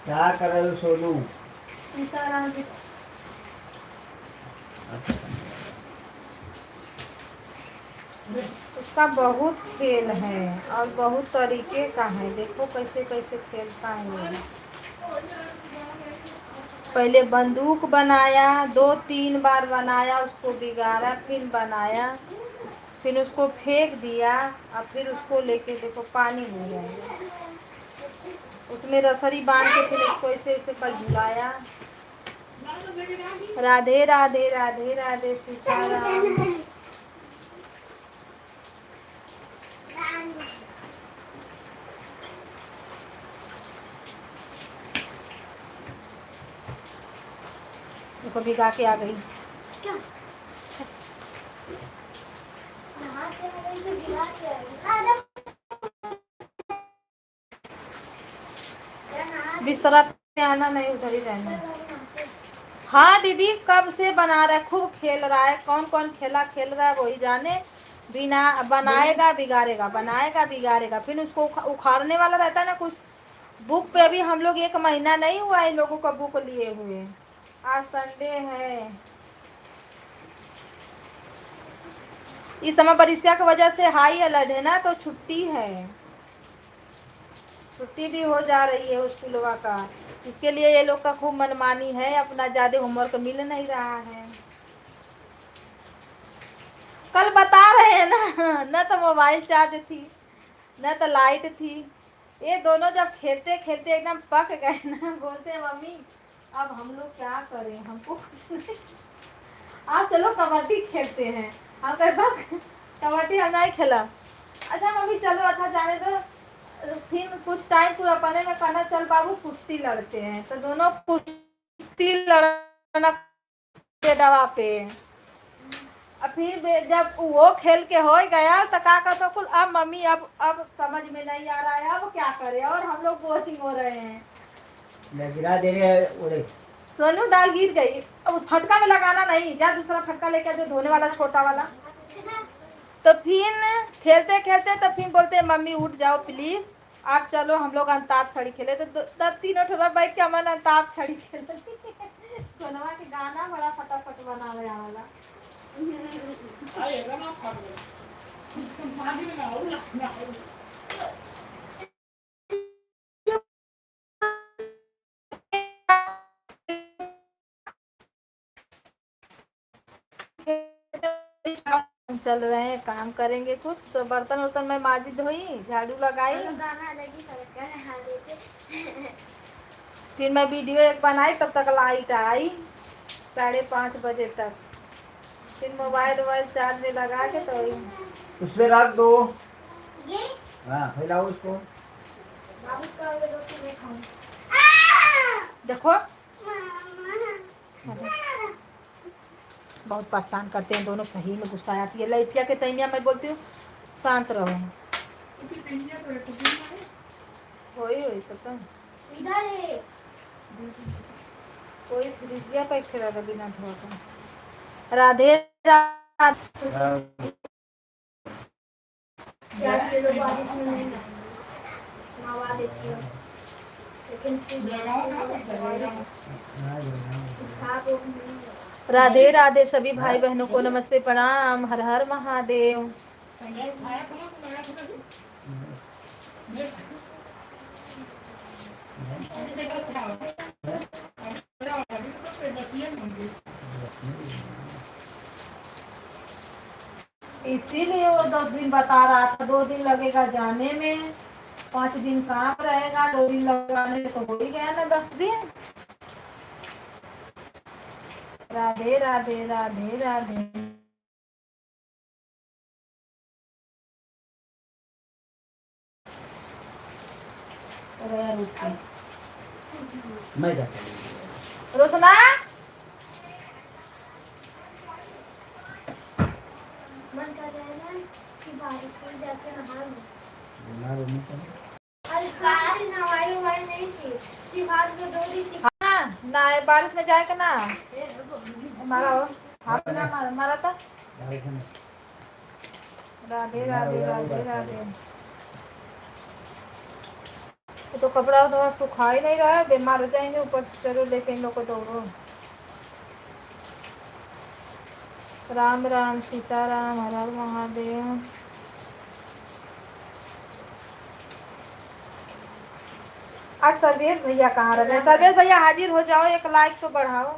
क्या कर रहे हो सोनू? उसका बहुत खेल है और बहुत तरीके का है। देखो कैसे कैसे खेलता है। पहले बंदूक बनाया, 2-3 बार बनाया, उसको बिगाड़ा, फिर बनाया, फिर उसको फेंक दिया, और फिर उसको लेके देखो पानी हो जाएगा, उसमें रसरी बांध के फिर उसको ऐसे ऐसे कर झुलाया। राधे राधे राधे राधे सीताराम। देखो भिगा के आ गई। बिस्तरा पे आना नहीं, उधर ही रहना। हाँ दीदी, कब से बना रहा है, खूब खेल रहा है। कौन कौन खेला खेल रहा है वही जाने। बिना बनाएगा बिगाड़ेगा, बनाएगा बिगाड़ेगा, फिर उसको उखाड़ने वाला रहता है ना कुछ। बुक पे अभी हम लोग 1 महीना नहीं हुआ इन लोगों का बुक लिए हुए। आज संडे है। इस समय परीक्षा की वजह से हाई अलर्ट है ना, तो छुट्टी है, छुट्टी भी हो जा रही है स्कूलवा का। इसके लिए ये लोग का खूब मनमानी है, अपना ज्यादा होमवर्क मिल नहीं रहा है। कल बता रहे हैं ना, न तो मोबाइल चार्ज थी न तो लाइट थी। ये दोनों जब खेलते खेलते एकदम पक गए ना, बोलते हैं मम्मी अब हम लोग क्या करें, हमको आप चलो कबड्डी खेलते हैं। हम कहते कबड्डी हम नहीं खेला। अच्छा मम्मी चलो, अच्छा जाने दो, फिर कुछ टाइम पूरा अपने में कहना चल बाबू कुश्ती लड़ते हैं, तो दोनों कुश्ती लड़ना दवा पे। और फिर जब वो खेल के हो गया तो क्या कहते कुल, अब मम्मी अब समझ में नहीं आ रहा है, अब क्या करें, और हम लोग बोरिंग हो रहे हैं। गिरा दे रहे हैं उड़े। सोनू दाल गिर गई, अब फटका में लगाना नहीं, जा दूसरा फटका लेके जो धोने वाला छोटा वाला। तो फिर खेलते खेलते तो फिर बोलते मम्मी उठ जाओ प्लीज, आप चलो हम लोग अंताक्षरी खेले। तो तब तीनों ठोरा बैठ के हमन अंताक्षरी खेले। सोनवा के गाना बड़ा फटाफट बनावे वाला। आएगा ना फट गया पानी में ना हो चल रहे हैं, काम करेंगे कुछ। तो बर्तन वर्तन में माजी धोई, झाड़ू लगाई, फिर मैं वीडियो एक बनाई, तब तक लाइट आई 5:30 बजे तक। फिर मोबाइल चार्ज में लगा के तो उसमें रख दो। हाँ फैलाओ उसको। देखो बहुत परेशान करते हैं दोनों, सही में गुस्सा आती है। लड़किया के तैमिया मैं बोलती हूँ शांत रहो। वही वही पता कोई फ्रिजिया पे खेला था बिना धोआ के। राधे राधे राधे सभी भाई बहनों को नमस्ते प्रणाम, हर हर महादेव। इसीलिए वो 10 दिन बता रहा था, 2 दिन लगेगा जाने में, 5 दिन काम रहेगा, 2 दिन लगाने में तो हो ही गया ना 10 दिन। राधे राधे राधे राधे। मैं जाता रोशना मन कर रहा है ना कि बारिश में जाके नहा लूं। नहाई वहाई नहीं थी, त्योहार में 2 दिन थी। हाँ ना बारिश में जाएगा ना मारा हो हाथ ना मारा था। राधे राधे राधे राधे। तो कपड़ा तो सुखा ही नहीं रहा है, बीमार हो जाएंगे ऊपर से। चलो लेके इन लोग को दौड़ो। राम राम सीताराम, हर हर महादेव। आज सर्वेश भैया कहाँ रहे? सर्वेश भैया हाजिर हो जाओ, एक लाइक तो बढ़ाओ।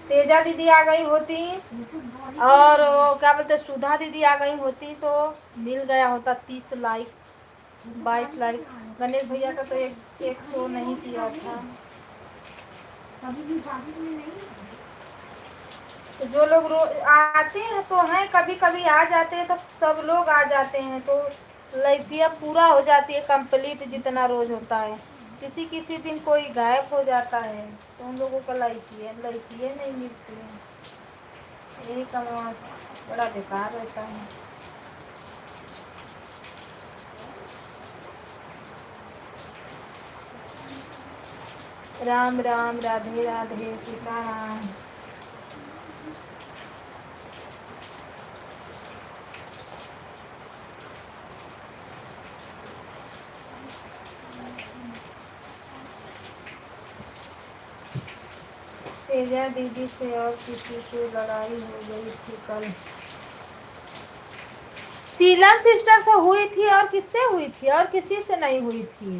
तेजा दीदी आ गई होती और वो क्या बोलते सुधा दीदी आ गई होती तो मिल गया होता 30 लाइक 22 लाइक। गणेश भैया का तो एक शो नहीं किया था। तो जो लोग आते हैं तो हैं, कभी कभी आ जाते हैं, तो सब लोग आ जाते हैं तो लाइफिया पूरा हो जाती है कंप्लीट जितना रोज होता है। किसी किसी दिन कोई गायब हो जाता है तो उन लोगों का लाइफिया नहीं मिलती है। यही कमा बड़ा बेकार रहता है। राम राम राधे राधे सीताराम। तेजा दीदी से और किसी से लड़ाई हो गई थी कल। सीलम सिस्टर से हुई थी और किससे हुई थी? और किसी से नहीं हुई थी।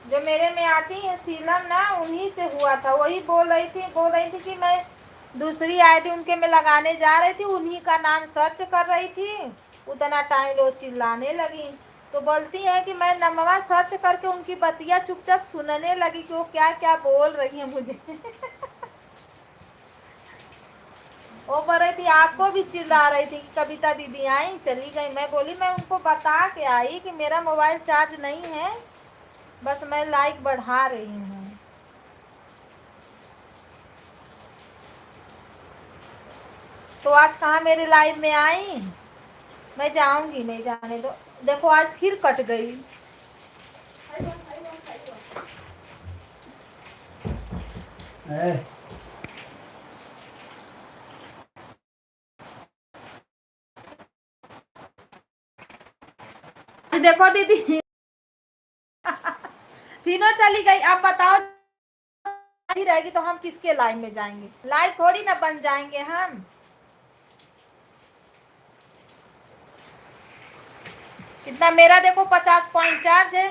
जो मेरे में आती है सीलम ना, उन्हीं से हुआ था। वही बोल रही थी कि मैं दूसरी आईडी उनके में लगाने जा रही थी, उन्हीं का नाम सर्च कर रही थी। उतना टाइम लो चिल्लाने लगी तो बोलती है कि मैं नंबर सर्च करके उनकी बतिया चुपचाप सुनने लगी कि वो क्या क्या बोल रही है मुझे। वो बोल रही थी आपको भी चिल्ला रही थी कि कविता दीदी आई चली गई। मैं बोली मैं उनको बता के आई कि मेरा मोबाइल चार्ज नहीं है, बस मैं लाइक बढ़ा रही हूँ। तो आज कहाँ मेरे लाइव में आई? मैं जाऊंगी, नहीं जाने दो। देखो आज फिर कट गई। ए, देखो दीदी तीनों चली गई। अब बताओ ही रहेगी तो हम किसके लाइन में जाएंगे? लाइन थोड़ी ना बन जाएंगे हम। कितना मेरा देखो 50 पॉइंट चार्ज है।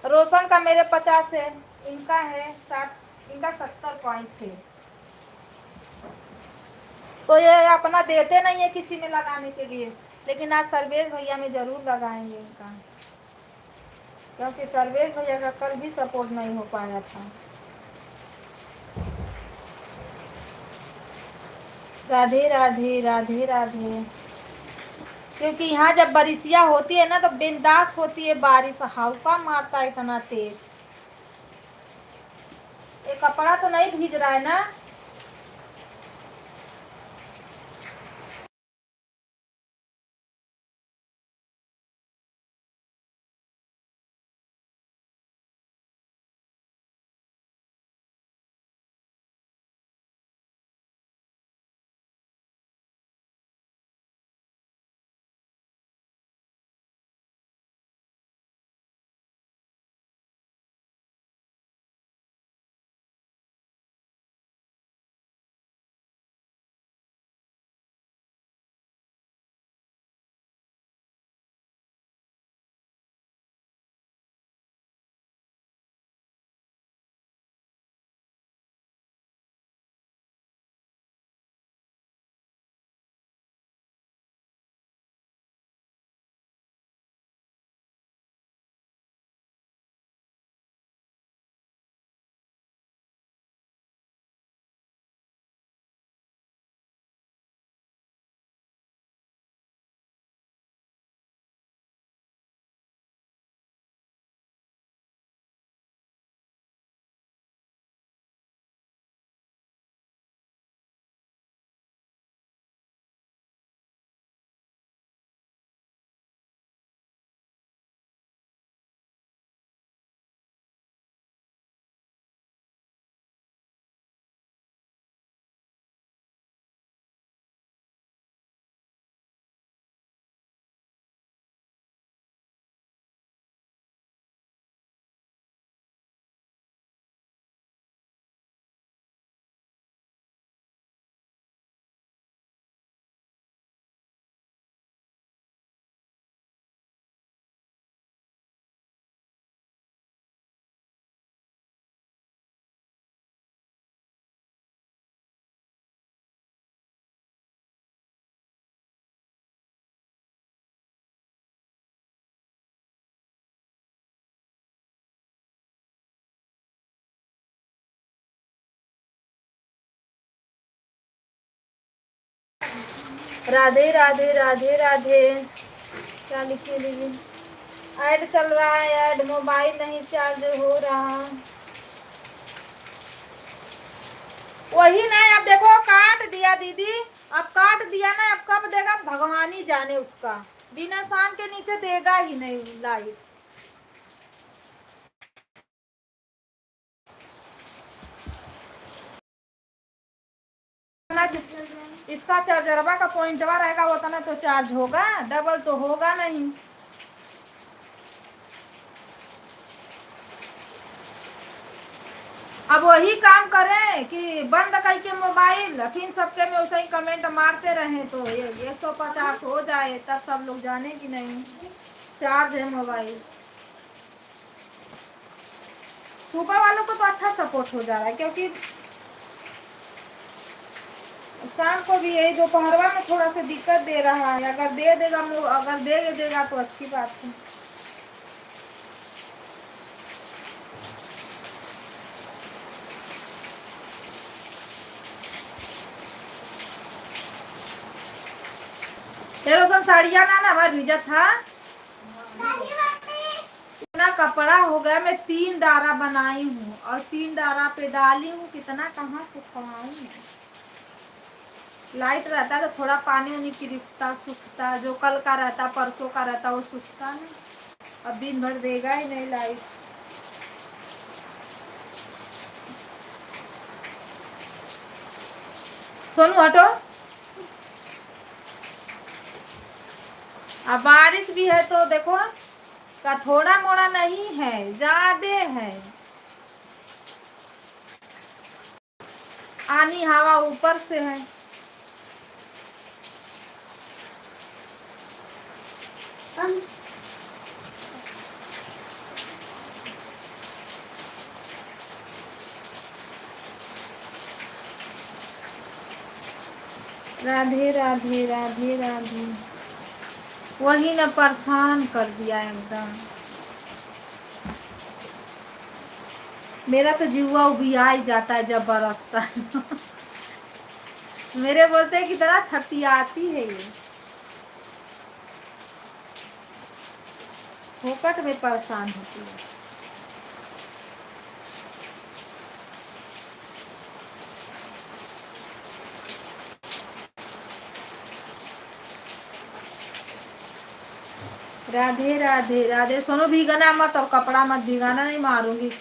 रोशन का मेरे 50 है, इनका है 60, इनका 70 पॉइंट है। तो ये अपना देते नहीं है किसी में लगाने के लिए, लेकिन आज सर्वेश भैया में जरूर लगाएंगे इनका, क्योंकि सर्वेश भैया का कल भी सपोर्ट नहीं हो पाया था। राधे राधे राधे राधे। क्योंकि यहाँ जब बारिशिया होती है ना तो बिंदास होती है बारिश, हल्का मारता है इतना तेज। ये कपड़ा तो नहीं भीग रहा है ना? राधे राधे राधे राधे। क्या लिखिए दीदी? ऐड चल रहा है, ऐड मोबाइल नहीं चार्ज हो रहा। वही ना, अब देखो काट दिया दीदी, अब काट दिया ना, अब कब देगा भगवान ही जाने उसका। बिना शाम के नीचे देगा ही नहीं लाइट। इसका चार्जरवा का पॉइंटवा रहेगा वो उतना तो चार्ज होगा, डबल तो होगा नहीं। अब वही काम करें कि बंद करके मोबाइल फिर सबके में उसे ही कमेंट मारते रहे तो ये 150 हो जाए, तब सब लोग जाने कि नहीं चार्ज है मोबाइल। सुबह वालों को तो अच्छा सपोर्ट हो जा रहा है, क्योंकि शाम को भी यही दोपहरवा में थोड़ा सा दिक्कत दे रहा है। अगर दे देगा, अगर दे देगा तो अच्छी बात है। रोशन साड़िया ना हमारा भेजा था, इतना कपड़ा हो गया। मैं 3 डारा बनाई हूँ और 3 डारा पे डाली हूँ, कितना कहाँ सुखाऊं। लाइट रहता है तो थोड़ा पानी वानी की रिश्ता सूखता, जो कल का रहता परसों का रहता वो सूखता नहीं। अब दिन भर देगा ही नहीं लाइट। सोनू हटो। अब बारिश भी है तो देखो का थोड़ा मोड़ा नहीं है, ज्यादा है। आनी हवा ऊपर से है। राधे राधे राधे राधे। वही न परेशान कर दिया एकदम। मेरा तो जीवा भी आ ही जाता है जब बरसता है। मेरे बोलते हैं कितना छपटी आती है ये। फोकट में परेशान होती है। राधे राधे राधे। सोनू भीगना मत और कपड़ा मत भीगाना, नहीं मारूंगी।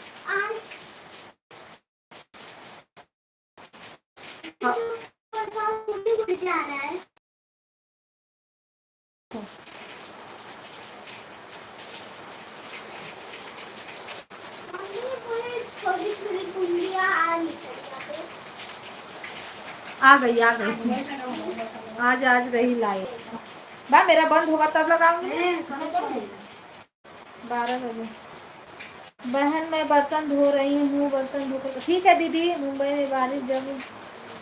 आ गई आज रही लाइट। बा मेरा बंद होगा तब लगाऊंगी। 12 बजे। बहन मैं बर्तन धो रही हूँ, बर्तन धो। ठीक है दीदी, मुंबई में बारिश जब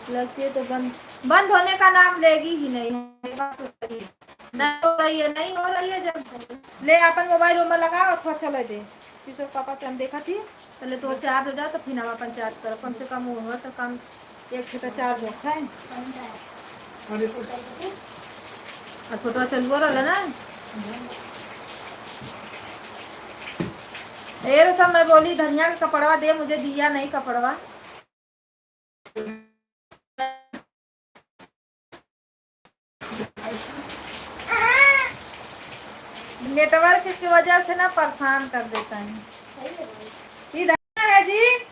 लगती है तो बंद होने का नाम लेगी ही नहीं। नहीं हो रही है जब ले अपन मोबाइल में लगाओ अथवा चले दे किसी पापा से हम देखा थी पहले तो चार्ज हो जाए तो फिर हम अपन चार्ज करो। कम से कम हो तो कम एक का चार्ज होता है। छोटा चलुआ रहा ना ये तो सब। मैं बोली धनिया का कपड़वा दे मुझे, दिया नहीं कपड़वा। नेटवर्क की वजह से ना परेशान कर देता है। ये धनिया है जी।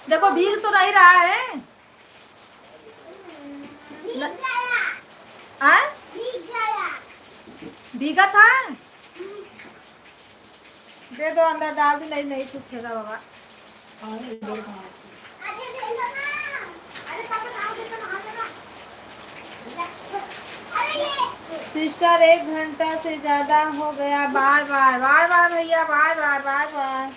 देखो भीग तो नहीं रहा है। भीगा था। दे दो अंदर डाल दो। नहीं सूखेगा बाबा। सिस्टर 1 घंटा से ज्यादा हो गया। बाय बाय बाय बाय भैया, बाय बाय बाय बाय।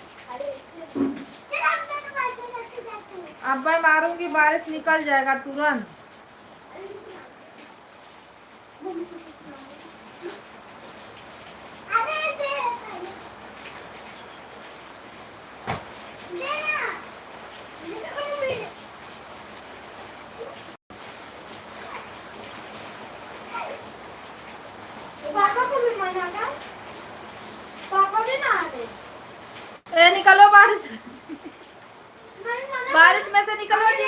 अब मैं मारूंगी, बारिश निकल जाएगा तुरंत। निकलो बारिश में से निकलो जी।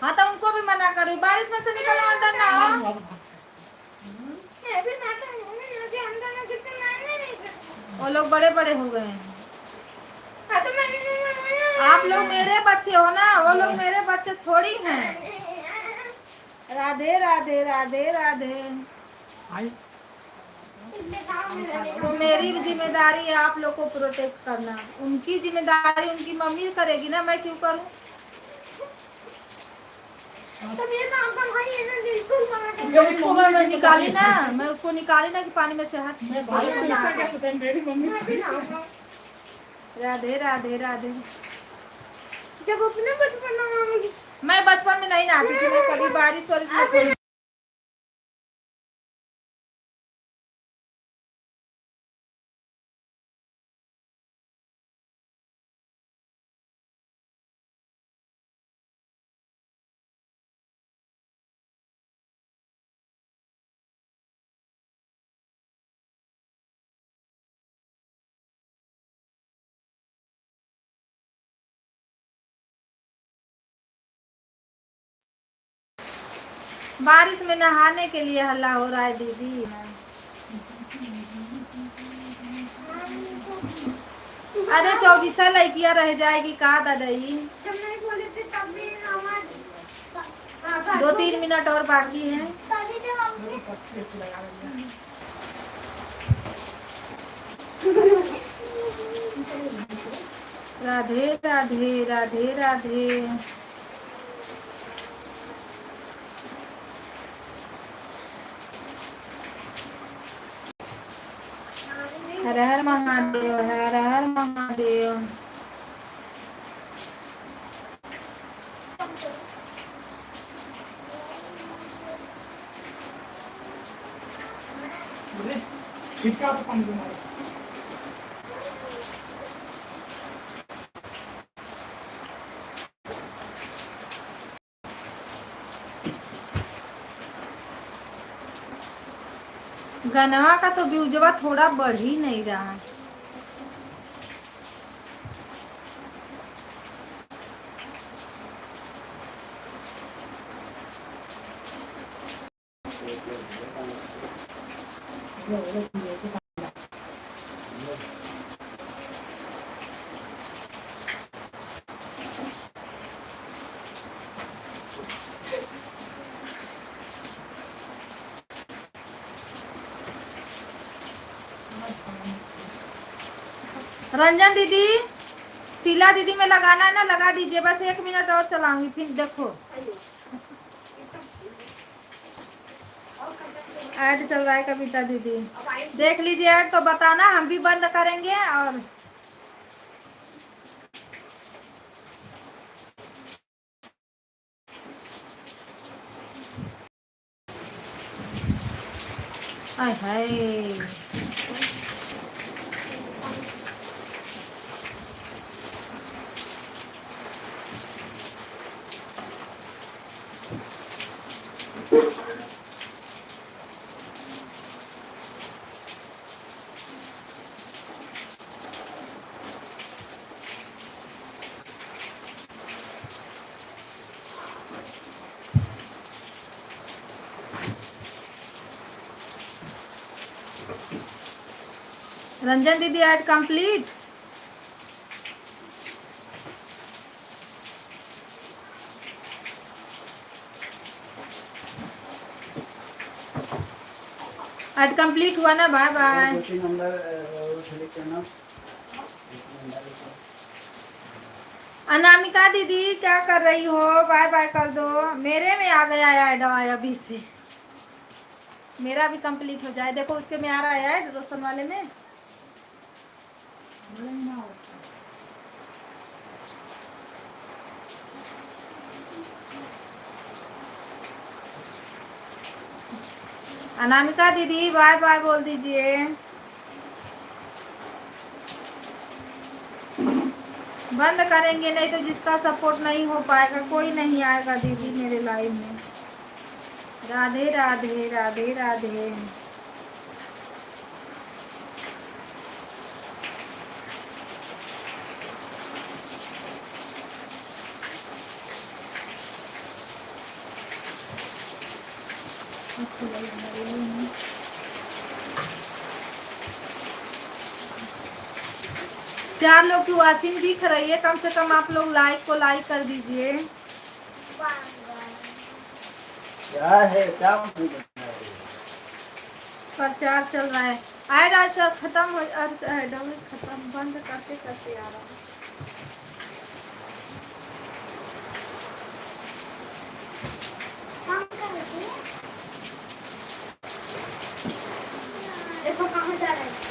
हाँ तो उनको भी मना करो, बारिश में से निकलो, अंदर ना आओ। वो लोग बड़े बड़े हो गए हैं। आप लोग मेरे बच्चे हो ना, वो लोग मेरे बच्चे थोड़ी हैं। राधे राधे राधे राधे। तो मेरी जिम्मेदारी है आप लोग को प्रोटेक्ट करना। उनकी जिम्मेदारी उनकी मम्मी करेगी ना, मैं क्यों करूं? उसको मैं निकाली ना, मैं उसको निकाली ना कि पानी में से हाथ। राधे राधे राधे। जब अपने बचपन मैं बचपन में नहीं नहाती थी, मैं कभी बारिश वारिश। बारिश में नहाने के लिए हल्ला हो रहा है दीदी। अरे 24 लड़कियां रह जाएगी का दादाई। 2-3 मिनट और बाकी है। राधे राधे राधे राधे। हर हर महादेव, हर हर महादेव। छिटका तो पानी मारो। गनवा का तो व्यूजवा थोड़ा बढ़ ही नहीं रहा है। रंजन दीदी, शीला दीदी में लगाना है ना, लगा दीजिए। बस 1 मिनट और चलाऊंगी फिर देखो। ऐड चल रहा है कविता दीदी, देख लीजिए ऐड तो बताना, हम भी बंद करेंगे। और हाय हाय, रंजन दीदी ऐड कंप्लीट। ऐड कंप्लीट हुआ ना, बाय बाय। अनामिका दीदी क्या कर रही हो, बाय बाय कर दो। मेरे में आ गया ऐड अभी से, मेरा भी कंप्लीट हो जाए। देखो उसके में आ रहा है ऐड, रोशन वाले में। अनामिका दीदी बाय बाय बोल दीजिए। बंद करेंगे, नहीं तो जिसका सपोर्ट नहीं हो पाएगा कोई नहीं आएगा दीदी मेरे लाइव में। राधे राधे राधे राधे। चार लोग की वॉचिंग दिख रही है, कम से कम आप लोग लाइक को लाइक कर दीजिए। क्या है, क्या प्रचार चल रहा है। ऐड आज खत्म हो, खत्म बंद करते करते आ रहा है। देखो कहाँ जा रहे हैं।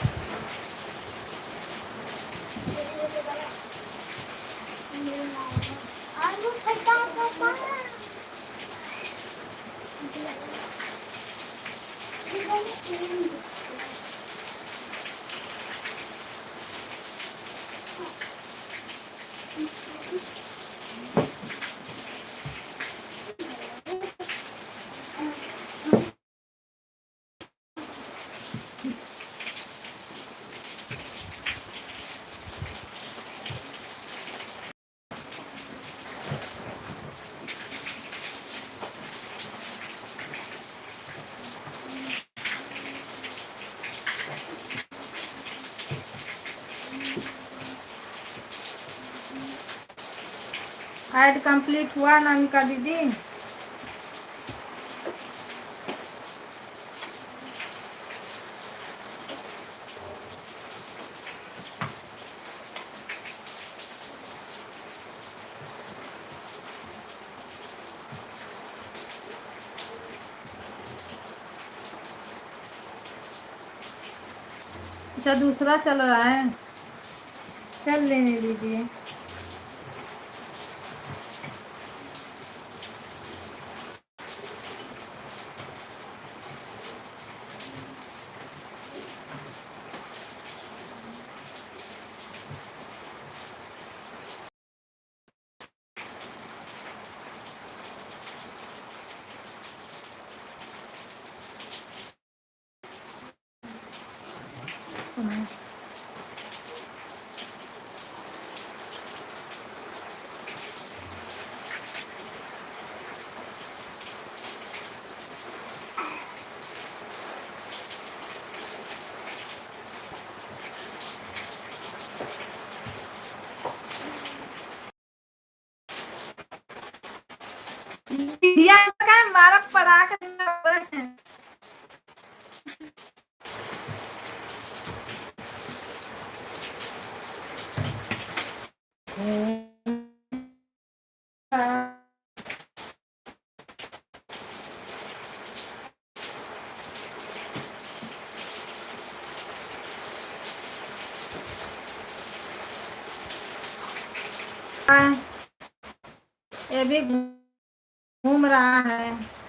आलू खट्टा खट्टा। ऐड कंप्लीट हुआ अनामिका दीदी? अच्छा दूसरा चल रहा है, चल लेने दीजिए। दिया का मारा पड़ा कर ये भी घूम रहा है।